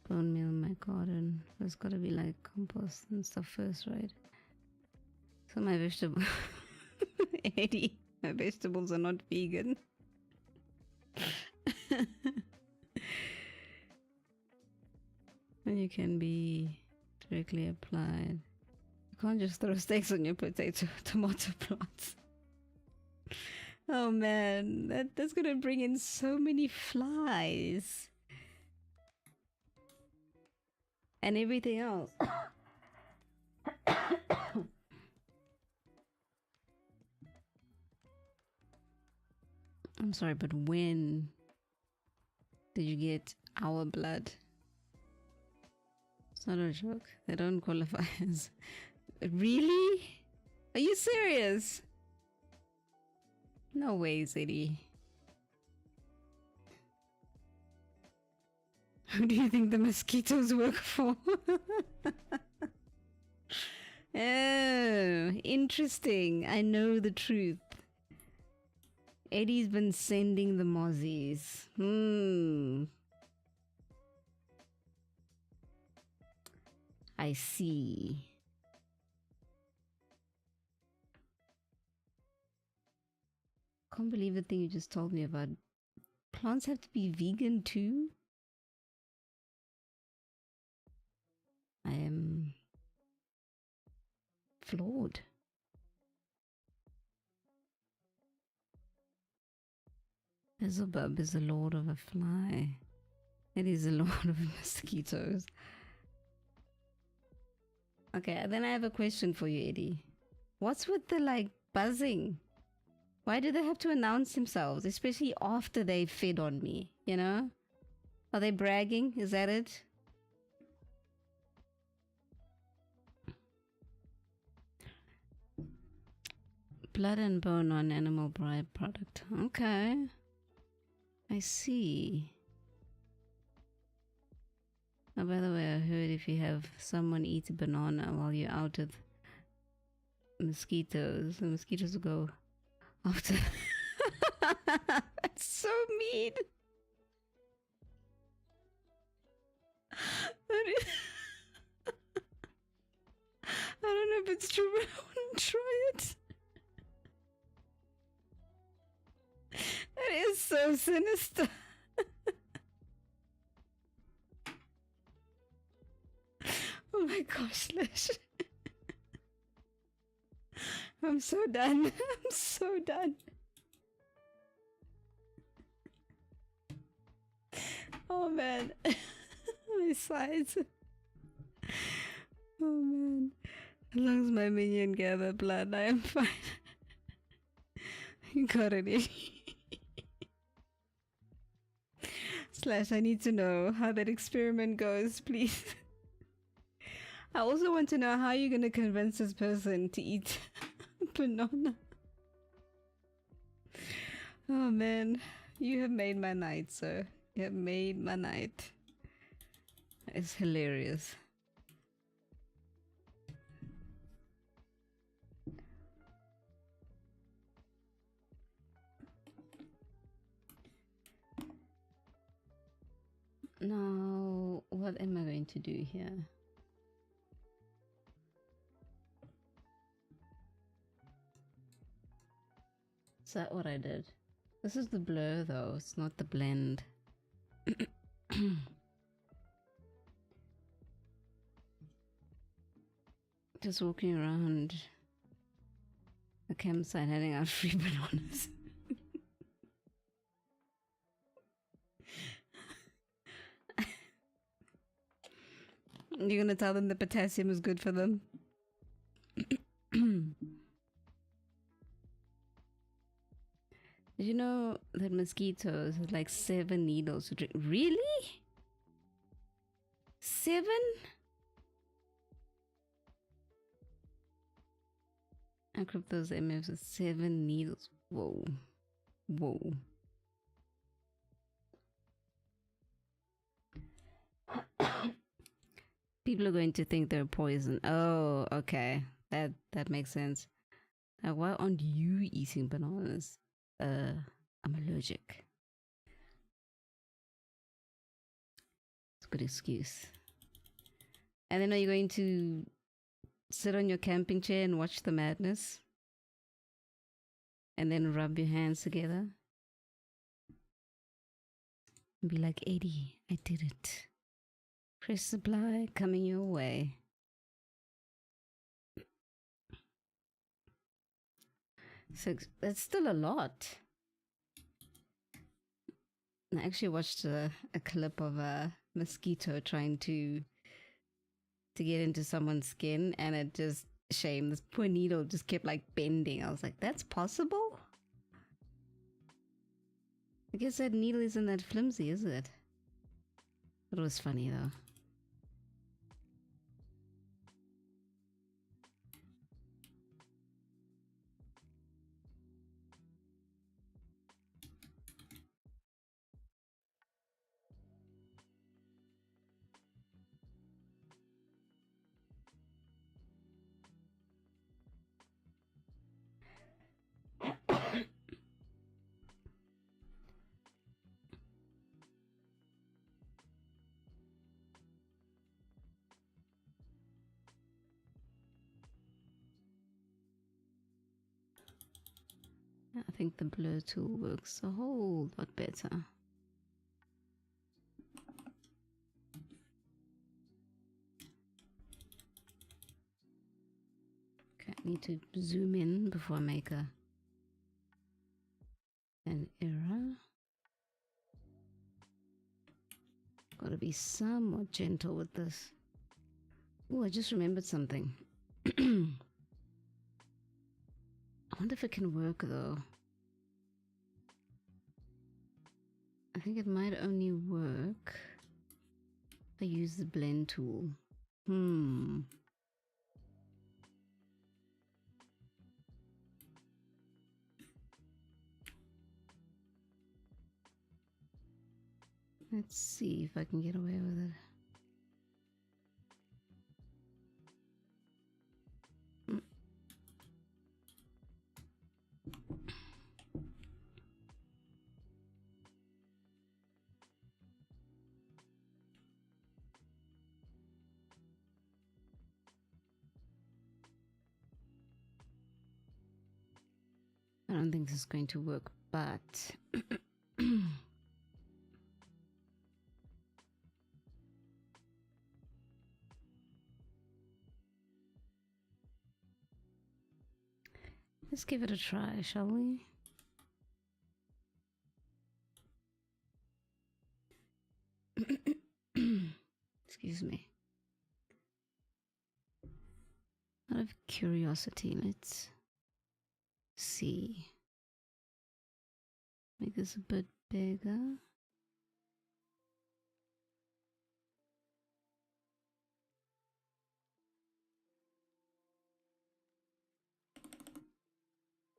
bone meal in my garden. There's got to be like compost and stuff first, right? So my vegetable Eddie, my vegetables are not vegan. And you can be directly applied. You can't just throw steaks on your tomato plants. Oh man, that's gonna bring in so many flies. And everything else. I'm sorry, but when did you get our blood? It's not a joke. They don't qualify as... Really? Are you serious? No way, Zeddy. Who do you think the mosquitoes work for? Oh, interesting. I know the truth. Eddie's been sending the mozzies. I see. Can't believe the thing you just told me about. Plants have to be vegan too? I am flawed. Beelzebub is the lord of a fly. It is the lord of mosquitoes. Okay, then I have a question for you, Eddie. What's with the like buzzing? Why do they have to announce themselves, especially after they fed on me, you know? Are they bragging? Is that it? Blood and bone on animal byproduct. Okay. I see. Oh, by the way, I heard if you have someone eat a banana while you're out with mosquitoes, the mosquitoes will go after. That's so mean. I don't know if it's true, but I want to try it. That is so sinister. Oh my gosh, Lish. I'm so done. I'm so done. Oh man. My sides. Oh man. As long as my minion gather blood, I am fine. You got it. Slash, I need to know how that experiment goes, please. I also want to know how you're going to convince this person to eat banana. Oh man, you have made my night, sir. You have made my night. It's hilarious. Now, what am I going to do here? Is that what I did? This is the blur though, it's not the blend. just walking around a campsite handing out free bananas. You're gonna tell them the potassium is good for them? Did you know that mosquitoes have like 7 needles to drink? Really? 7? I gripped those MFs with 7 needles. Whoa. Whoa. People are going to think they're poison. Oh, okay. That makes sense. Like, why aren't you eating bananas? I'm allergic. It's a good excuse. And then are you going to sit on your camping chair and watch the madness? And then rub your hands together? And be like, 80, I did it. Fresh supply coming your way. So that's still a lot. I actually watched a clip of a mosquito trying to get into someone's skin, and it just shame. This poor needle just kept like bending. I was like, that's possible? I guess that needle isn't that flimsy, is it? It was funny though. I think the blur tool works a whole lot better. Okay, I need to zoom in before I make an error. Gotta be somewhat gentle with this. Oh, I just remembered something. I wonder if it can work though. I think it might only work if I use the blend tool. Let's see if I can get away with it. I don't think this is going to work, but let's give it a try, shall we? Excuse me. Out of curiosity, let's see. Make this a bit bigger.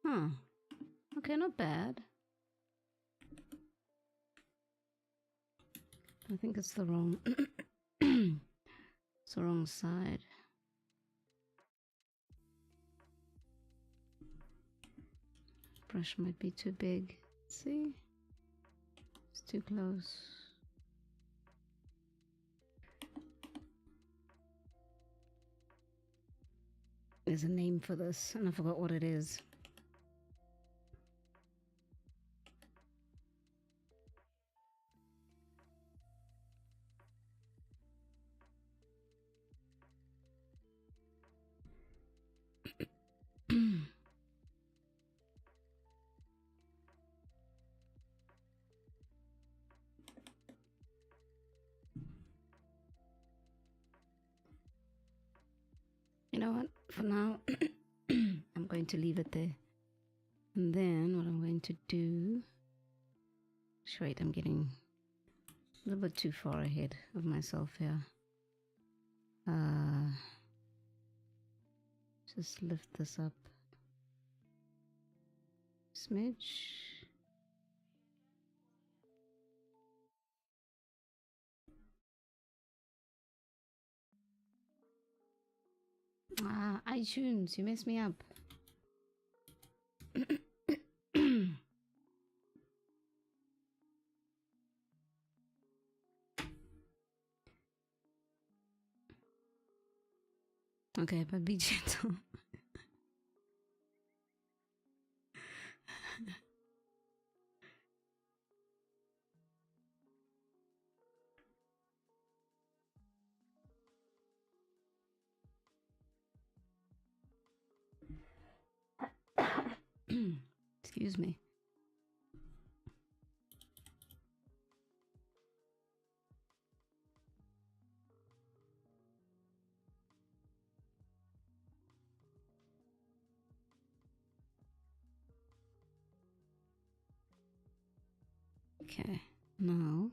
Huh. Okay, not bad. I think it's the wrong it's the wrong side. Brush might be too big. See? It's too close. There's a name for this, and I forgot what it is. know what? For now, I'm going to leave it there. And then what I'm going to do... Wait, I'm getting a little bit too far ahead of myself here. Just lift this up. Smidge. iTunes, you messed me up. Okay, but be gentle. Excuse me. Okay, now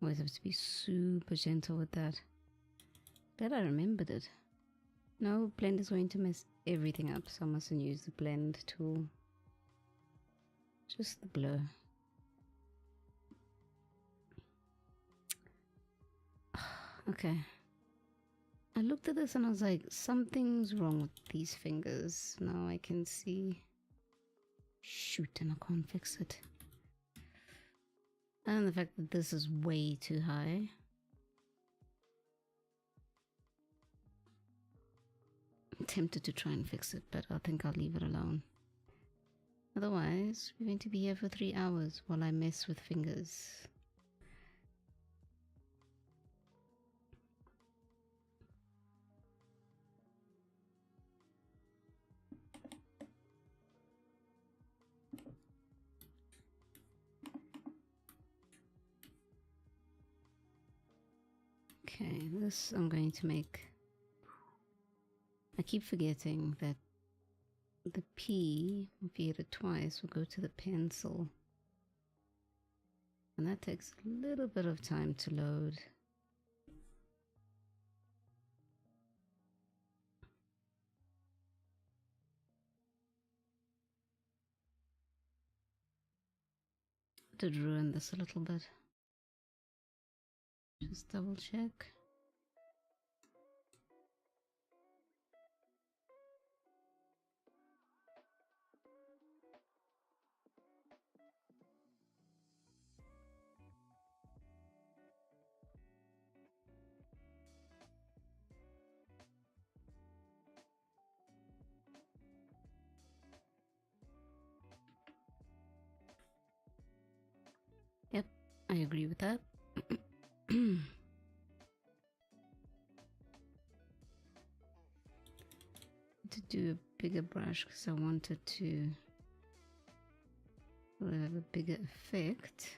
always have to be super gentle with that. Glad I remembered it. No, blend is going to mess everything up, so I mustn't use the blend tool. Just the blur. Okay. I looked at this and I was like, something's wrong with these fingers. Now I can see. Shoot, and I can't fix it. And the fact that this is way too high. I'm tempted to try and fix it, but I think I'll leave it alone. Otherwise, we're going to be here for 3 hours while I mess with fingers. Okay, this I'm going to make. I keep forgetting that the P, if you hit it twice, will go to the pencil. And that takes a little bit of time to load. Did ruin this a little bit. Just double check. Yep, I agree with that. To do a bigger brush because I wanted to have a bigger effect.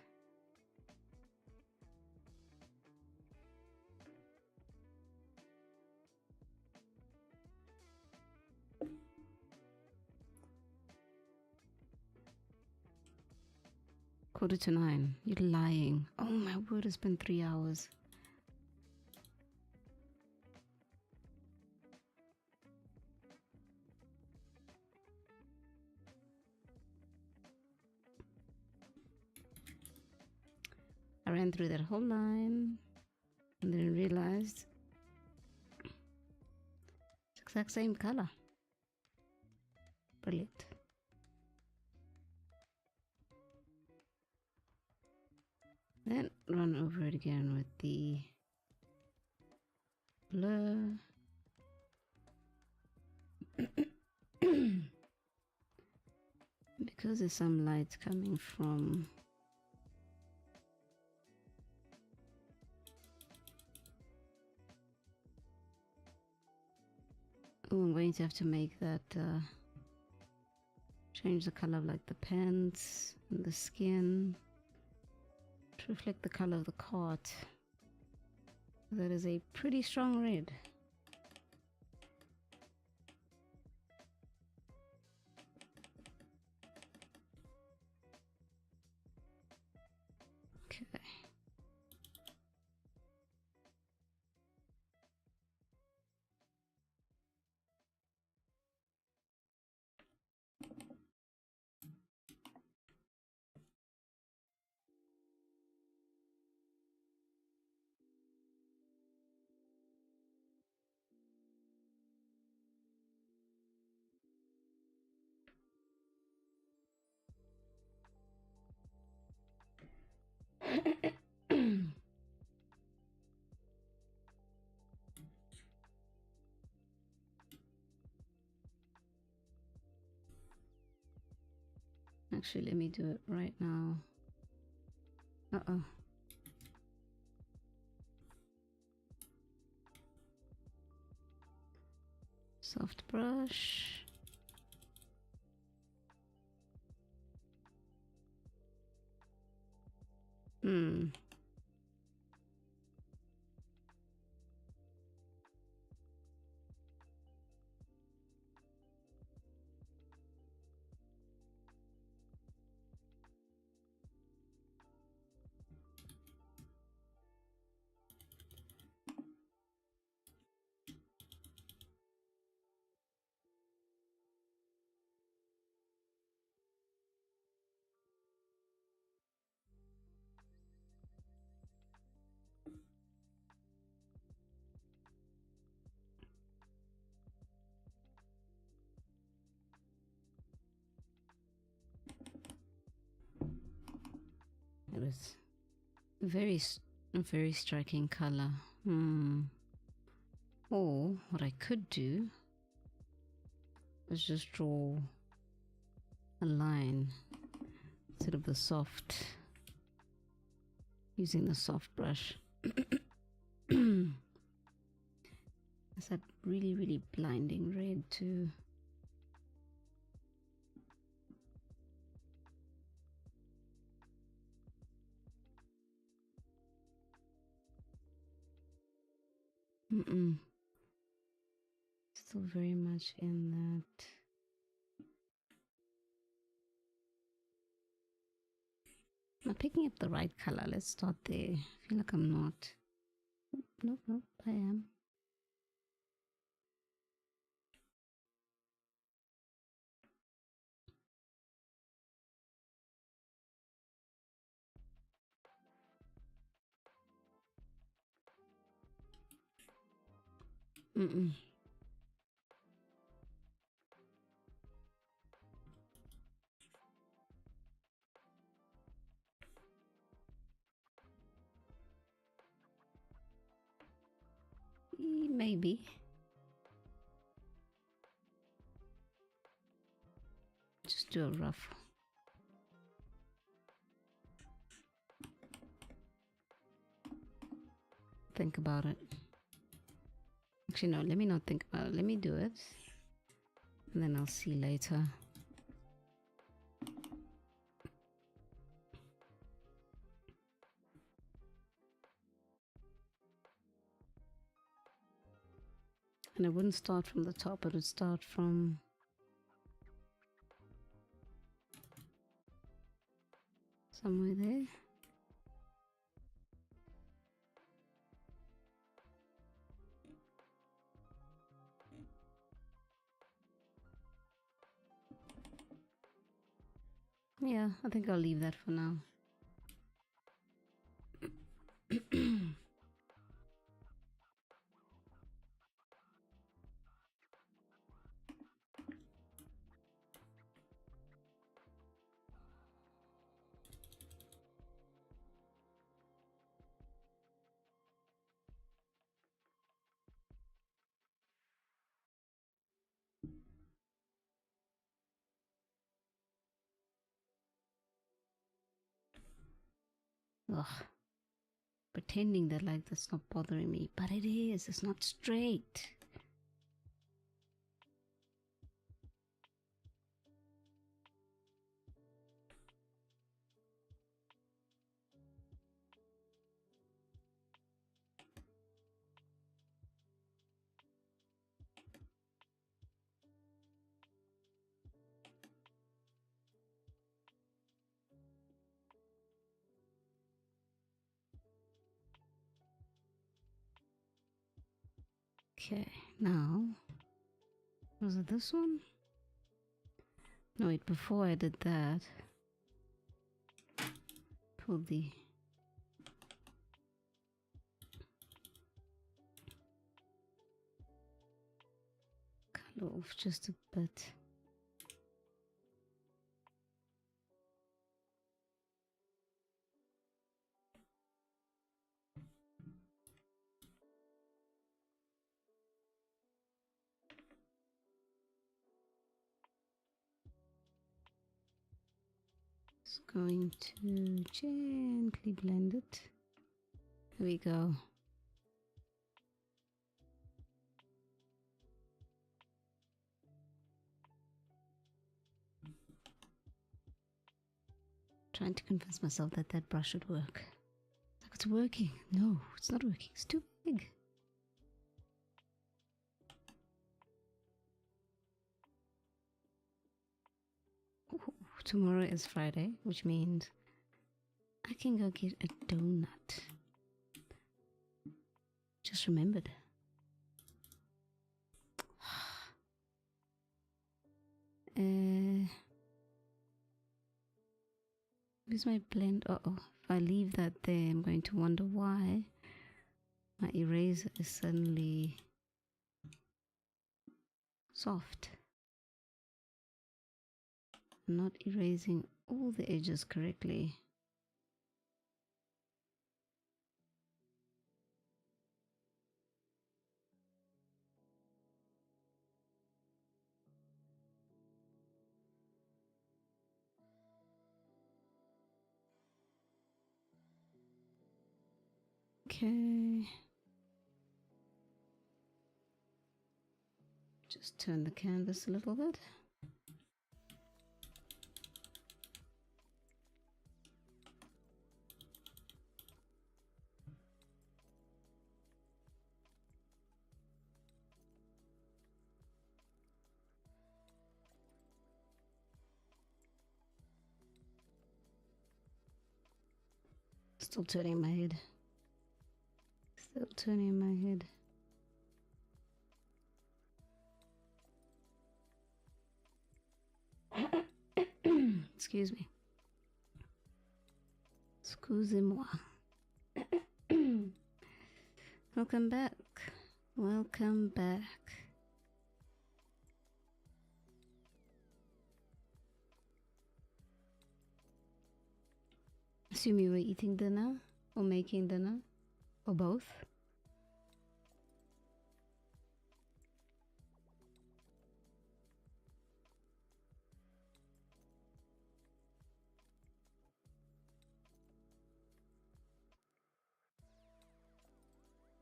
Quarter to 9. You're lying. Oh my word, it's been 3 hours. I ran through that whole line and then realized it's the exact same color. Brilliant. Then run over it again with the blur. Because there's some light coming from I'm going to have to make that change the color of like the pants and the skin to reflect the color of the cart. That is a pretty strong red. Okay. Actually, let me do it right now. Uh-oh. Soft brush. It was a very striking color. Or what I could do is just draw a line instead of the soft, using the soft brush. It's that really blinding red too. Still very much in that. Am I picking up the right color? Let's start there. I feel like I'm not. Nope, I am. Maybe. Just do a rough. Think about it. Actually, no, let me not think about it. Let me do it. And then I'll see later. And it wouldn't start from the top, it would start from somewhere there. Yeah, I think I'll leave that for now. Ugh. Pretending that like that's not bothering me, but it is. It's not straight. Okay, now was it this one? No, wait, before I did that, pull the color off just a bit. Going to gently blend it. Here we go. Trying to convince myself that that brush should work. Like it's working. No, it's not working. It's too big. Ooh, tomorrow is Friday, which means I can go get a donut. Just remembered. Where's my blend? Uh-oh. If I leave that there, I'm going to wonder why my eraser is suddenly soft. I'm not erasing all the edges correctly. Okay. Just turn the canvas a little bit. Still turning my head. Still turning my head. Excuse me. Excusez-moi. Welcome back. Welcome back. Assume you were eating dinner or making dinner or both.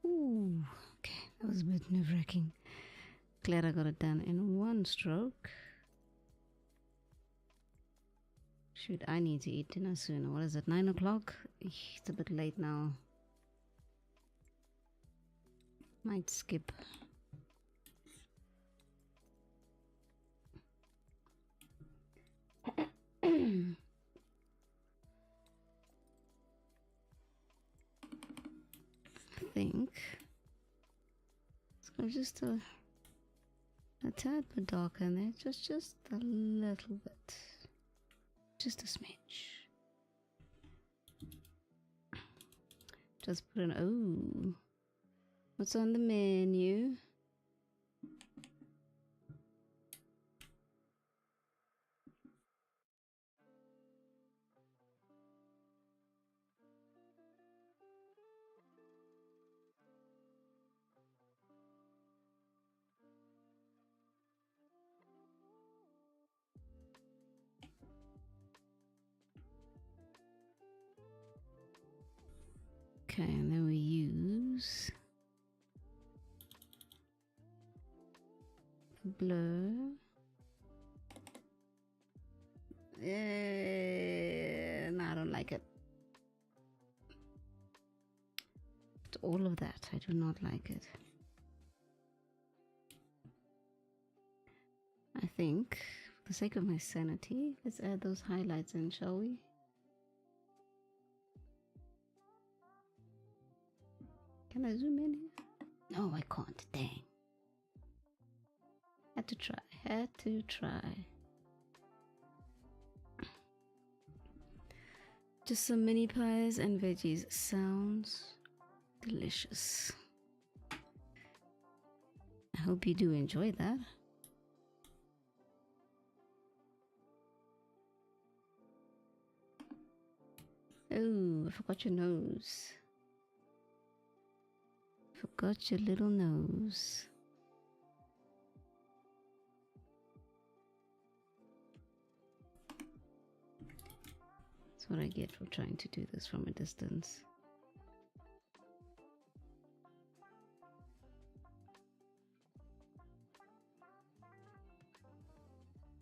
Ooh, okay, that was a bit nerve-wracking. Glad I got it done in one stroke. Shoot, I need to eat dinner soon. What is it, 9 o'clock? It's a bit late now. Might skip. I think let's go just a tad bit darker in there, just a little bit, just a smidge. Just put in. Oh, what's on the menu? Okay, and then we use blur. No, I don't like it. All of that, I do not like it. I think, for the sake of my sanity, let's add those highlights in, shall we? Can I zoom in here? No, I can't. Dang. Had to try. Had to try. Just some mini pies and veggies. Sounds delicious. I hope you do enjoy that. Oh, I forgot your nose. Forgot your little nose. That's what I get for trying to do this from a distance.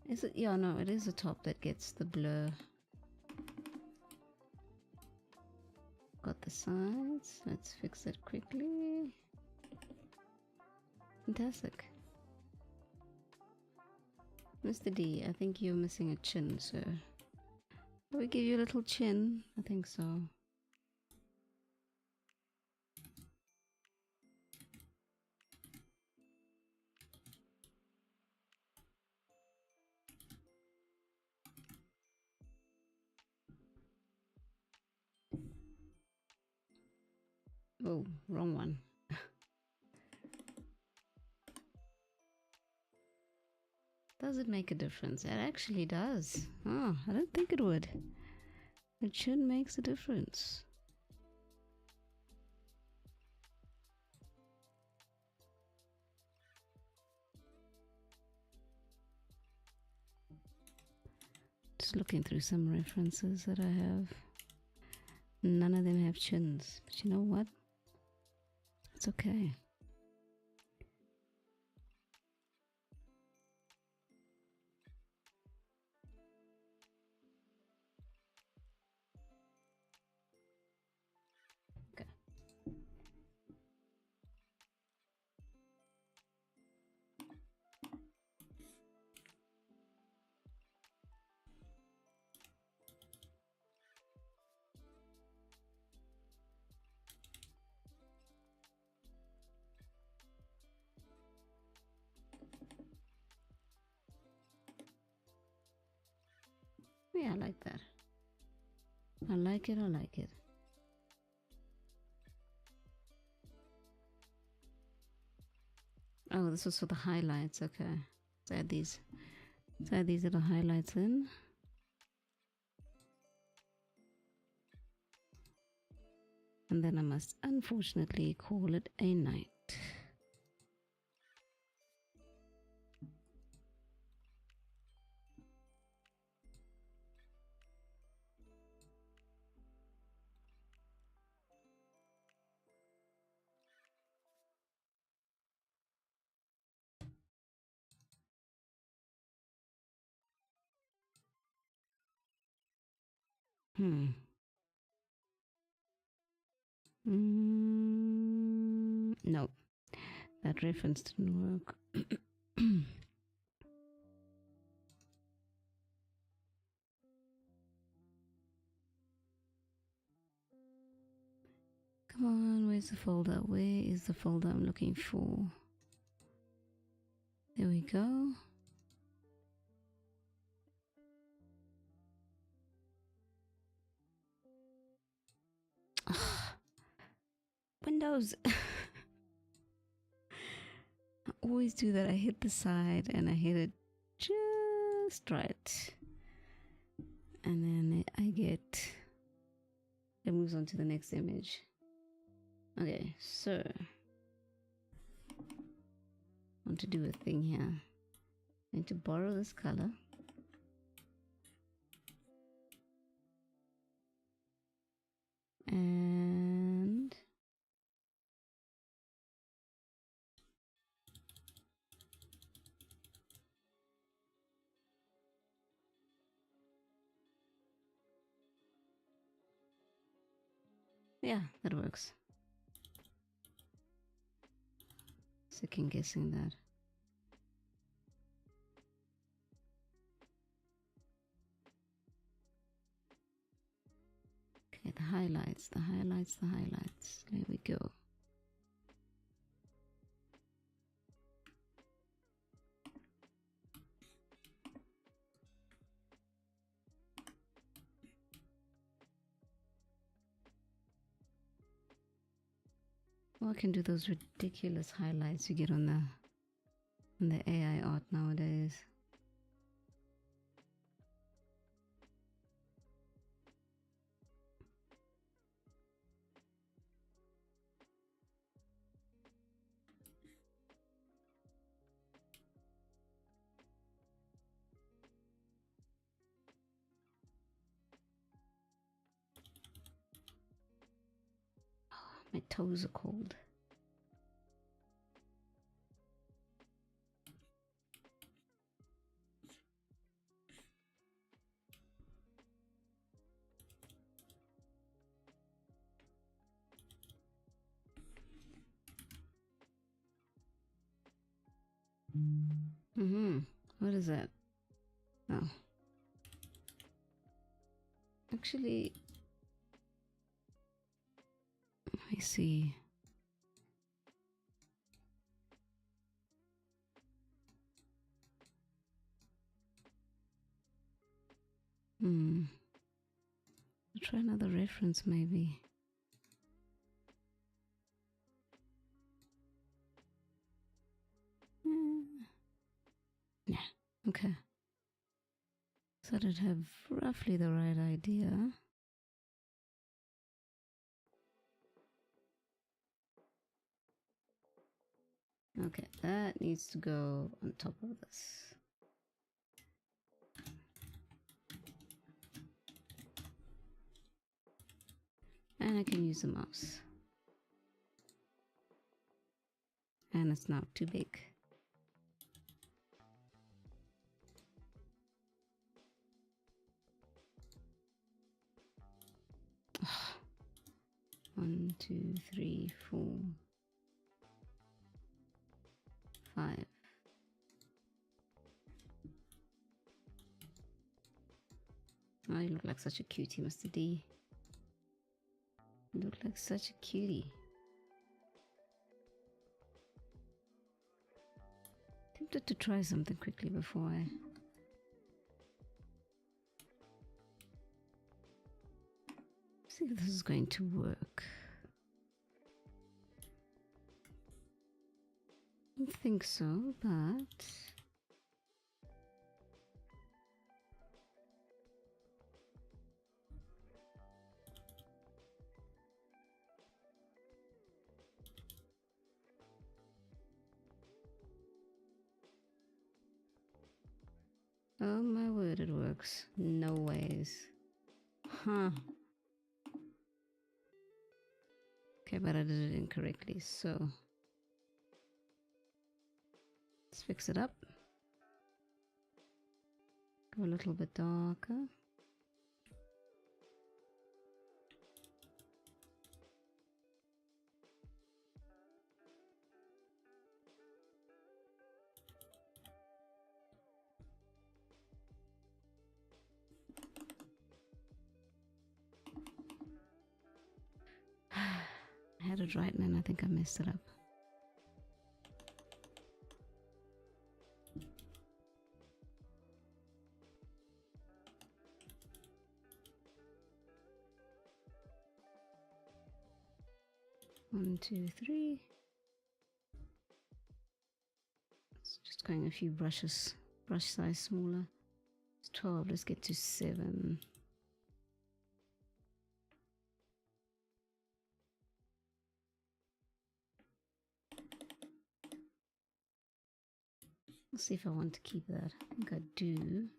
Is it? Yeah, no, it is the top that gets the blur. Got the sides. Let's fix it quickly. Fantastic. Mr. D, I think you're missing a chin, sir. Will we give you a little chin? I think so. Oh, wrong one. Does it make a difference? It actually does. Oh, I don't think it would. The chin makes a difference. Just looking through some references that I have. None of them have chins. But you know what? It's okay. Yeah, I like that. I like it, I like it. Oh, this was for the highlights, okay. Let's add these little highlights in. And then I must unfortunately call it a night. No, that reference didn't work. Come on, where's the folder? Where is the folder I'm looking for? There we go. Windows. I always do that. I hit the side and I hit it just right. And then it moves on to the next image. Okay, so I want to do a thing here. I need to borrow this color. And yeah, that works. Second guessing that. Okay, the highlights. There we go. Or I can do those ridiculous highlights you get on the AI art nowadays. My toes are cold. What is that? Oh. Actually, let me see. I'll try another reference maybe. Yeah, okay. So I'd have roughly the right idea. Okay, that needs to go on top of this. And I can use the mouse. And it's not too big. Oh. 1, 2, 3, 4, 5. Oh, you look like such a cutie, Mr. D. You look like such a cutie. Tempted to try something quickly before I... see if this is going to work. I don't think so, but... oh my word, it works. No ways. Huh. Okay, but I did it incorrectly, so... let's fix it up. Go a little bit darker. I had it right and I think I messed it up. One, two, three. It's just going a few brushes, brush size smaller. It's 12, let's get to 7. Let's see if I want to keep that. I think I do.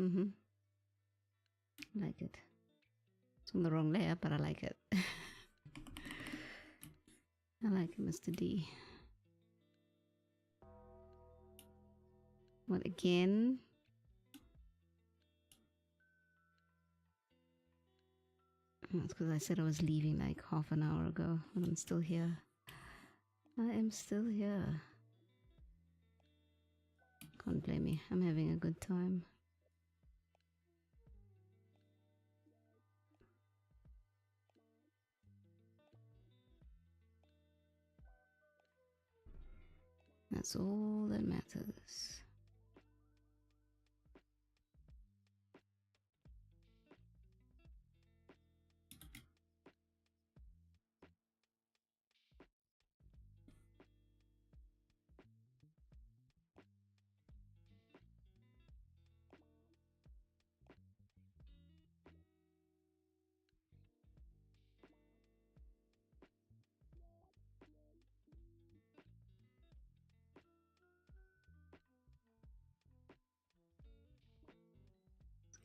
I like it. It's on the wrong layer, but I like it. I like it, Mr. D. What again? That's because I said I was leaving like half an hour ago, but I'm still here. I am still here. Can't blame me. I'm having a good time. That's all that matters.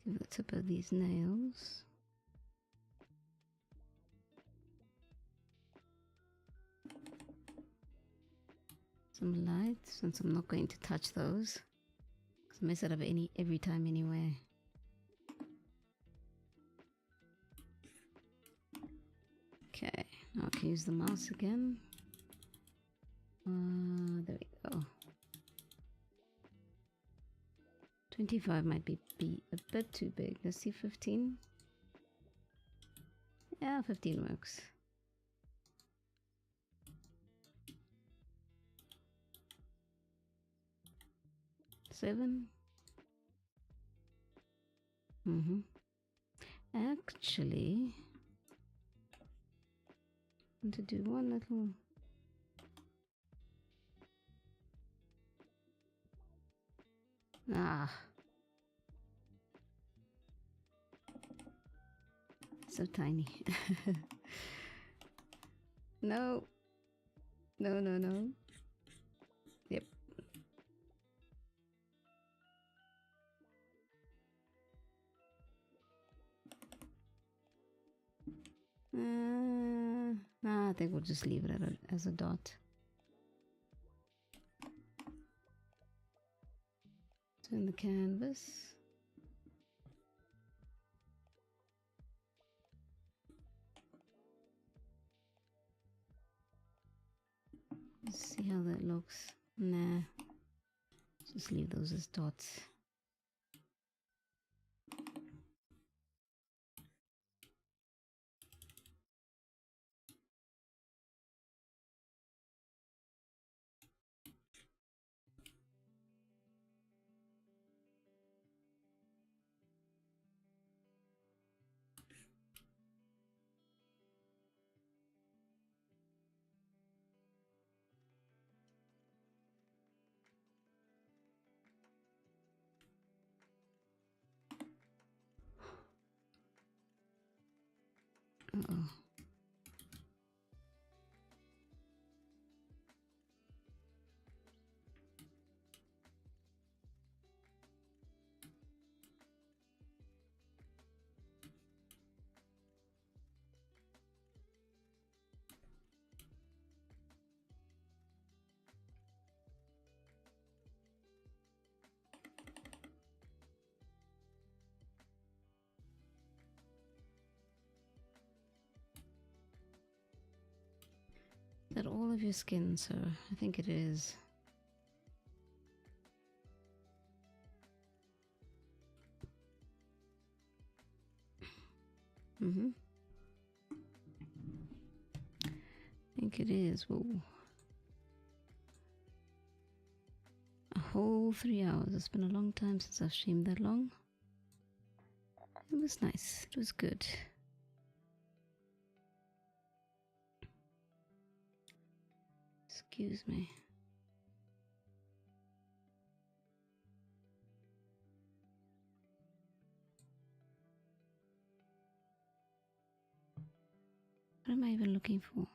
Give the tip of these nails. Some light, since I'm not going to touch those. Because I mess it up every time anyway. Okay, now I can use the mouse again. There we go. 25 might be a bit too big. Let's see, 15. Yeah, 15 works. Seven. Actually, I want to do one little. So tiny. No. No. Yep. I think we'll just leave it as a dot. Turn the canvas. Let's see how that looks. Nah. Just leave those as dots. Uh-oh. Is that all of your skin, sir? I think it is. I think it is. Whoa. A whole 3 hours. It's been a long time since I've streamed that long. It was nice. It was good. Excuse me. What am I even looking for?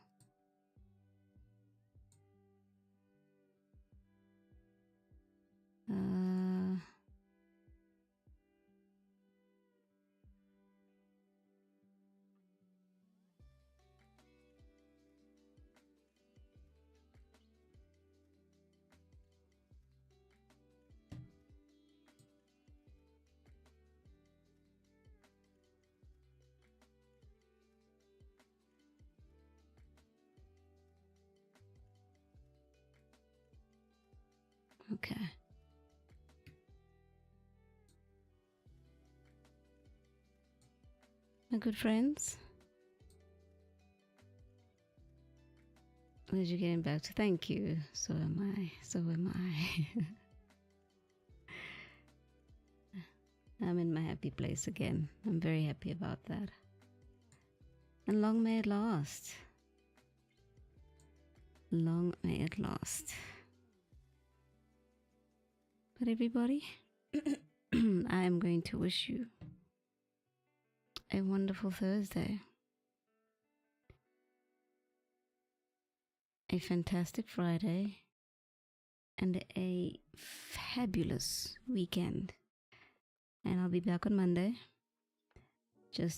Okay. My good friends, Glad you're getting back to. Thank you. So am I. So am I. I'm in my happy place again. I'm very happy about that. And long may it last. Long may it last. But everybody, I am going to wish you a wonderful Thursday. A fantastic Friday. And a fabulous weekend. And I'll be back on Monday.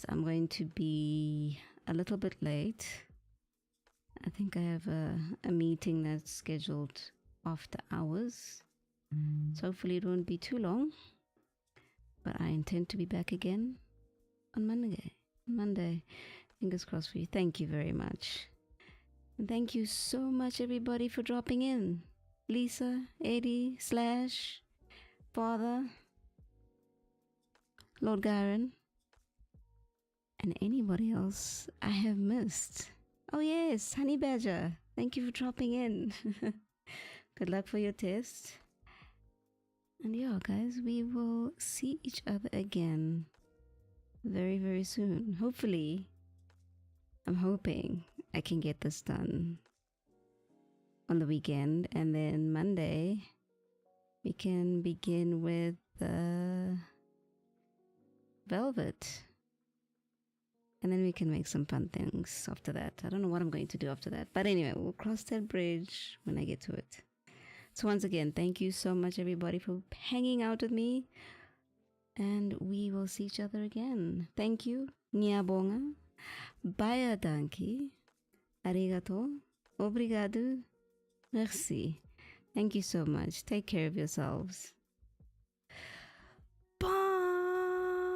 I'm going to be a little bit late. I think I have a meeting that's scheduled after hours. So hopefully it won't be too long. But I intend to be back again on Monday. Fingers crossed for you. Thank you very much. And thank you so much, everybody, for dropping in. Lisa, Eddie, Slash, Father, Lord Gyron, and anybody else I have missed. Oh yes, Honey Badger, thank you for dropping in. Good luck for your test. And yeah, guys, we will see each other again very, very soon. Hopefully, I'm hoping I can get this done on the weekend, and then Monday we can begin with Velvet, and then we can make some fun things after that. I don't know what I'm going to do after that, but anyway, we'll cross that bridge when I get to it. So once again, thank you so much, everybody, for hanging out with me, and we will see each other again. Thank you. Ngiyabonga. Baya danki. Arigato. Obrigado. Merci. Thank you so much. Take care of yourselves.